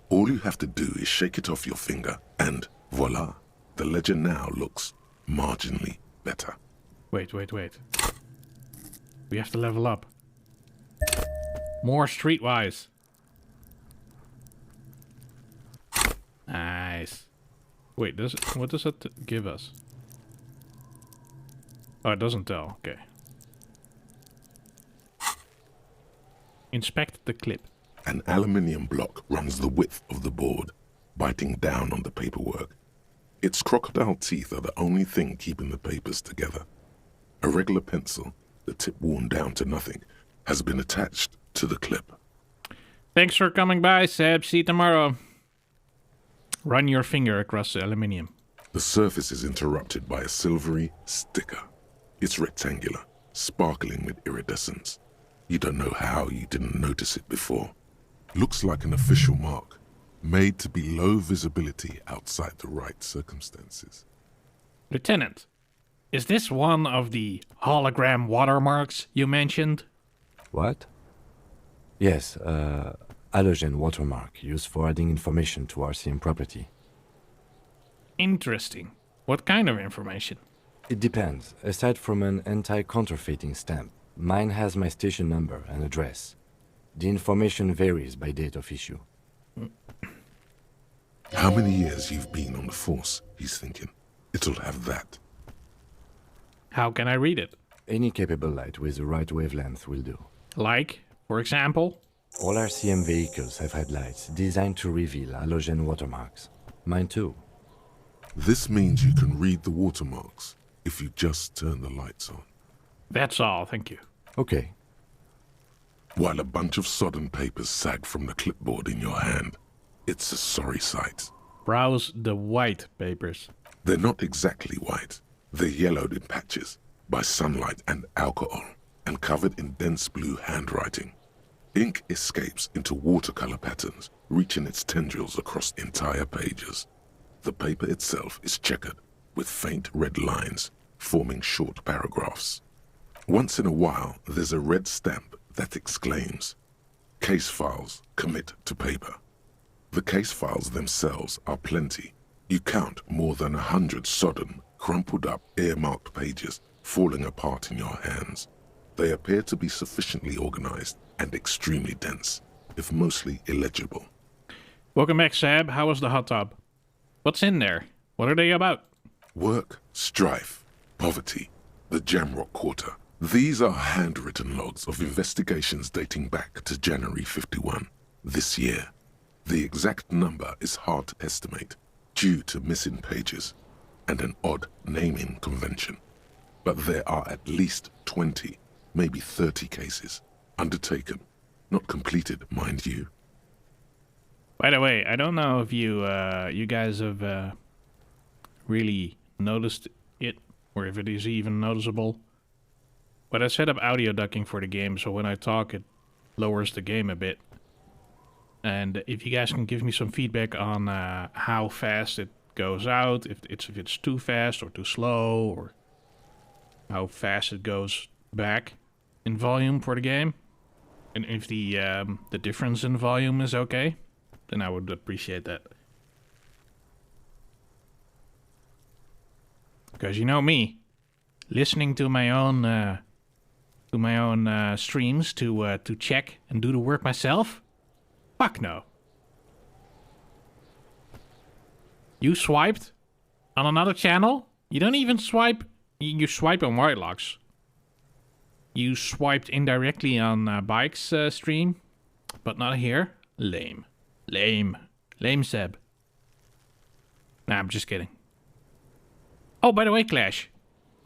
All you have to do is shake it off your finger, and voila, the ledger now looks marginally better. Wait. We have to level up. More streetwise. Nice. Wait, what does that give us? Oh, it doesn't tell. Okay. Inspect the clip. An aluminium block runs the width of the board, biting down on the paperwork. Its crocodile teeth are the only thing keeping the papers together. A regular pencil, the tip worn down to nothing, has been attached to the clip. Thanks for coming by, Seb. See you tomorrow. Run your finger across the aluminium. The surface is interrupted by a silvery sticker. It's rectangular, sparkling with iridescence. You don't know how you didn't notice it before. Looks like an official mark, made to be low visibility outside the right circumstances. Lieutenant, is this one of the hologram watermarks you mentioned? What? Yes, halogen watermark used for adding information to RCM property. Interesting. What kind of information? It depends. Aside from an anti-counterfeiting stamp, mine has my station number and address. The information varies by date of issue. How many years you've been on the force, he's thinking. It'll have that. How can I read it? Any capable light with the right wavelength will do. Like, for example? All RCM vehicles have had lights designed to reveal halogen watermarks. Mine too. This means you can read the watermarks if you just turn the lights on. That's all, thank you. Okay. While a bunch of sodden papers sag from the clipboard in your hand, it's a sorry sight. Browse the white papers. They're not exactly white. They're yellowed in patches by sunlight and alcohol, and covered in dense blue handwriting. Ink escapes into watercolor patterns, reaching its tendrils across entire pages. The paper itself is checkered, with faint red lines, forming short paragraphs. Once in a while, there's a red stamp that exclaims, "Case files commit to paper." The case files themselves are plenty. You count more than 100 sodden, crumpled up, earmarked pages falling apart in your hands. They appear to be sufficiently organized and extremely dense, if mostly illegible. Welcome back, Sab. How was the hot tub? What's in there? What are they about? Work, strife, poverty, the Jamrock Quarter. These are handwritten logs of investigations dating back to January 51, this year. The exact number is hard to estimate, due to missing pages and an odd naming convention. But there are at least 20, maybe 30 cases, undertaken, not completed, mind you. By the way, I don't know if you guys have really noticed it, or if it is even noticeable. But I set up audio ducking for the game, so when I talk, it lowers the game a bit. And if you guys can give me some feedback on how fast it goes out, if it's too fast or too slow, or how fast it goes back in volume for the game, and if the difference in volume is okay, then I would appreciate that. Because you know me, listening to my own streams to check and do the work myself. Fuck no. You swiped on another channel? You don't even swipe. You swipe on Whitelocks. You swiped indirectly on Bike's stream, but not here. Lame. Lame. Lame, Seb. Nah, I'm just kidding. Oh, by the way, Clash.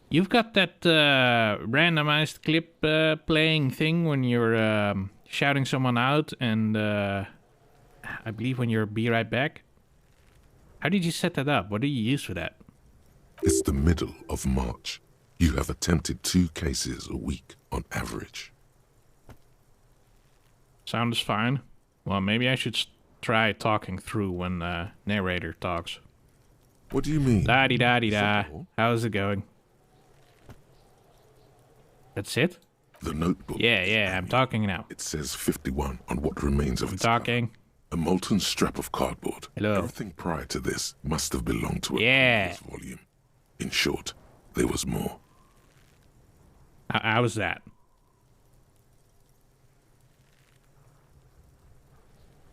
You've got that randomized clip playing thing when you're shouting someone out, and I believe when you're "be right back." How did you set that up? What do you use for that? It's the middle of March. You have attempted 2 cases a week on average. Sounds fine. Well, maybe I should try talking through when narrator talks. What do you mean? Da-di-da-di-da. How's it going? That's it? The notebook. Yeah, I'm talking now. It says 51 on what remains of I'm its talking. cover. A molten strap of cardboard. Hello. Everything prior to this must have belonged to a Yeah. previous volume. In short, there was more. How's that?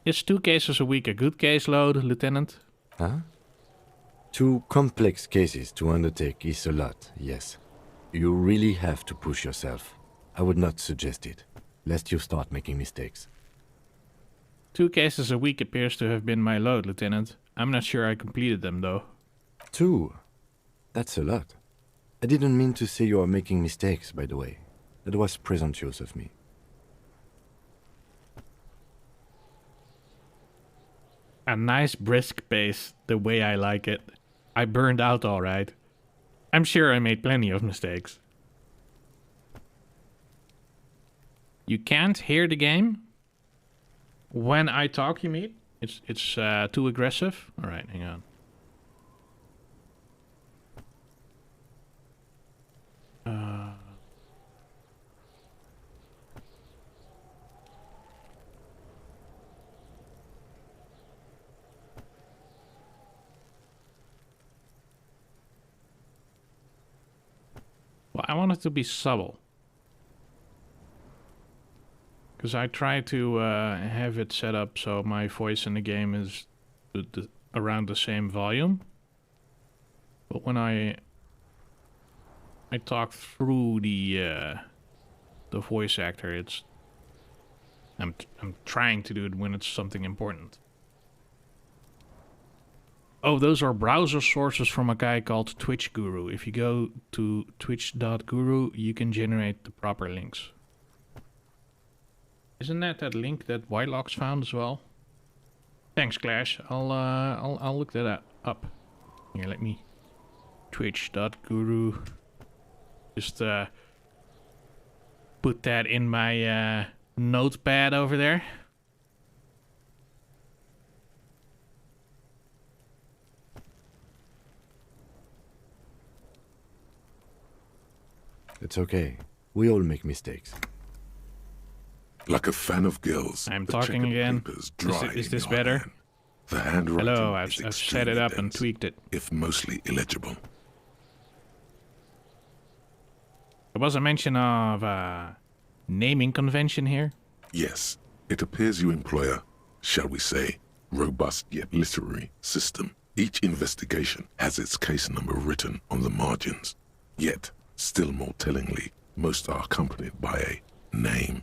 Is 2 cases a week a good caseload, Lieutenant? Huh? 2 complex cases to undertake is a lot, yes. You really have to push yourself. I would not suggest it, lest you start making mistakes. 2 cases a week appears to have been my load, Lieutenant. I'm not sure I completed them, though. 2? That's a lot. I didn't mean to say you are making mistakes, by the way. That was presumptuous of me. A nice brisk pace, the way I like it. I burned out all right. I'm sure I made plenty of mistakes. You can't hear the game? When I talk, you mean? It's too aggressive? Alright, hang on. want it to be subtle. Because I try to have it set up so my voice in the game is around the same volume. But when I talk through the voice actor, I'm trying to do it when it's something important. Oh, those are browser sources from a guy called Twitch Guru. If you go to twitch.guru, you can generate the proper links. Isn't that link that Whitelocks found as well? Thanks, Clash. I'll look that up. Here, let me twitch.guru. Just put that in my notepad over there. It's okay. We all make mistakes. Like a fan of gills, I'm the talking checkered again. papers dry Is in this your better? hand. The handwriting Hello, I've is set it extremely up and dense, tweaked it. if mostly illegible. There was a mention of naming convention here. Yes, it appears you employ a, shall we say, robust yet literary system. Each investigation has its case number written on the margins. Yet, still more tellingly, most are accompanied by a name.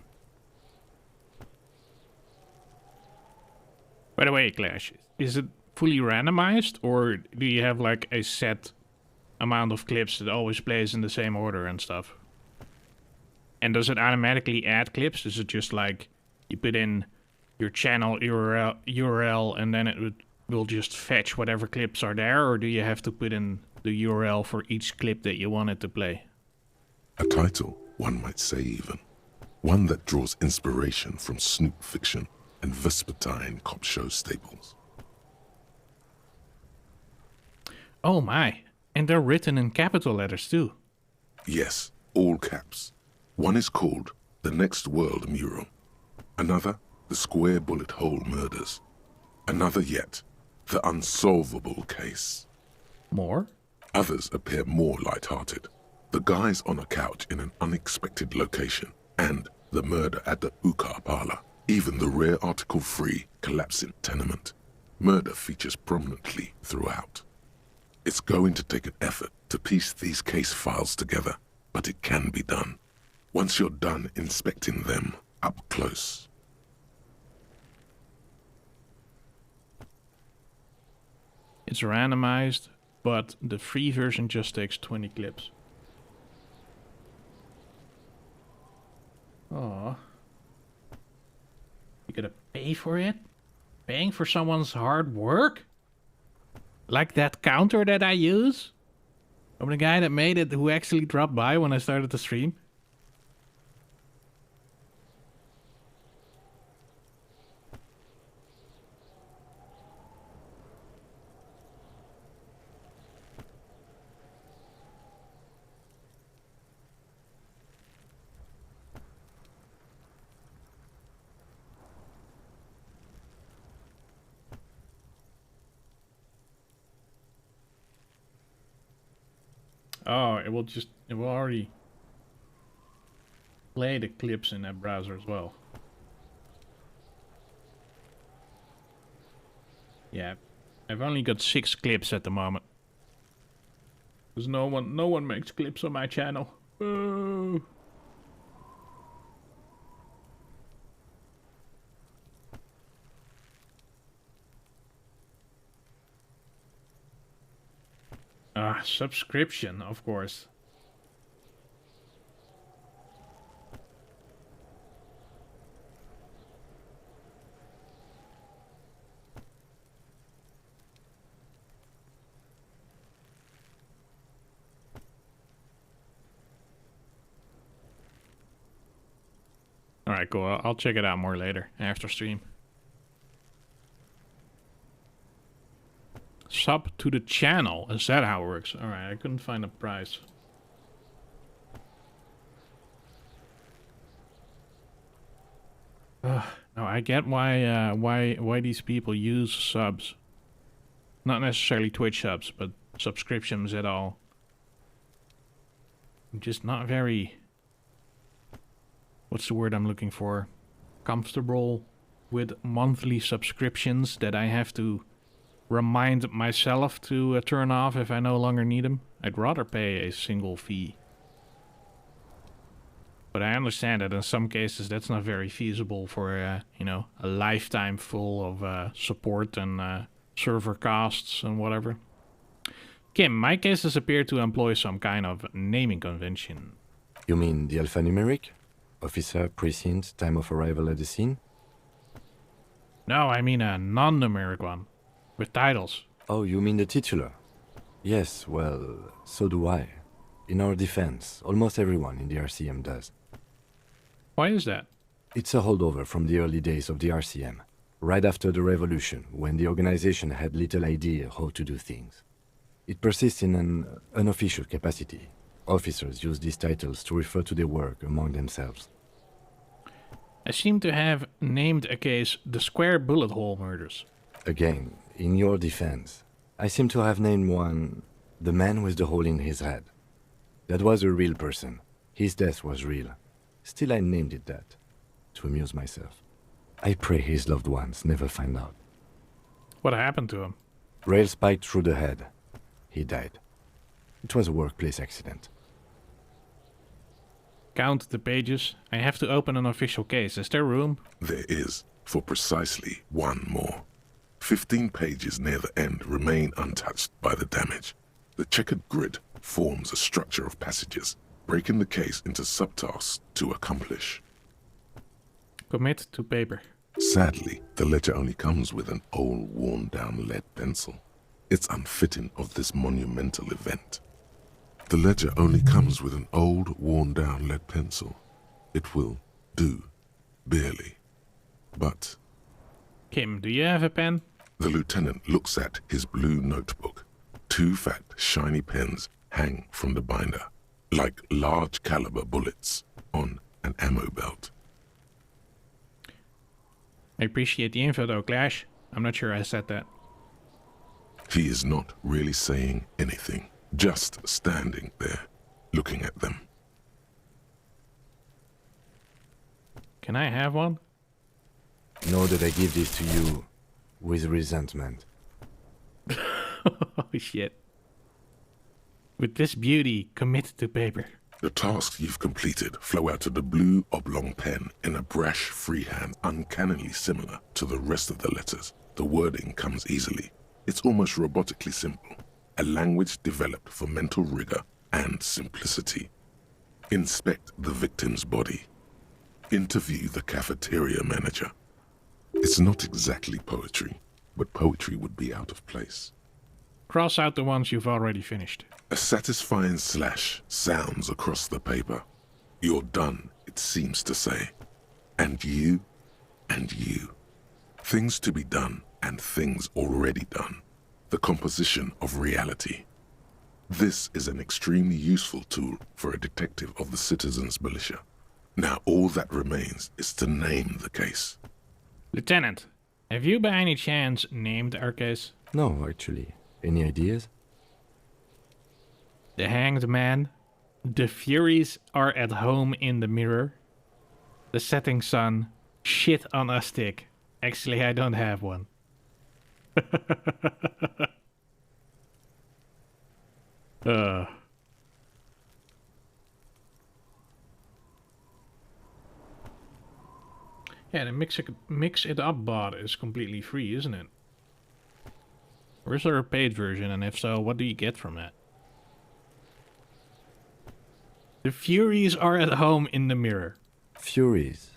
By the way, Clash, is it fully randomized, or do you have like a set amount of clips that always plays in the same order and stuff? And does it automatically add clips? Is it just like you put in your channel URL and then it will just fetch whatever clips are there, or do you have to put in the URL for each clip that you want it to play? A title, one might say even. One that draws inspiration from snoop fiction and vespertine cop show staples. Oh my, and they're written in capital letters too. Yes, all caps. One is called The Next World Mural. Another, The Square Bullet Hole Murders. Another yet, The Unsolvable Case. More? Others appear more light-hearted. The guys on a couch in an unexpected location, and the murder at the Ukar Parlor. Even the rare article-free collapsing tenement. Murder features prominently throughout. It's going to take an effort to piece these case files together, but it can be done. Once you're done inspecting them up close. It's randomized, but the free version just takes 20 clips. Oh. You gotta pay for it? Paying for someone's hard work? Like that counter that I use? From the guy that made it who actually dropped by when I started the stream? Oh, it will already play the clips in that browser as well. Yeah, I've only got 6 clips at the moment. Because no one makes clips on my channel. Boo. Subscription, of course. Alright, cool. I'll check it out more later, after stream. Sub to the channel. Is that how it works? Alright, I couldn't find a price. No, I get why these people use subs. Not necessarily Twitch subs, but subscriptions at all. just not very... What's the word I'm looking for? Comfortable with monthly subscriptions that I have to remind myself to turn off if I no longer need them. I'd rather pay a single fee. But I understand that in some cases that's not very feasible for, you know, a lifetime full of support and server costs and whatever. Kim, my cases appear to employ some kind of naming convention. You mean the alphanumeric? Officer, precinct, time of arrival at the scene? No, I mean a non-numeric one. With titles. Oh, you mean the titular? Yes, well, so do I. In our defense, almost everyone in the RCM does. Why is that? It's a holdover from the early days of the RCM, right after the revolution, when the organization had little idea how to do things. It persists in an unofficial capacity. Officers use these titles to refer to their work among themselves. I seem to have named a case the Square Bullet Hole Murders. Again, in your defense, I seem to have named one the man with the hole in his head. That was a real person. His death was real. Still, I named it that, to amuse myself. I pray his loved ones never find out. What happened to him? Rail spiked through the head. He died. It was a workplace accident. Count the pages. I have to open an official case. Is there room? There is, for precisely one more. 15 pages near the end remain untouched by the damage. The checkered grid forms a structure of passages, breaking the case into subtasks to accomplish. Commit to paper. Sadly, the ledger only comes with an old, worn-down lead pencil. It's unfitting of this monumental event. The ledger only comes with an old, worn-down lead pencil. It will do, barely. But... Kim, do you have a pen? The lieutenant looks at his blue notebook. 2 fat, shiny pens hang from the binder, like large caliber bullets on an ammo belt. I appreciate the info though, Clash. I'm not sure I said that. He is not really saying anything, just standing there, looking at them. Can I have one? Know that I give this to you with resentment. Oh shit. With this beauty, commit to paper. The tasks you've completed flow out of the blue oblong pen in a brash freehand uncannily similar to the rest of the letters. The wording comes easily. It's almost robotically simple. A language developed for mental rigor and simplicity. Inspect the victim's body. Interview the cafeteria manager. It's not exactly poetry, but poetry would be out of place. Cross out the ones you've already finished. A satisfying slash sounds across the paper. You're done, it seems to say. And you, and you. Things to be done and things already done. The composition of reality. This is an extremely useful tool for a detective of the citizens' militia. Now all that remains is to name the case. Lieutenant, have you by any chance named our case? No, actually. Any ideas? The Hanged Man. The Furies are at home in the mirror. The Setting Sun. Shit on a stick. Actually, I don't have one. Yeah, the mix it up bot is completely free, isn't it? Or is there a paid version, and if so, what do you get from that? The Furies are at home in the mirror. Furies?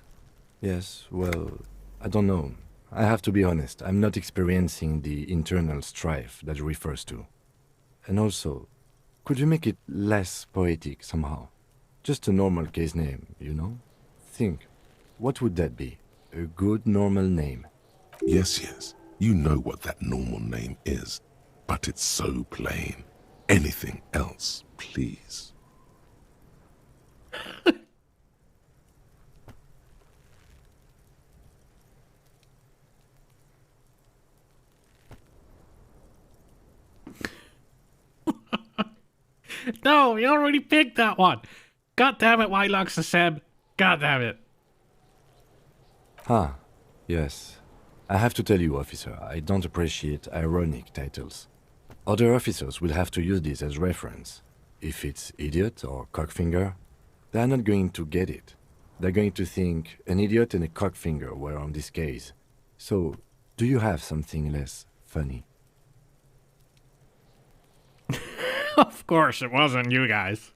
Yes, well, I don't know. I have to be honest, I'm not experiencing the internal strife that it refers to. And also, could you make it less poetic somehow? Just a normal case name, you know? Think, what would that be? A good normal name. Yes, you know what that normal name is, but it's so plain. Anything else, please. No, we already picked that one. God damn it, White Locks and Seb. God damn it. Ah, yes. I have to tell you, officer, I don't appreciate ironic titles. Other officers will have to use this as reference. If it's idiot or cockfinger, they're not going to get it. They're going to think an idiot and a cockfinger were on this case. So, do you have something less funny? Of course it wasn't you guys.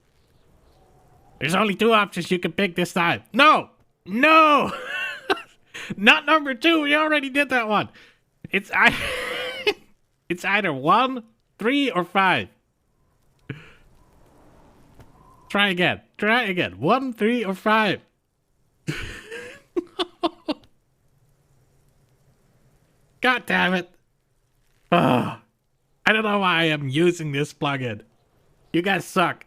There's only 2 options you can pick this time. No! No! Not number 2, we already did that one. It's it's either 1, 3, or 5. Try again. 1, 3, or 5. God damn it. Oh, I don't know why I am using this plugin. You guys suck.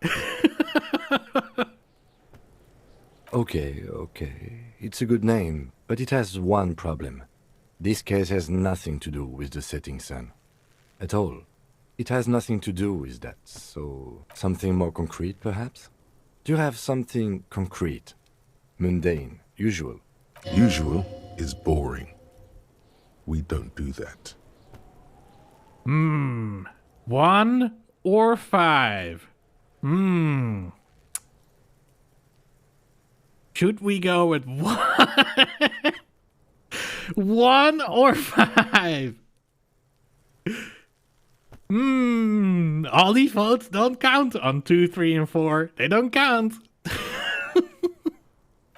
Okay. It's a good name, but it has one problem. This case has nothing to do with the setting sun. At all. It has nothing to do with that, so something more concrete, perhaps? Do you have something concrete? Mundane, usual? Usual is boring. We don't do that. 1 or 5? Should we go with 1? 1 or 5? All these votes don't count on 2, 3, and 4. They don't count.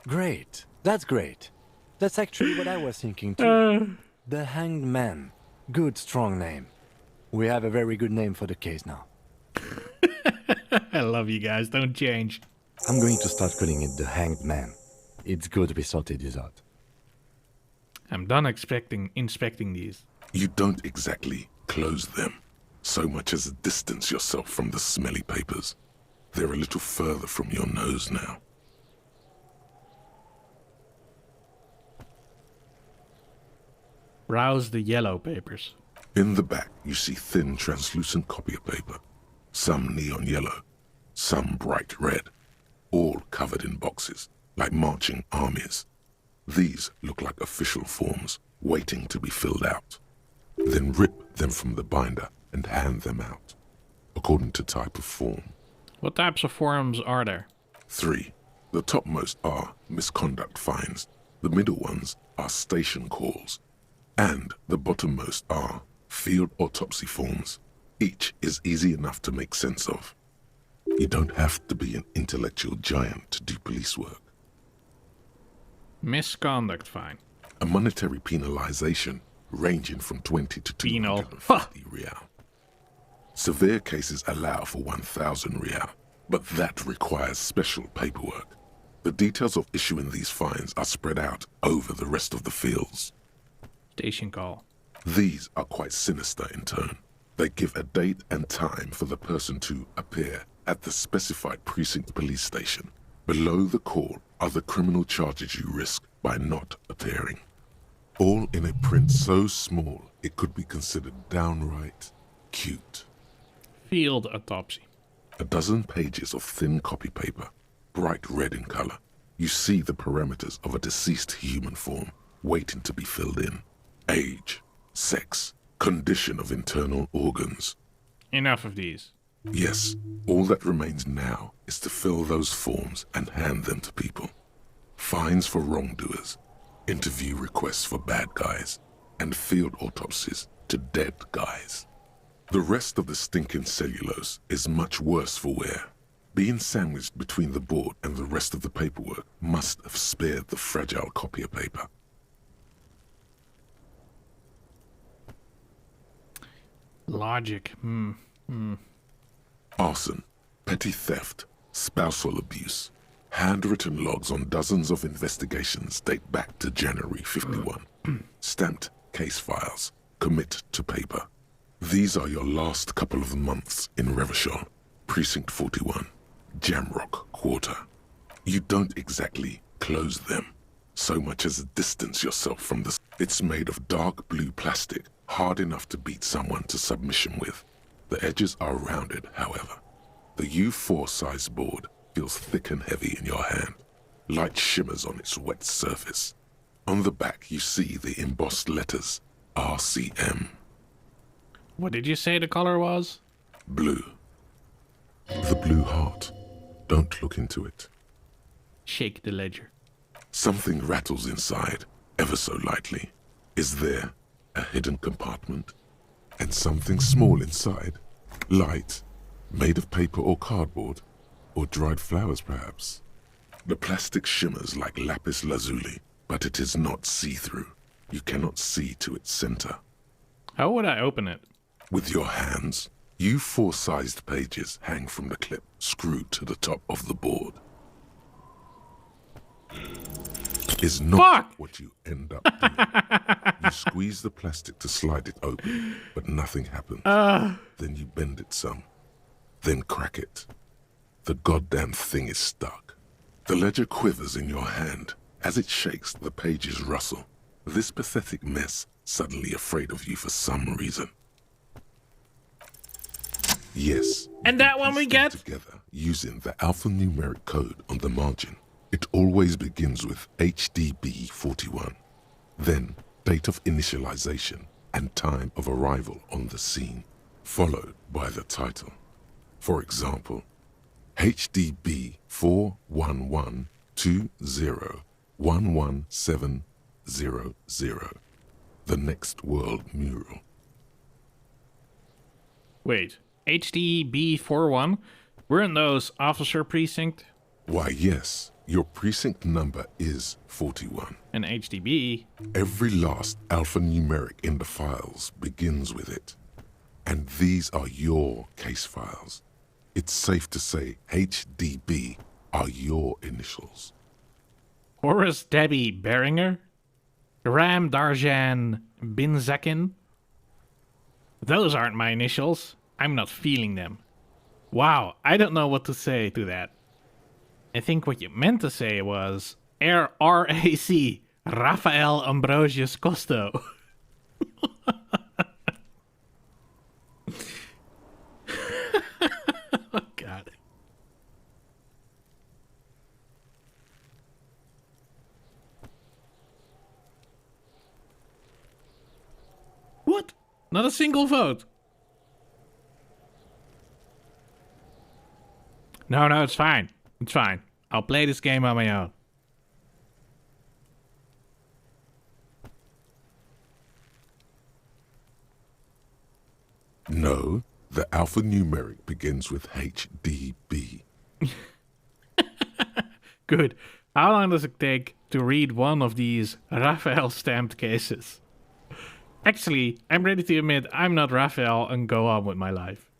Great. That's great. That's actually what I was thinking too. The Hanged Man. Good, strong name. We have a very good name for the case now. I love you guys. Don't change. I'm going to start calling it the Hanged Man. It's good we sorted this out. I'm done inspecting these. You don't exactly close them, so much as distance yourself from the smelly papers. They're a little further from your nose now. Browse the yellow papers. In the back, you see thin, translucent copy of paper. Some neon yellow, some bright red, all covered in boxes, like marching armies. These look like official forms, waiting to be filled out. Then rip them from the binder and hand them out, according to type of form. What types of forms are there? 3. The topmost are misconduct fines. The middle ones are station calls. And the bottommost are field autopsy forms. Each is easy enough to make sense of. You don't have to be an intellectual giant to do police work. Misconduct fine. A monetary penalization ranging from 20 to Penal. 250 real. Severe cases allow for 1,000 real, but that requires special paperwork. The details of issuing these fines are spread out over the rest of the fields. Station call. These are quite sinister in tone. They give a date and time for the person to appear at the specified precinct police station. Below the call are the criminal charges you risk by not appearing. All in a print so small it could be considered downright cute. Field autopsy. A dozen pages of thin copy paper, bright red in color. You see the parameters of a deceased human form waiting to be filled in. Age, sex, condition of internal organs. Enough of these. Yes, all that remains now is to fill those forms and hand them to people. Fines for wrongdoers, interview requests for bad guys, and field autopsies to dead guys. The rest of the stinking cellulose is much worse for wear. Being sandwiched between the board and the rest of the paperwork must have spared the fragile copier paper. Logic. Arson, petty theft, spousal abuse. Handwritten logs on dozens of investigations date back to January 51. Stamped case files, commit to paper. These are your last couple of months in Revachol, Precinct 41, Jamrock Quarter. You don't exactly close them, so much as distance yourself from the... It's made of dark blue plastic, hard enough to beat someone to submission with. The edges are rounded, however. The U4 size board feels thick and heavy in your hand. Light shimmers on its wet surface. On the back, you see the embossed letters RCM. What did you say the color was? Blue. The blue heart. Don't look into it. Shake the ledger. Something rattles inside, ever so lightly. Is there a hidden compartment? And something small inside? Light, made of paper or cardboard? Or dried flowers, perhaps? The plastic shimmers like lapis lazuli, but it is not see-through. You cannot see to its center. How would I open it? With your hands, U4-sized pages hang from the clip screwed to the top of the board. Is not what you end up doing. You squeeze the plastic to slide it open, but nothing happens. Then you bend it some, then crack it. The goddamn thing is stuck. The ledger quivers in your hand. As it shakes, the pages rustle. This pathetic mess suddenly afraid of you for some reason. Yes. And that one we get? Together using the alphanumeric code on the margin. It always begins with HDB41. Then date of initialization and time of arrival on the scene, followed by the title. For example, HDB 41120111700, the Next World Mural. Wait, HDB41? Weren't those officer precinct? Why, yes, your precinct number is 41. And HDB? Every last alphanumeric in the files begins with it. And these are your case files. It's safe to say HDB are your initials. Horace Debbie Beringer? Ram Darjan Binzakin? Those aren't my initials. I'm not feeling them. Wow, I don't know what to say to that. I think what you meant to say was RAC, Rafael Ambrosius Costo. Oh, God. What? Not a single vote. No, it's fine. It's fine. I'll play this game on my own. No, the alphanumeric begins with HDB. Good. How long does it take to read one of these Raphael stamped cases? Actually, I'm ready to admit I'm not Raphael and go on with my life.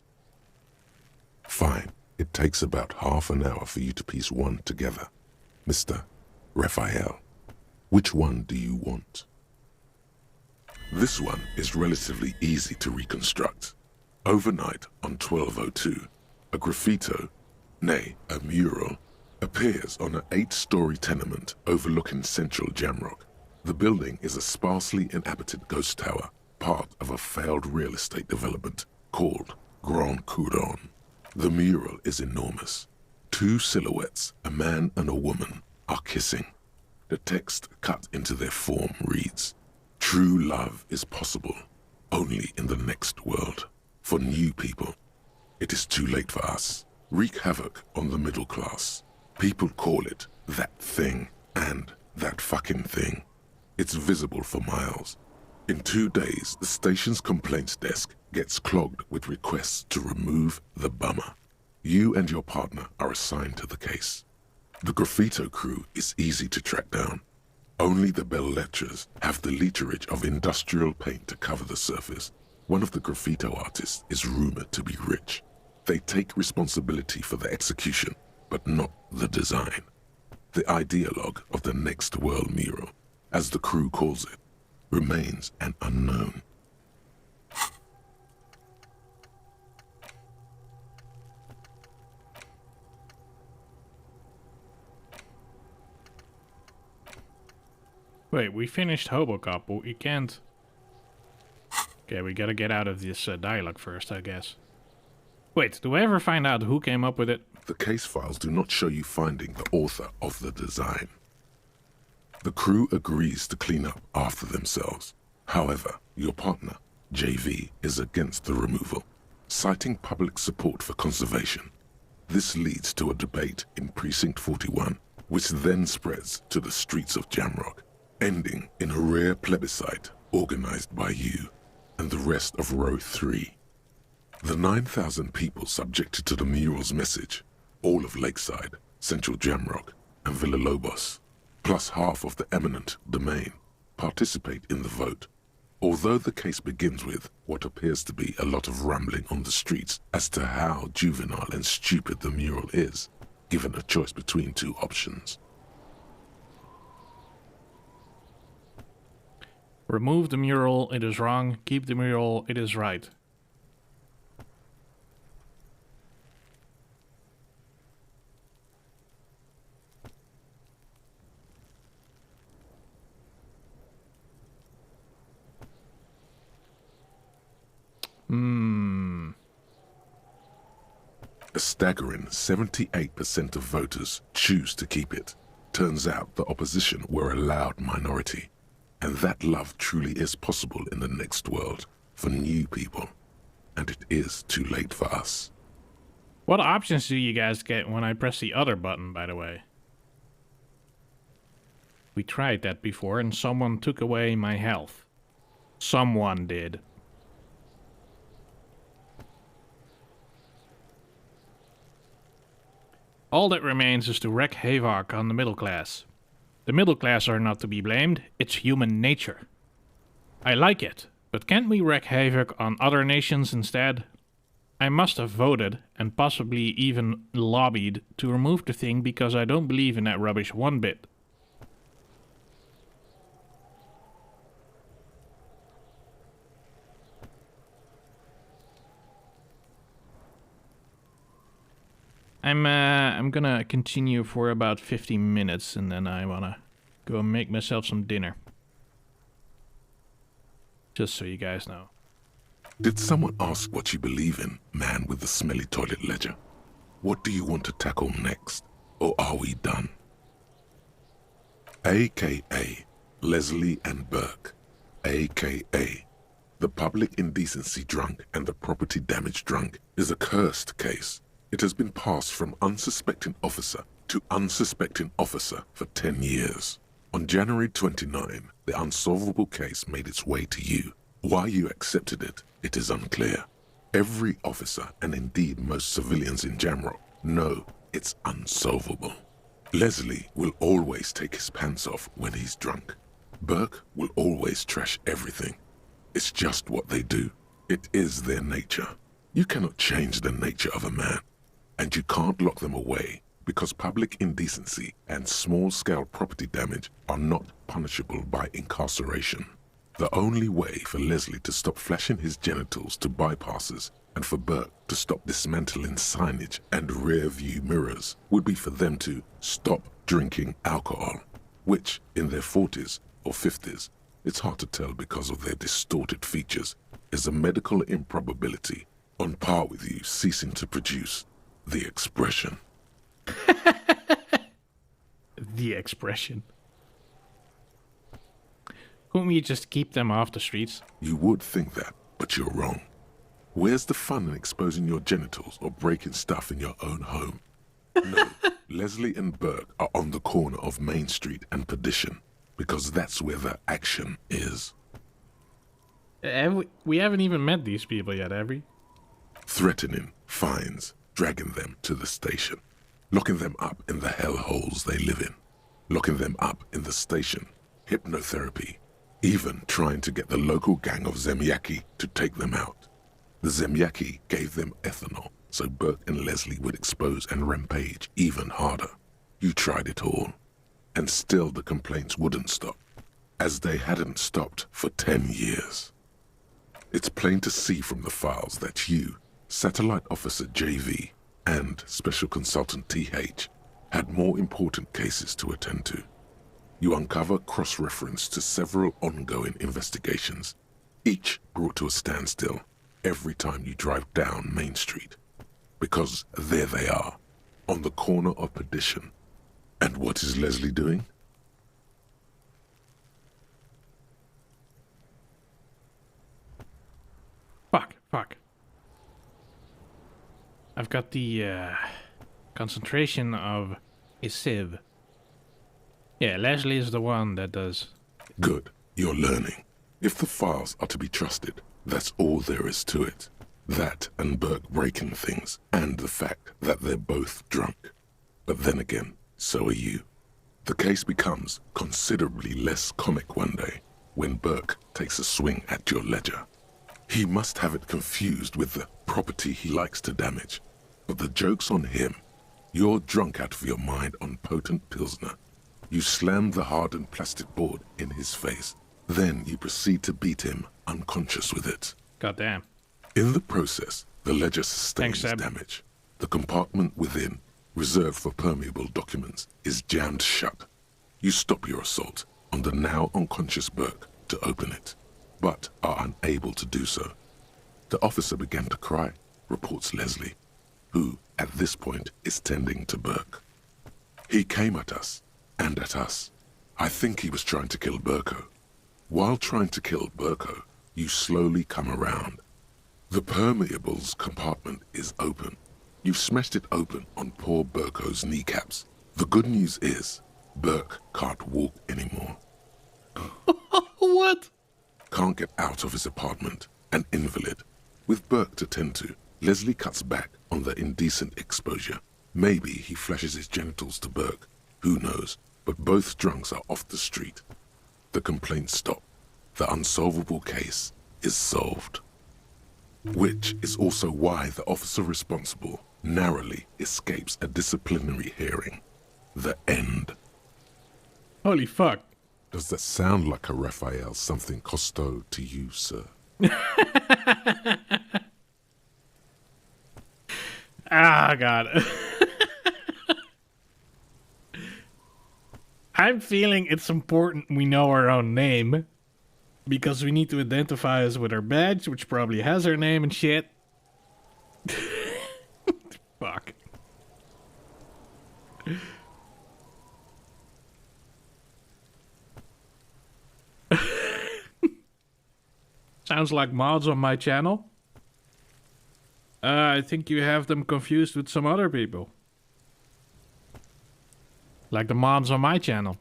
Fine. It takes about half an hour for you to piece one together. Mr. Raphael, which one do you want? This one is relatively easy to reconstruct. Overnight on 1202, a graffito, nay, a mural, appears on an 8-story tenement overlooking central Jamrock. The building is a sparsely inhabited ghost tower, part of a failed real estate development called Grand Couronne. The mural is enormous. 2 silhouettes, a man and a woman, are kissing. The text cut into their form reads, "True love is possible, only in the next world. For new people, it is too late for us. Wreak havoc on the middle class. People call it that thing and that fucking thing. It's visible for miles. In 2 days, the station's complaints desk gets clogged with requests to remove the bummer. You and your partner are assigned to the case. The graffito crew is easy to track down. Only the bell lettrers have the literage of industrial paint to cover the surface. One of the graffito artists is rumored to be rich. They take responsibility for the execution, but not the design. The ideologue of the Next World Mural, as the crew calls it, remains an unknown. Wait, we finished Hobocop, but we can't... Okay, we gotta get out of this dialogue first, I guess. Wait, do we ever find out who came up with it? The case files do not show you finding the author of the design. The crew agrees to clean up after themselves. However, your partner, JV, is against the removal, citing public support for conservation. This leads to a debate in Precinct 41, which then spreads to the streets of Jamrock, ending in a rare plebiscite organized by you and the rest of Row 3. The 9,000 people subjected to the mural's message, all of Lakeside, Central Jamrock, and Villalobos, plus half of the eminent domain, participate in the vote. Although the case begins with what appears to be a lot of rambling on the streets as to how juvenile and stupid the mural is, given a choice between two options. Remove the mural, it is wrong. Keep the mural, it is right. A staggering 78% of voters choose to keep it. Turns out the opposition were a loud minority, and that love truly is possible in the next world for new people, and it is too late for us. What options do you guys get when I press the other button, by the way? We tried that before and someone took away my health. Someone did. All that remains is to wreak havoc on the middle class. The middle class are not to be blamed, it's human nature. I like it, but can't we wreak havoc on other nations instead? I must have voted, and possibly even lobbied, to remove the thing because I don't believe in that rubbish one bit. I'm gonna continue for about 50 minutes and then I wanna go make myself some dinner. Just so you guys know. Did someone ask what you believe in, man with the smelly toilet ledger? What do you want to tackle next? Or are we done? AKA Leslie and Burke. AKA the public indecency drunk and the property damage drunk is a cursed case. It has been passed from unsuspecting officer to unsuspecting officer for 10 years. On January 29, the unsolvable case made its way to you. Why you accepted it, it is unclear. Every officer, and indeed most civilians in Jamrock, know it's unsolvable. Leslie will always take his pants off when he's drunk. Burke will always trash everything. It's just what they do. It is their nature. You cannot change the nature of a man. And you can't lock them away because public indecency and small-scale property damage are not punishable by incarceration. The only way for Leslie to stop flashing his genitals to bypassers and for Burke to stop dismantling signage and rear-view mirrors would be for them to stop drinking alcohol, which, in their 40s or 50s, it's hard to tell because of their distorted features, is a medical improbability on par with you ceasing to produce the expression. The expression. Couldn't we just keep them off the streets? You would think that, but you're wrong. Where's the fun in exposing your genitals or breaking stuff in your own home? No, Leslie and Burke are on the corner of Main Street and Perdition, because that's where the action is. We haven't even met these people yet, have we? Threatening, fines, dragging them to the station, locking them up in the hellholes they live in, locking them up in the station, hypnotherapy, even trying to get the local gang of Zemyaki to take them out. The Zemyaki gave them ethanol, so Burke and Leslie would expose and rampage even harder. You tried it all, and still the complaints wouldn't stop, as they hadn't stopped for 10 years. It's plain to see from the files that you, Satellite Officer JV, and Special Consultant TH had more important cases to attend to. You uncover cross-reference to several ongoing investigations, each brought to a standstill every time you drive down Main Street. Because there they are, on the corner of Perdition. And what is Leslie doing? Fuck. I've got the concentration of a sieve. Yeah, Leslie is the one that does. Good, you're learning. If the files are to be trusted, that's all there is to it. That and Burke breaking things, and the fact that they're both drunk. But then again, so are you. The case becomes considerably less comic one day when Burke takes a swing at your ledger. He must have it confused with the property he likes to damage. But the joke's on him. You're drunk out of your mind on potent Pilsner. You slam the hardened plastic board in his face. Then you proceed to beat him unconscious with it. Goddamn. In the process, the ledger sustains Thanks, Seb. damage. The compartment within, reserved for permeable documents, is jammed shut. You stop your assault on the now unconscious Burke to open it, but are unable to do so. The officer began to cry, reports Leslie, who, at this point, is tending to Burke. He came at us, and at us. I think he was trying to kill Burko. While trying to kill Burko, you slowly come around. The permeables compartment is open. You've smashed it open on poor Burko's kneecaps. The good news is, Burke can't walk anymore. What? Can't get out of his apartment, an invalid. With Burke to tend to, Leslie cuts back on the indecent exposure. Maybe he flashes his genitals to Burke. Who knows? But both drunks are off the street. The complaints stop. The unsolvable case is solved. Which is also why the officer responsible narrowly escapes a disciplinary hearing. The end. Holy fuck. Does that sound like a Raphael something Costo to you, sir? Ah, God. I'm feeling it's important we know our own name. Because we need to identify us with our badge, which probably has our name and shit. Fuck. Sounds like mods on my channel. I think you have them confused with some other people. Like the mods on my channel.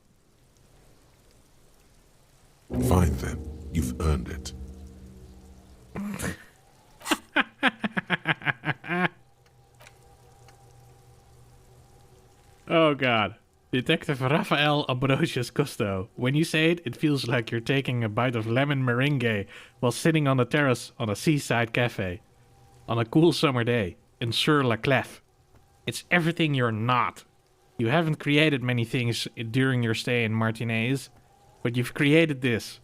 Fine then. You've earned it. Oh God. Detective Raphael Ambrosius Cousteau. When you say it, it feels like you're taking a bite of lemon meringue while sitting on a terrace on a seaside cafe. On a cool summer day in Sur-la-Clef. It's everything you're not. You haven't created many things during your stay in Martinez, but you've created this.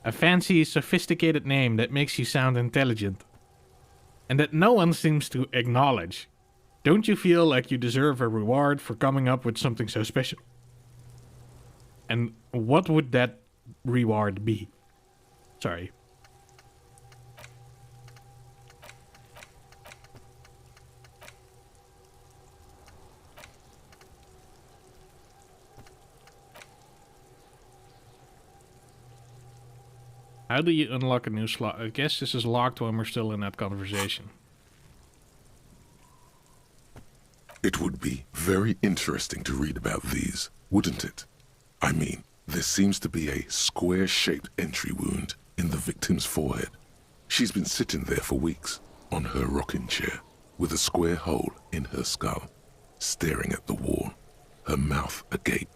A fancy, sophisticated name that makes you sound intelligent. And that no one seems to acknowledge. Don't you feel like you deserve a reward for coming up with something so special? And what would that reward be? Sorry. How do you unlock a new slot? I guess this is locked when we're still in that conversation. It would be very interesting to read about these, wouldn't it? I mean, there seems to be a square-shaped entry wound in the victim's forehead. She's been sitting there for weeks, on her rocking chair, with a square hole in her skull, staring at the wall, her mouth agape.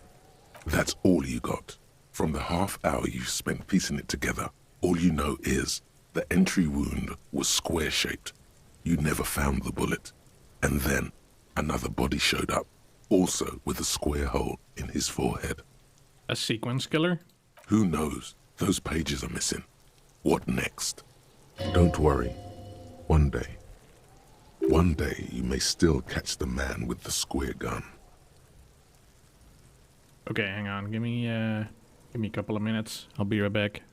That's all you got. From the half hour you spent piecing it together, all you know is the entry wound was square-shaped. You never found the bullet. And then another body showed up, also with a square hole in his forehead. A sequence killer? Who knows? Those pages are missing. What next? Don't worry. One day you may still catch the man with the square gun. Okay, hang on. Give me a couple of minutes. I'll be right back.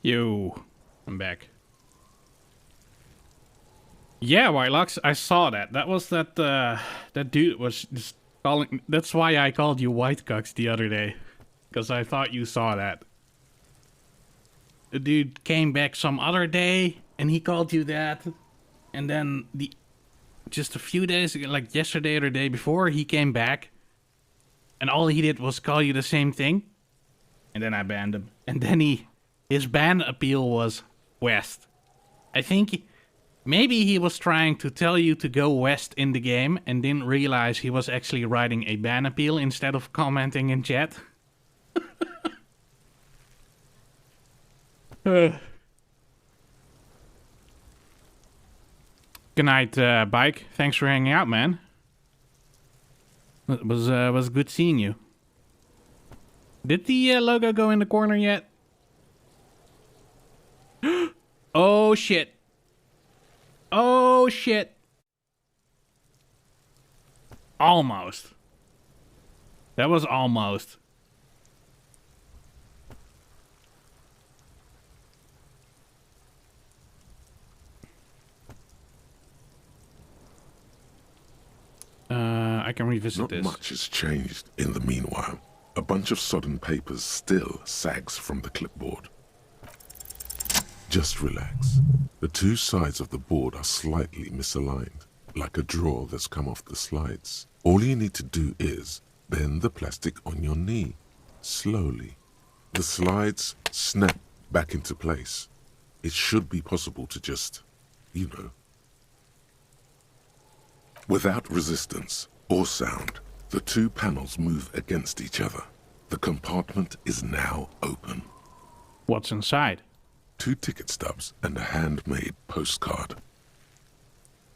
Yo, I'm back. Yeah, Whitelocks, I saw that. That was that dude was just calling. That's why I called you Whitecocks the other day, because I thought you saw that. The dude came back some other day, and he called you that, and then just a few days ago, like yesterday or the day before, he came back, and all he did was call you the same thing, and then I banned him, and then his ban appeal was west. I think maybe he was trying to tell you to go west in the game and didn't realize he was actually writing a ban appeal instead of commenting in chat. Good night, Bike. Thanks for hanging out, man. It was good seeing you. Did the logo go in the corner yet? Oh shit. Oh shit. Almost. That was almost. I can revisit Not this. much has changed in the meanwhile. A bunch of sodden papers still sags from the clipboard. Just relax. The two sides of the board are slightly misaligned, like a drawer that's come off the slides. All you need to do is bend the plastic on your knee, slowly. The slides snap back into place. It should be possible to just, you know. Without resistance or sound, the two panels move against each other. The compartment is now open. What's inside? 2 ticket stubs and a handmade postcard.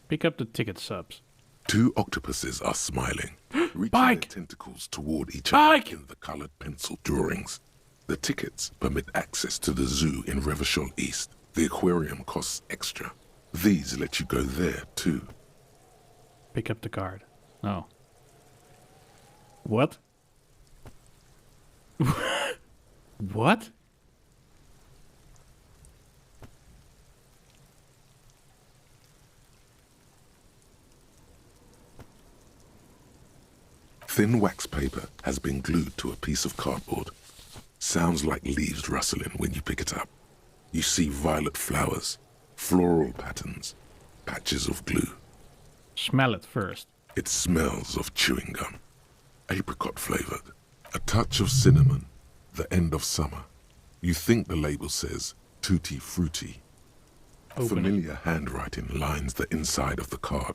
Pick up the ticket stubs. 2 octopuses are smiling, reaching Bike! their tentacles toward each Bike! other in the colored pencil drawings. The tickets permit access to the zoo in Revachol East. The aquarium costs extra. These let you go there too. Pick up the card. Oh. What? What? Thin wax paper has been glued to a piece of cardboard. Sounds like leaves rustling when you pick it up. You see violet flowers, floral patterns, patches of glue. Smell it first. It smells of chewing gum, apricot flavored, a touch of cinnamon, the end of summer. You think the label says tutti frutti. Open Familiar handwriting lines the inside of the card,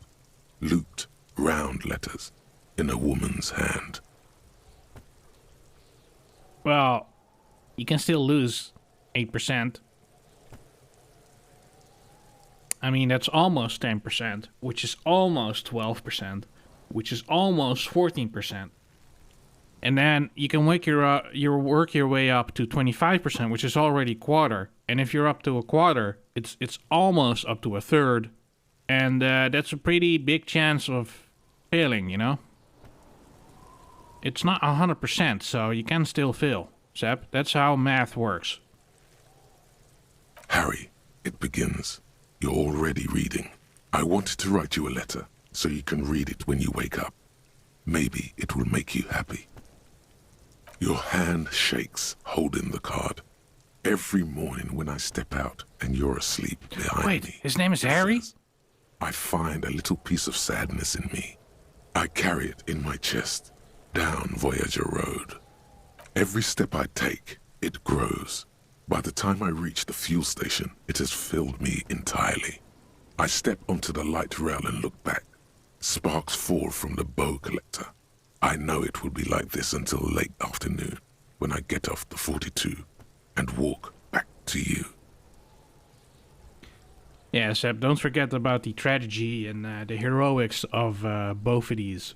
looped, round letters in a woman's hand. Well, you can still lose 8%. I mean, that's almost 10%, which is almost 12%, which is almost 14%. And then you can work your way up to 25%, which is already quarter. And if you're up to a quarter, it's almost up to a third. And that's a pretty big chance of failing, you know? It's not 100%, so you can still fail, Seb. That's how math works. Harry, it begins. You're already reading. I wanted to write you a letter so you can read it when you wake up. Maybe it will make you happy. Your hand shakes holding the card. Every morning when I step out and you're asleep behind Wait, me. his name is it Harry? says, I find a little piece of sadness in me. I carry it in my chest, down Voyager Road. Every step I take, it grows. By the time I reach the fuel station, it has filled me entirely. I step onto the light rail and look back. Sparks fall from the bow collector. I know it will be like this until late afternoon, when I get off the 42 and walk back to you. Yeah, Seb, don't forget about the tragedy and the heroics of both of these.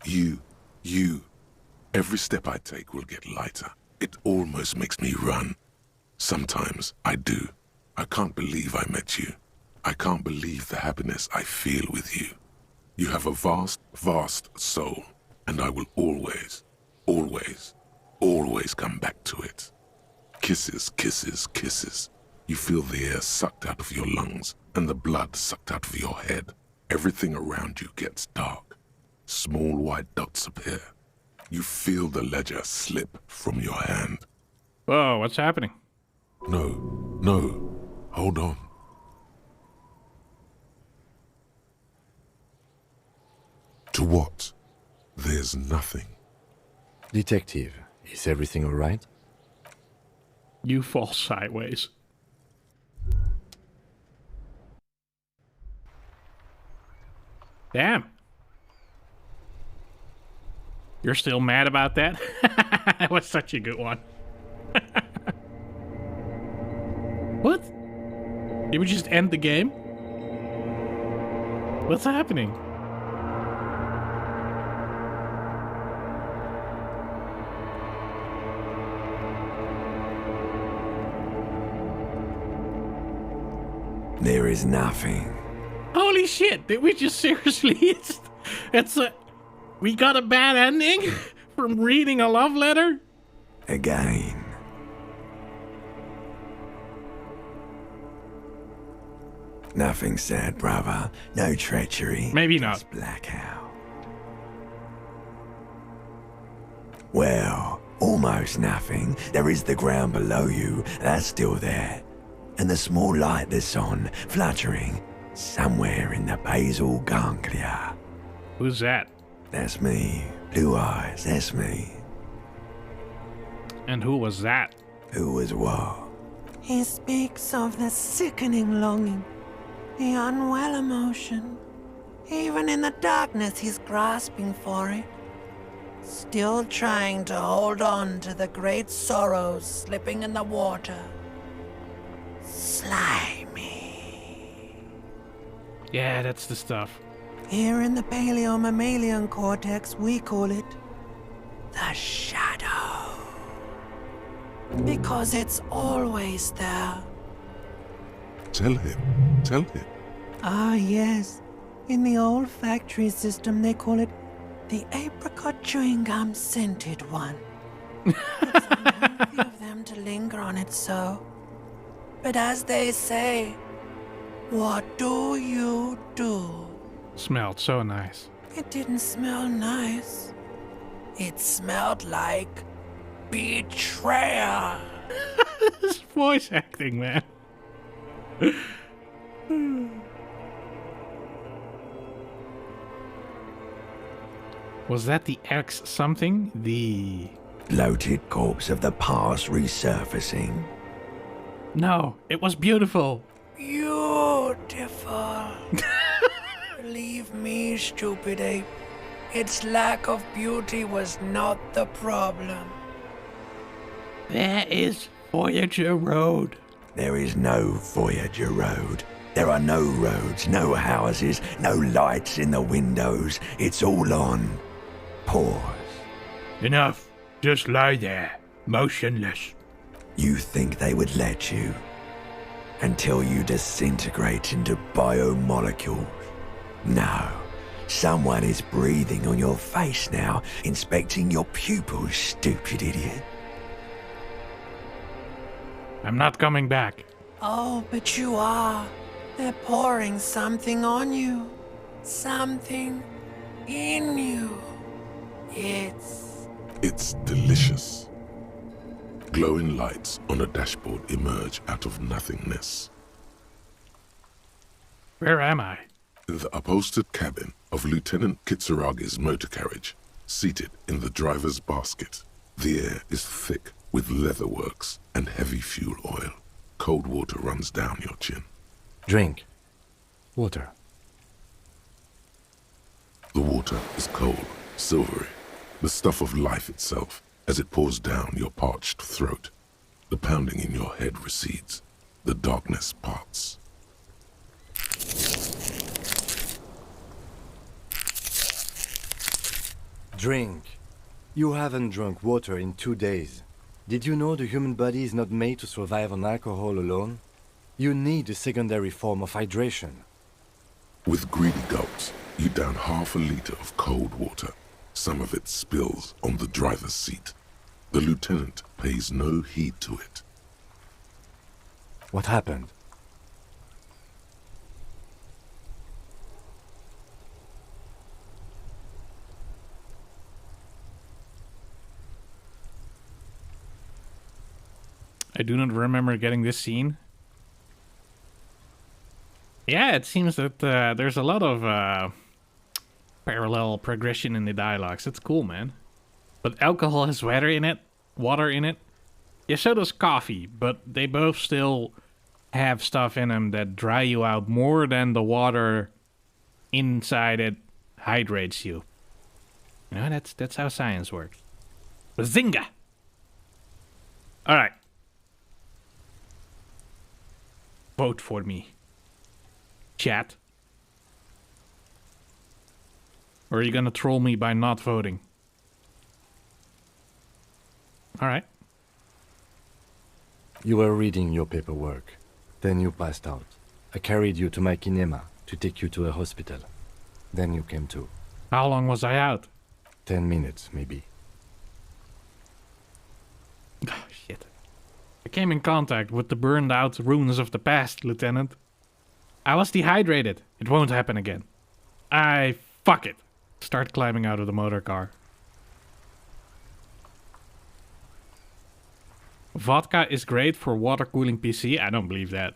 You. Every step I take will get lighter. It almost makes me run. Sometimes I do. I can't believe I met you. I can't believe the happiness I feel with you. You have a vast, vast soul, and I will always, always always come back to it. Kisses, kisses, kisses. You feel the air sucked out of your lungs and the blood sucked out of your head. Everything around you gets dark. Small white dots appear. You feel the ledger slip from your hand. Whoa, what's happening? No, hold on. To what? There's nothing. Detective, is everything all right? You fall sideways. Damn. You're still mad about that? That was such a good one. What? Did we just end the game? What's happening? There is nothing. Holy shit, did we just seriously... We got a bad ending from reading a love letter? Again. Nothing sad, brother. No treachery. Maybe not. Just blackout. Well, almost nothing. There is the ground below you. That's still there. And the small light that's on, fluttering, somewhere in the basal ganglia. Who's that? That's me. Blue eyes, that's me. And who was that? Who was what? He speaks of the sickening longing, the unwell emotion. Even in the darkness, he's grasping for it. Still trying to hold on to the great sorrows slipping in the water. Slimy. Yeah, that's the stuff. Here in the paleo-mammalian cortex, we call it the shadow. Because it's always there. Tell him. Ah, yes. In the olfactory system, they call it the apricot chewing gum scented one. It's unhealthy of them to linger on it so. But as they say, what do you do? Smelled so nice. It didn't smell nice. It smelled like betrayal. This voice acting, man. Was that the X something? The... Bloated corpse of the past resurfacing. No, it was beautiful. Beautiful. Believe me, stupid ape. Its lack of beauty was not the problem. There is Voyager Road. There is no Voyager Road. There are no roads, no houses, no lights in the windows. It's all on pause. Enough. Just lie there, motionless. You think they would let you? Until you disintegrate into biomolecules. No. Someone is breathing on your face now, inspecting your pupils, stupid idiot. I'm not coming back. Oh, but you are. They're pouring something on you. Something in you. It's delicious. Glowing lights on a dashboard emerge out of nothingness. Where am I? In the upholstered cabin of Lieutenant Kitsuragi's motor carriage, seated in the driver's basket. The air is thick with leatherworks and heavy fuel oil. Cold water runs down your chin. Drink. Water. The water is cold, silvery, the stuff of life itself as it pours down your parched throat. The pounding in your head recedes. The darkness parts. Drink. You haven't drunk water in 2 days. Did you know the human body is not made to survive on alcohol alone? You need a secondary form of hydration. With greedy gulps, you down half a liter of cold water. Some of it spills on the driver's seat. The lieutenant pays no heed to it. What happened? I do not remember getting this scene. Yeah, it seems that there's a lot of parallel progression in the dialogues. It's cool, man. But alcohol has water in it. Yeah, so does coffee, but they both still have stuff in them that dry you out more than the water inside it hydrates you. You know, that's how science works. Bazinga! Alright. Vote for me. Chat. Or are you gonna troll me by not voting? Alright. You were reading your paperwork. Then you passed out. I carried you to my kinema to take you to a hospital. Then you came to. How long was I out? 10 minutes, maybe. Oh, shit. I came in contact with the burned out ruins of the past, Lieutenant. I was dehydrated. It won't happen again. Fuck it. Start climbing out of the motor car. Vodka is great for water cooling PC. I don't believe that.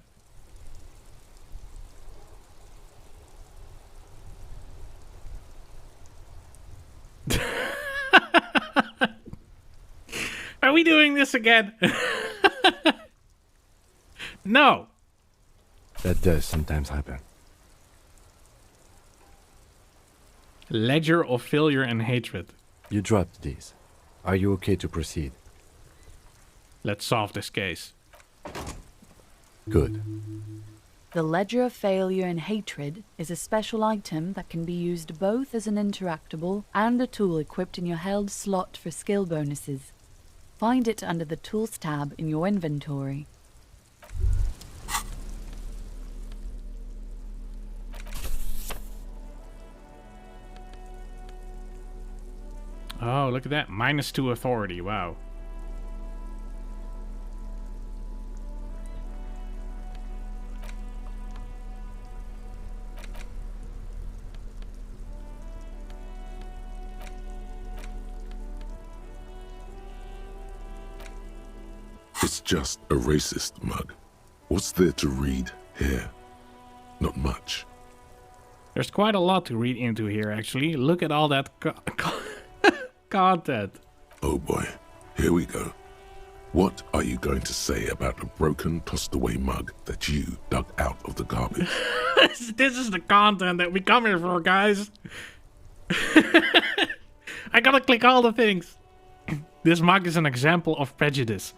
Are we doing this again? No. That does sometimes happen. Ledger of failure and hatred. You dropped these. Are you okay to proceed? Let's solve this case. Good. The Ledger of Failure and Hatred is a special item that can be used both as an interactable and a tool equipped in your held slot for skill bonuses. Find it under the Tools tab in your inventory. Oh, look at that. -2 authority. Wow. It's just a racist mug. What's there to read here? Not much. There's quite a lot to read into here, actually. Look at all that content. Oh boy, here we go. What are you going to say about a broken, tossed-away mug that you dug out of the garbage? This is the content that we come here for, guys. I gotta click all the things. This mug is an example of prejudice.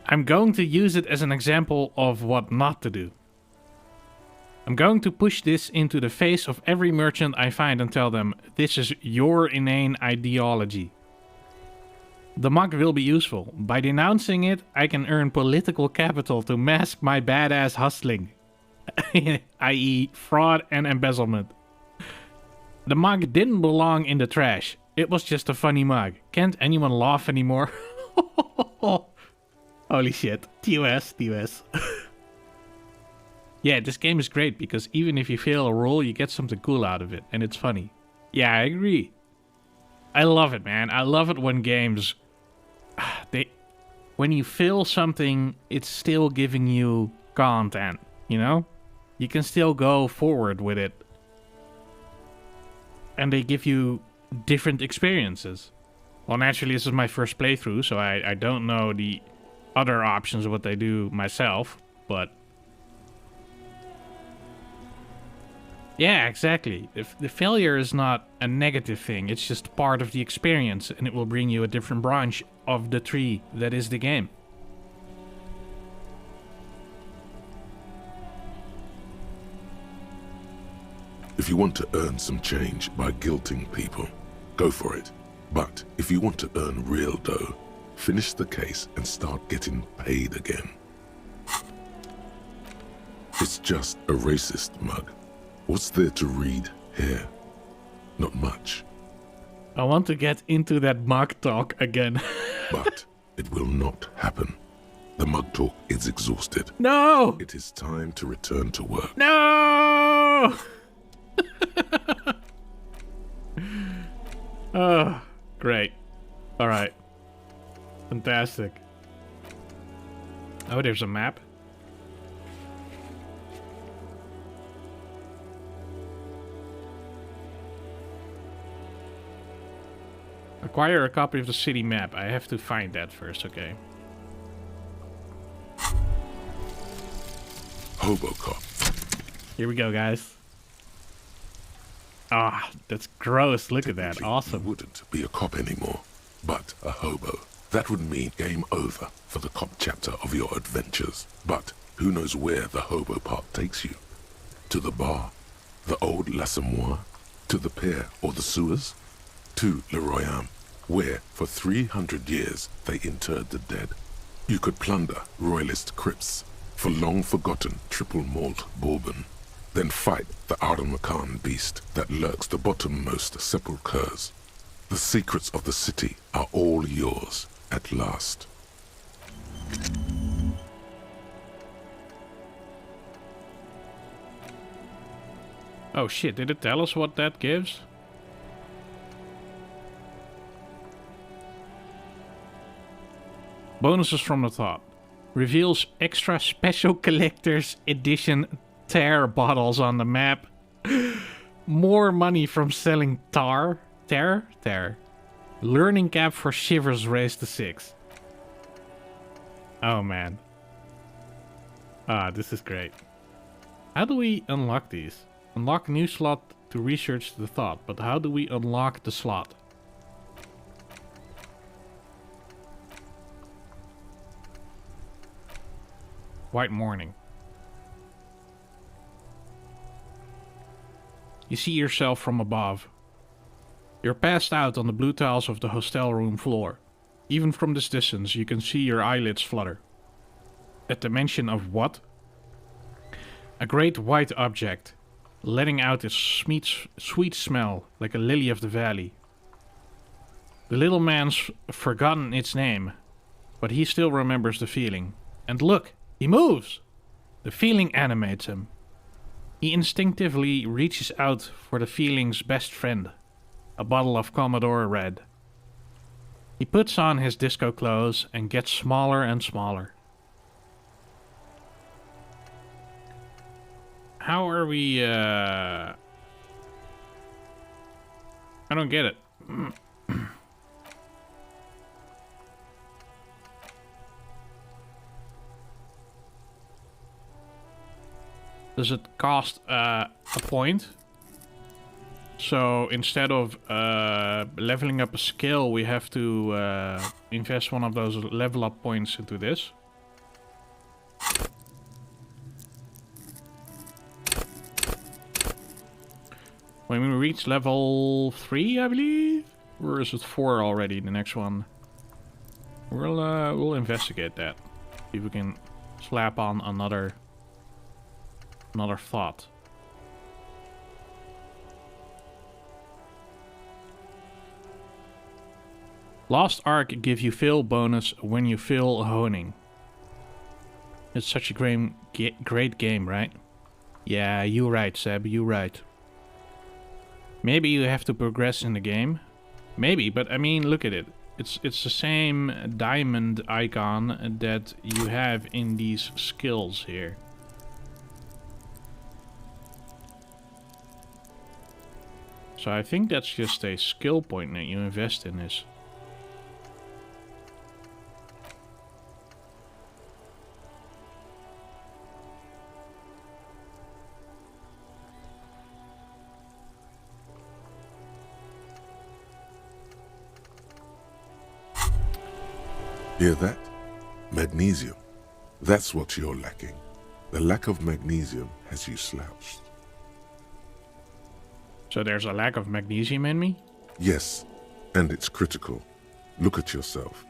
I'm going to use it as an example of what not to do. I'm going to push this into the face of every merchant I find and tell them, this is your inane ideology. The mug will be useful. By denouncing it, I can earn political capital to mask my badass hustling. i.e. fraud and embezzlement. The mug didn't belong in the trash. It was just a funny mug. Can't anyone laugh anymore? Holy shit. TOS. Yeah, this game is great because even if you fail a roll, you get something cool out of it. And it's funny. Yeah, I agree. I love it, man. I love it when games... when you fail something, it's still giving you content, you know? You can still go forward with it. And they give you different experiences. Well, naturally, this is my first playthrough, so I don't know the other options of what they do myself, but... Yeah, exactly. The failure is not a negative thing, it's just part of the experience, and it will bring you a different branch of the tree that is the game. If you want to earn some change by guilting people, go for it. But if you want to earn real dough, finish the case and start getting paid again. It's just a racist mug. What's there to read here? Not much. I want to get into that mug talk again. But it will not happen. The mug talk is exhausted. No! It is time to return to work. No! Oh, great. All right. Fantastic. Oh, there's a map. Acquire a copy of the city map. I have to find that first, okay. Hobocop. Here we go, guys. Ah, that's gross. Look at that. Technically, Awesome. You wouldn't be a cop anymore, but a hobo. That would mean game over for the cop chapter of your adventures. But who knows where the hobo part takes you? To the bar? The old L'Assommoir? To the pier or the sewers? To Le Royaume, where for 300 years they interred the dead. You could plunder royalist crypts for long-forgotten triple malt bourbon, then fight the Arden-Macan beast that lurks the bottommost sepulchres. The secrets of the city are all yours at last. Oh shit, did it tell us what that gives? Bonuses from the top. Reveals extra special collector's edition tear bottles on the map. More money from selling tar. Tear. Learning cap for Shivers raised to 6. Oh man. Ah, this is great. How do we unlock these? Unlock new slot to research the thought, but how do we unlock the slot? White morning. You see yourself from above. You're passed out on the blue tiles of the hostel room floor. Even from this distance, you can see your eyelids flutter. At the mention of what? A great white object, letting out its sweet smell like a lily of the valley. The little man's forgotten its name, but he still remembers the feeling. And look! He moves! The feeling animates him. He instinctively reaches out for the feeling's best friend, a bottle of Commodore Red. He puts on his disco clothes and gets smaller and smaller. How are we, I don't get it. Does it cost a point? So instead of leveling up a skill, we have to invest one of those level up points into this. When we reach level 3, I believe? Or is it 4 already, the next one? We'll investigate that. See if we can slap on another thought. Lost Ark give you fill bonus when you fill honing. It's such a great game, right? Yeah, you right, Seb, you right. Maybe you have to progress in the game. Maybe, but I mean, look at it. It's the same diamond icon that you have in these skills here. So I think that's just a skill point that you invest in this. Hear that? Magnesium. That's what you're lacking. The lack of magnesium has you slouched. So there's a lack of magnesium in me? Yes, and it's critical. Look at yourself.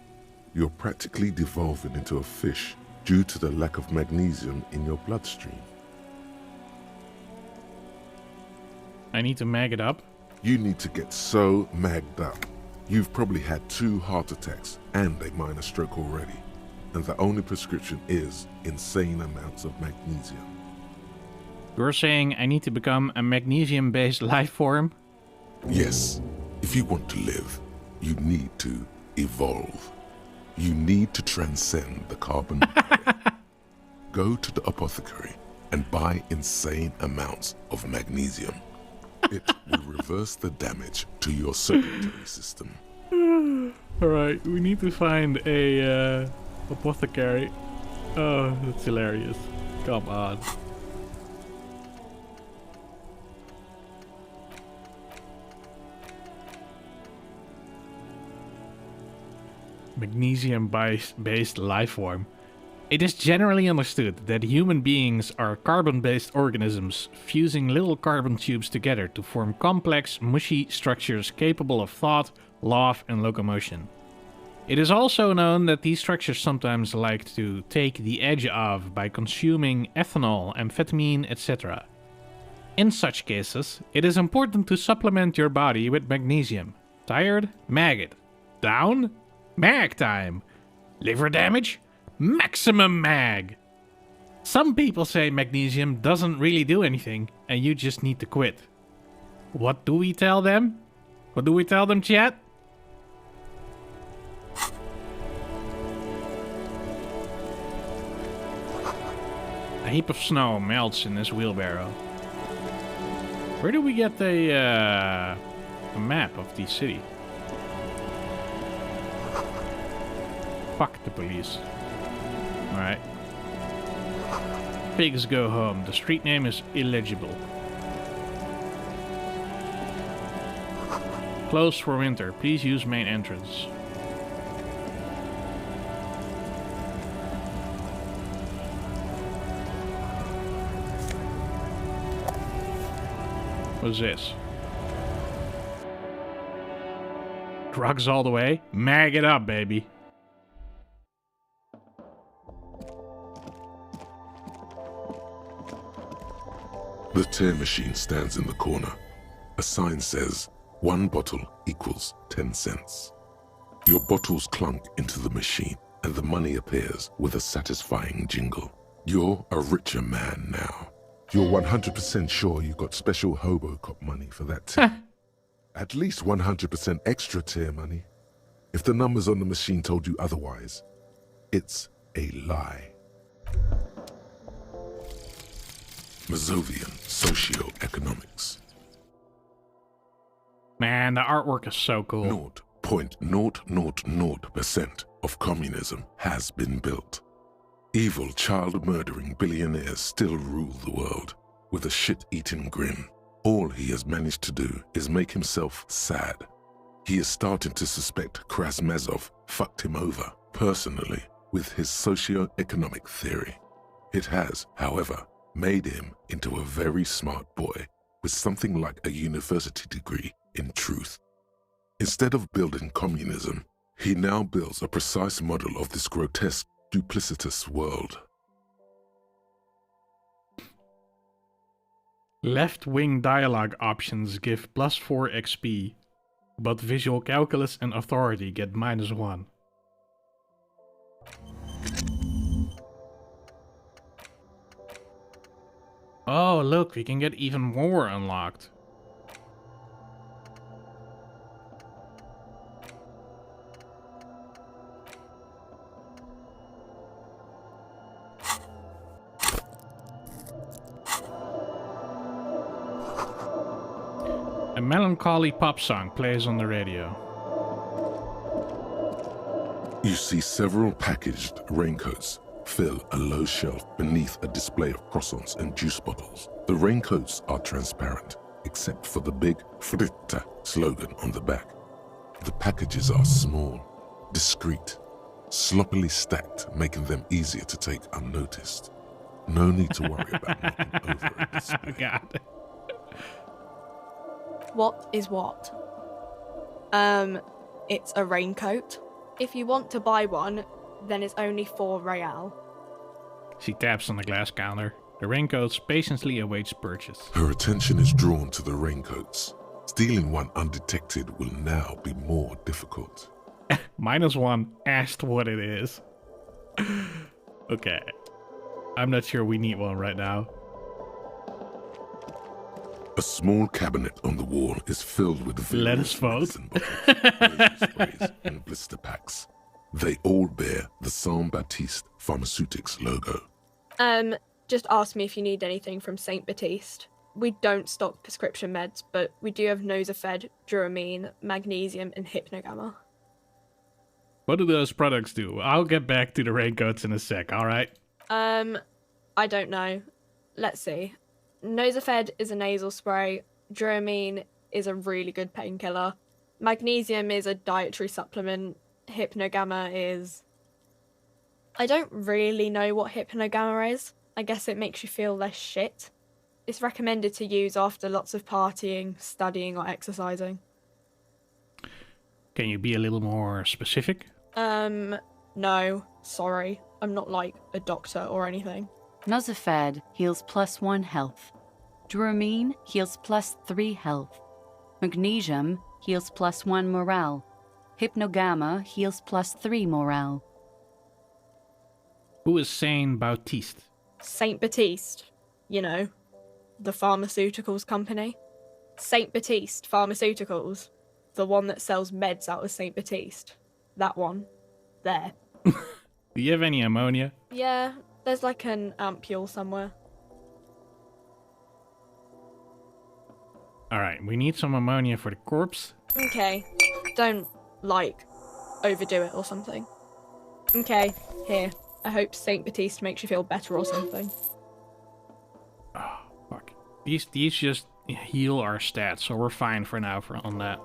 You're practically devolving into a fish due to the lack of magnesium in your bloodstream. I need to mag it up? You need to get so magged up. You've probably had 2 heart attacks and a minor stroke already, and the only prescription is insane amounts of magnesium. You're saying I need to become a magnesium-based life form? Yes, if you want to live, you need to evolve. You need to transcend the carbon barrier. Go to the apothecary and buy insane amounts of magnesium. It will reverse the damage to your circulatory system. Alright, we need to find a apothecary. Oh, that's hilarious. Come on. Magnesium-based life form. It is generally understood that human beings are carbon-based organisms, fusing little carbon tubes together to form complex, mushy structures capable of thought, love, and locomotion. It is also known that these structures sometimes like to take the edge off by consuming ethanol, amphetamine, etc. In such cases, it is important to supplement your body with magnesium. Tired? Mag it. Down? Mag time. Liver damage? Maximum mag! Some people say magnesium doesn't really do anything and you just need to quit. What do we tell them? What do we tell them, chat? A heap of snow melts in this wheelbarrow. Where do we get a map of the city? Fuck the police. Alright. Pigs go home. The street name is illegible. Closed for winter. Please use main entrance. What's this? Drugs all the way? Mag it up, baby. The tear machine stands in the corner. A sign says, 1 bottle equals 10 cents. Your bottles clunk into the machine, and the money appears with a satisfying jingle. You're a richer man now. You're 100% sure you got special Hobocop money for that tear. At least 100% extra tear money. If the numbers on the machine told you otherwise, it's a lie. Mazovian Socioeconomics. Man, the artwork is so cool. 0.000% of communism has been built. Evil, child-murdering billionaires still rule the world with a shit-eating grin. All he has managed to do is make himself sad. He is starting to suspect Krasmazov fucked him over, personally, with his socio-economic theory. It has, however, made him into a very smart boy with something like a university degree in truth. Instead of building communism, he now builds a precise model of this grotesque, duplicitous world. Left-wing dialogue options give +4 XP, but visual calculus and authority get -1. Oh, look, we can get even more unlocked. A melancholy pop song plays on the radio. You see several packaged raincoats fill a low shelf beneath a display of croissants and juice bottles. The raincoats are transparent, except for the big Fritta slogan on the back. The packages are small, discreet, sloppily stacked, making them easier to take unnoticed. No need to worry about knocking over a display. God. What is what? It's a raincoat. If you want to buy one, then it's only 4 real. She taps on the glass counter. The raincoats patiently awaits purchase. Her attention is drawn to the raincoats. Stealing one undetected will now be more difficult. -1 asked what it is. Okay. I'm not sure we need one right now. A small cabinet on the wall is filled with Let us various vote. medicine bottles, nasal sprays, and blister packs. They all bear the Saint Baptiste Pharmaceutics logo. Just ask me if you need anything from Saint Baptiste. We don't stock prescription meds, but we do have Nosafed, Duramine, Magnesium, and Hypnogamma. What do those products do? I'll get back to the raincoats in a sec, alright? I don't know. Let's see. Nosafed is a nasal spray. Duramine is a really good painkiller. Magnesium is a dietary supplement. Hypnogamma is... I don't really know what Hypnogamma is. I guess it makes you feel less shit. It's recommended to use after lots of partying, studying, or exercising. Can you be a little more specific? No. Sorry. I'm not like a doctor or anything. Nosafed heals +1 health. Duramine heals +3 health. Magnesium heals +1 morale. Hypnogamma heals +3 morale. Who is Saint Baptiste? Saint Baptiste. You know, the pharmaceuticals company. Saint Baptiste Pharmaceuticals. The one that sells meds out of Saint Baptiste. That one. There. Do you have any ammonia? Yeah, there's like an ampule somewhere. Alright, we need some ammonia for the corpse. Okay. Don't, like, overdo it or something. Okay, here. I hope Saint Baptiste makes you feel better or something. Oh, fuck. These just heal our stats, so we're fine for now on that.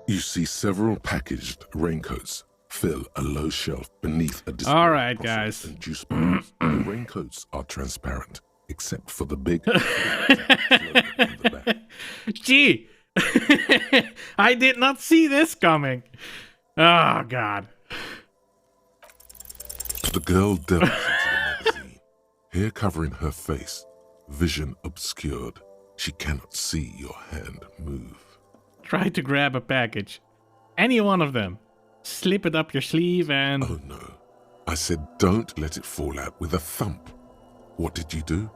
You see several packaged raincoats fill a low shelf beneath a display. All right, of guys. and juice bottles. The raincoats are transparent, except for the big slogan on the back. Gee! I did not see this coming. Oh, God. The girl delves into the magazine. Hair covering her face, vision obscured. She cannot see your hand move. Try to grab a package. Any one of them. Slip it up your sleeve and... Oh no. I said don't let it fall out with a thump. What did you do?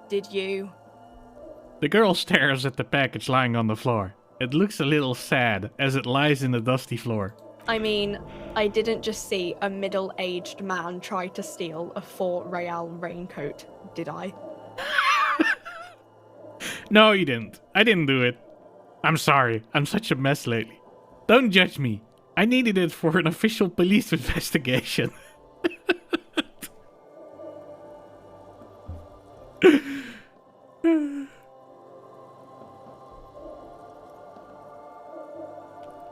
Did you? The girl stares at the package lying on the floor. It looks a little sad as it lies in the dusty floor. I mean, I didn't just see a middle-aged man try to steal a Fort Royale raincoat, did I? No, you didn't. I didn't do it. I'm sorry. I'm such a mess lately. Don't judge me. I needed it for an official police investigation.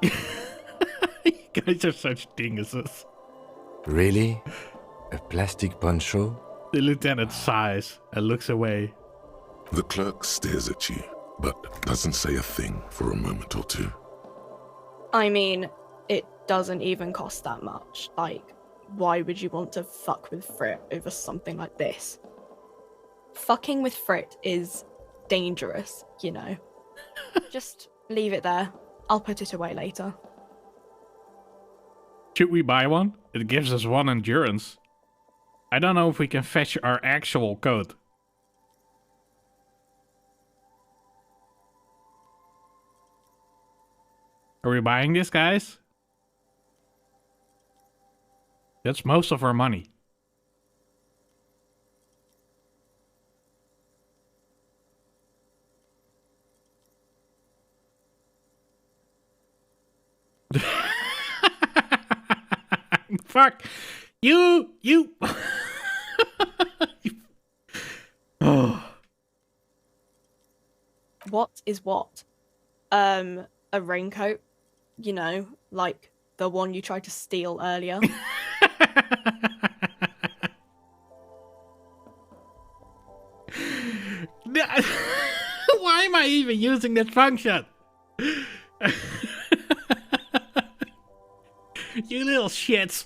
You guys are such dinguses. Really? A plastic poncho? The lieutenant sighs and looks away. The clerk stares at you, but doesn't say a thing for a moment or two. I mean, it doesn't even cost that much. Like, why would you want to fuck with Frit over something like this? Fucking with Frit is dangerous, you know. Just leave it there. I'll put it away later. Should we buy one? It gives us 1 endurance. I don't know if we can fetch our actual code. Are we buying this, guys? That's most of our money. Fuck. You. Oh. What is what? A raincoat? You know, like the one you tried to steal earlier. Why am I even using that function? You little shits.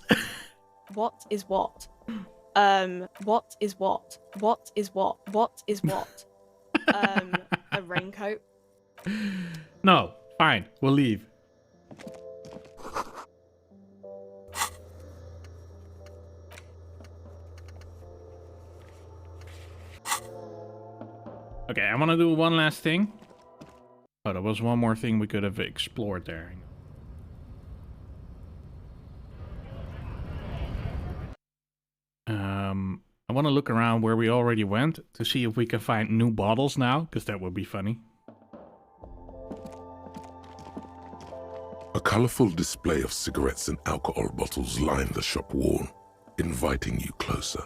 What is what? What is what? What is what? What is what? A raincoat? No, fine. We'll leave. Okay, I want to do one last thing. Oh, there was one more thing we could have explored there. I want to look around where we already went to see if we can find new bottles now, because that would be funny. A colorful display of cigarettes and alcohol bottles line the shop wall, inviting you closer.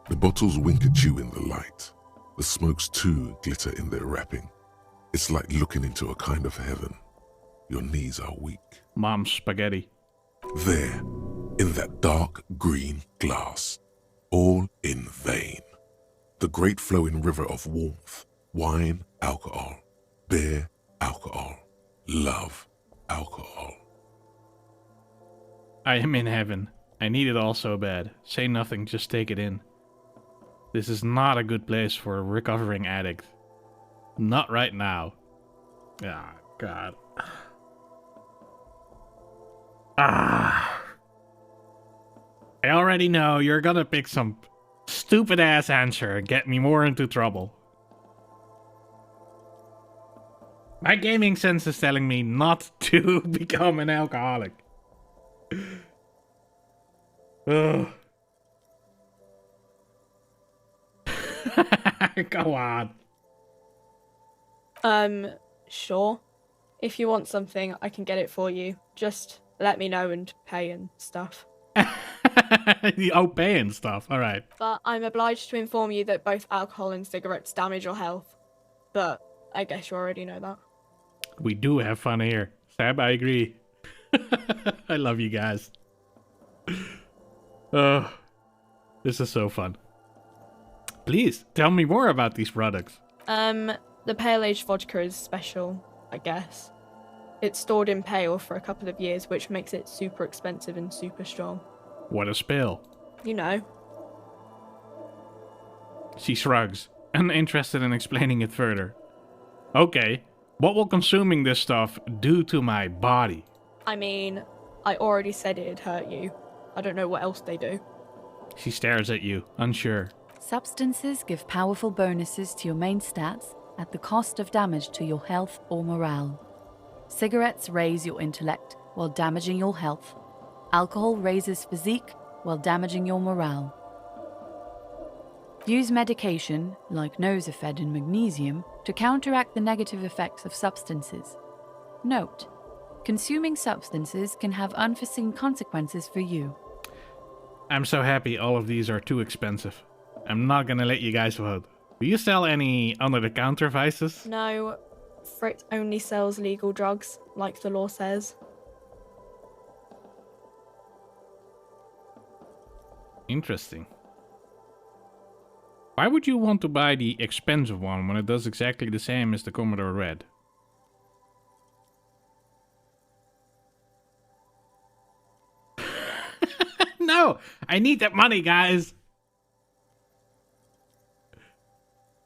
The bottles wink at you in the light. The smokes too glitter in their wrapping. It's like looking into a kind of heaven. Your knees are weak. Mom's spaghetti. There, in that dark green glass, all in vain. The great flowing river of warmth, wine, alcohol, beer, alcohol, love, alcohol. I am in heaven. I need it all so bad. Say nothing, just take it in. This is not a good place for a recovering addict. Not right now. Ah, God. Ah. I already know you're gonna pick some stupid ass answer and get me more into trouble. My gaming sense is telling me not to become an alcoholic. Ugh. Go on. Sure. If you want something, I can get it for you. Just let me know and pay and stuff. Oh, pay and stuff. All right. But I'm obliged to inform you that both alcohol and cigarettes damage your health. But I guess you already know that. We do have fun here. Sab, I agree. I love you guys. Oh, this is so fun. Please, tell me more about these products. The Pale Age vodka is special, I guess. It's stored in pale for a couple of years, which makes it super expensive and super strong. What a spill. You know. She shrugs, uninterested in explaining it further. Okay, what will consuming this stuff do to my body? I mean, I already said it'd hurt you. I don't know what else they do. She stares at you, unsure. Substances give powerful bonuses to your main stats at the cost of damage to your health or morale. Cigarettes raise your intellect while damaging your health. Alcohol raises physique while damaging your morale. Use medication, like Nosafed and magnesium, to counteract the negative effects of substances. Note: consuming substances can have unforeseen consequences for you. I'm so happy all of these are too expensive. I'm not gonna let you guys vote. Do you sell any under-the-counter vices? No, Frit only sells legal drugs, like the law says. Interesting. Why would you want to buy the expensive one when it does exactly the same as the Commodore Red? No! I need that money, guys!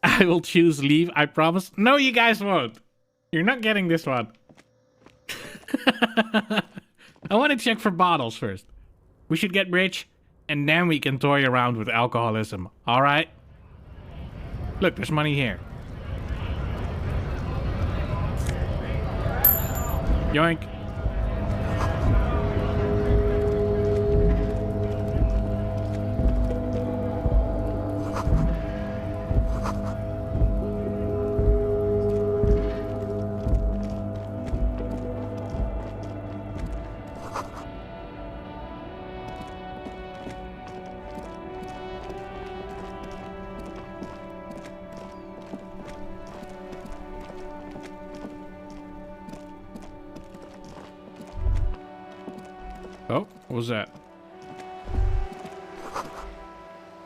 I will choose leave, I promise. No, you guys won't. You're not getting this one. I want to check for bottles first. We should get rich, and then we can toy around with alcoholism, alright? Look, there's money here. Yoink. Oh, what was that?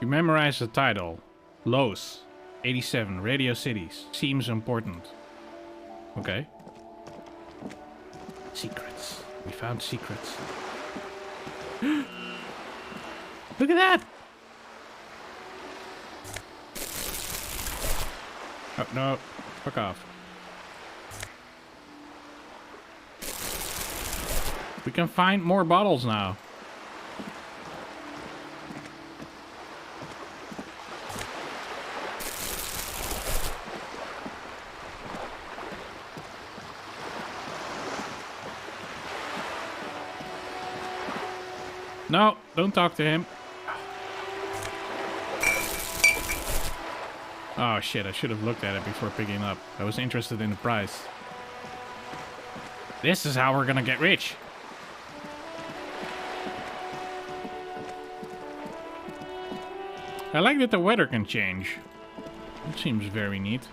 You memorize the title. Los, 87, Radio Cities. Seems important. Okay. Secrets. We found secrets. Look at that! Oh, no. Fuck off. We can find more bottles now. No, don't talk to him. Oh shit, I should have looked at it before picking it up. I was interested in the price. This is how we're gonna get rich. I like that the weather can change. It seems very neat.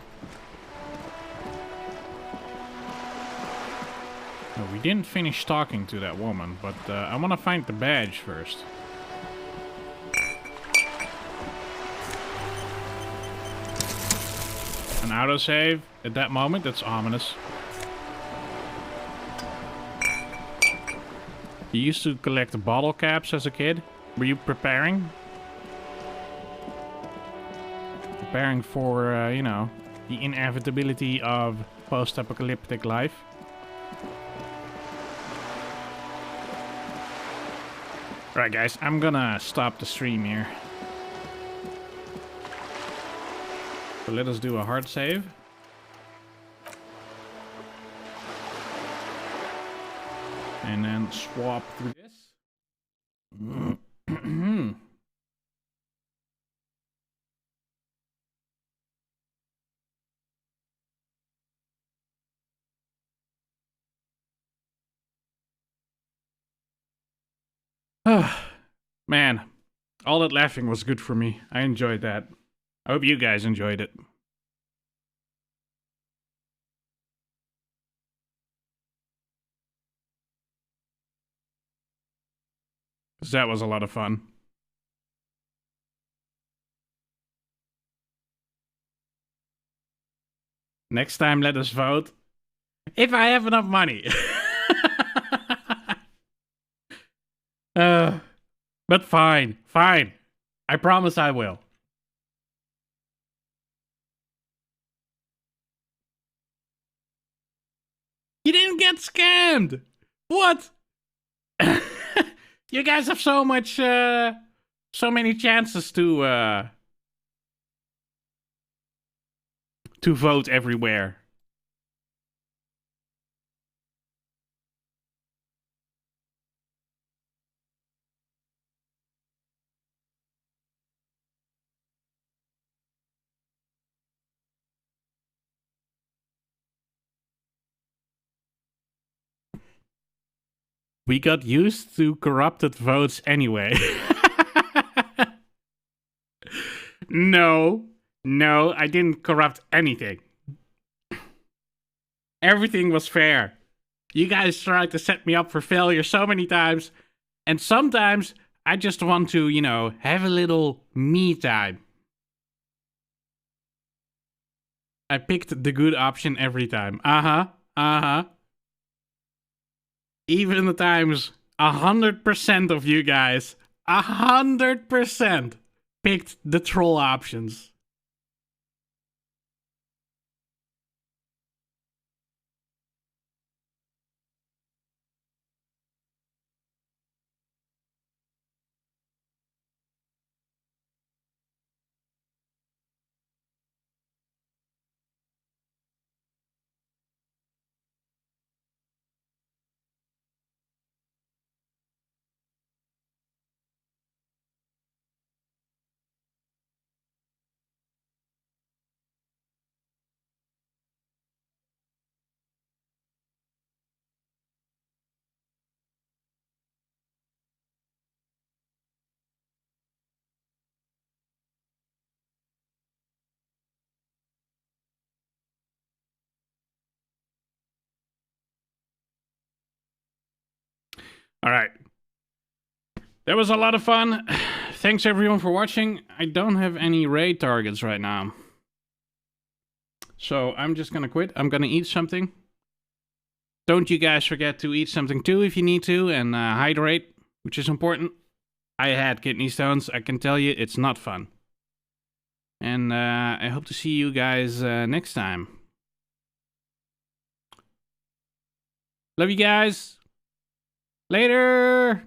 Oh, we didn't finish talking to that woman, but I want to find the badge first. An autosave at that moment, that's ominous. You used to collect bottle caps as a kid. Were you preparing? Preparing for, you know, the inevitability of post-apocalyptic life? Right, guys, I'm gonna stop the stream here. So let us do a hard save. And then swap through this. Man, all that laughing was good for me. I enjoyed that. I hope you guys enjoyed it. 'Cause that was a lot of fun. Next time, let us vote. If I have enough money. But fine, fine. I promise I will. You didn't get scammed! What? You guys have so much, so many chances to vote everywhere. We got used to corrupted votes anyway. No, I didn't corrupt anything. Everything was fair. You guys tried to set me up for failure so many times, and sometimes I just want to, you know, have a little me time. I picked the good option every time. Even the times 100% of you guys, 100% picked the troll options. All right. That was a lot of fun. Thanks everyone for watching. I don't have any raid targets right now. So I'm just gonna quit. I'm gonna eat something. Don't you guys forget to eat something too if you need to, and hydrate. which is important. I had kidney stones. I can tell you it's not fun. And I hope to see you guys next time. Love you guys. Later.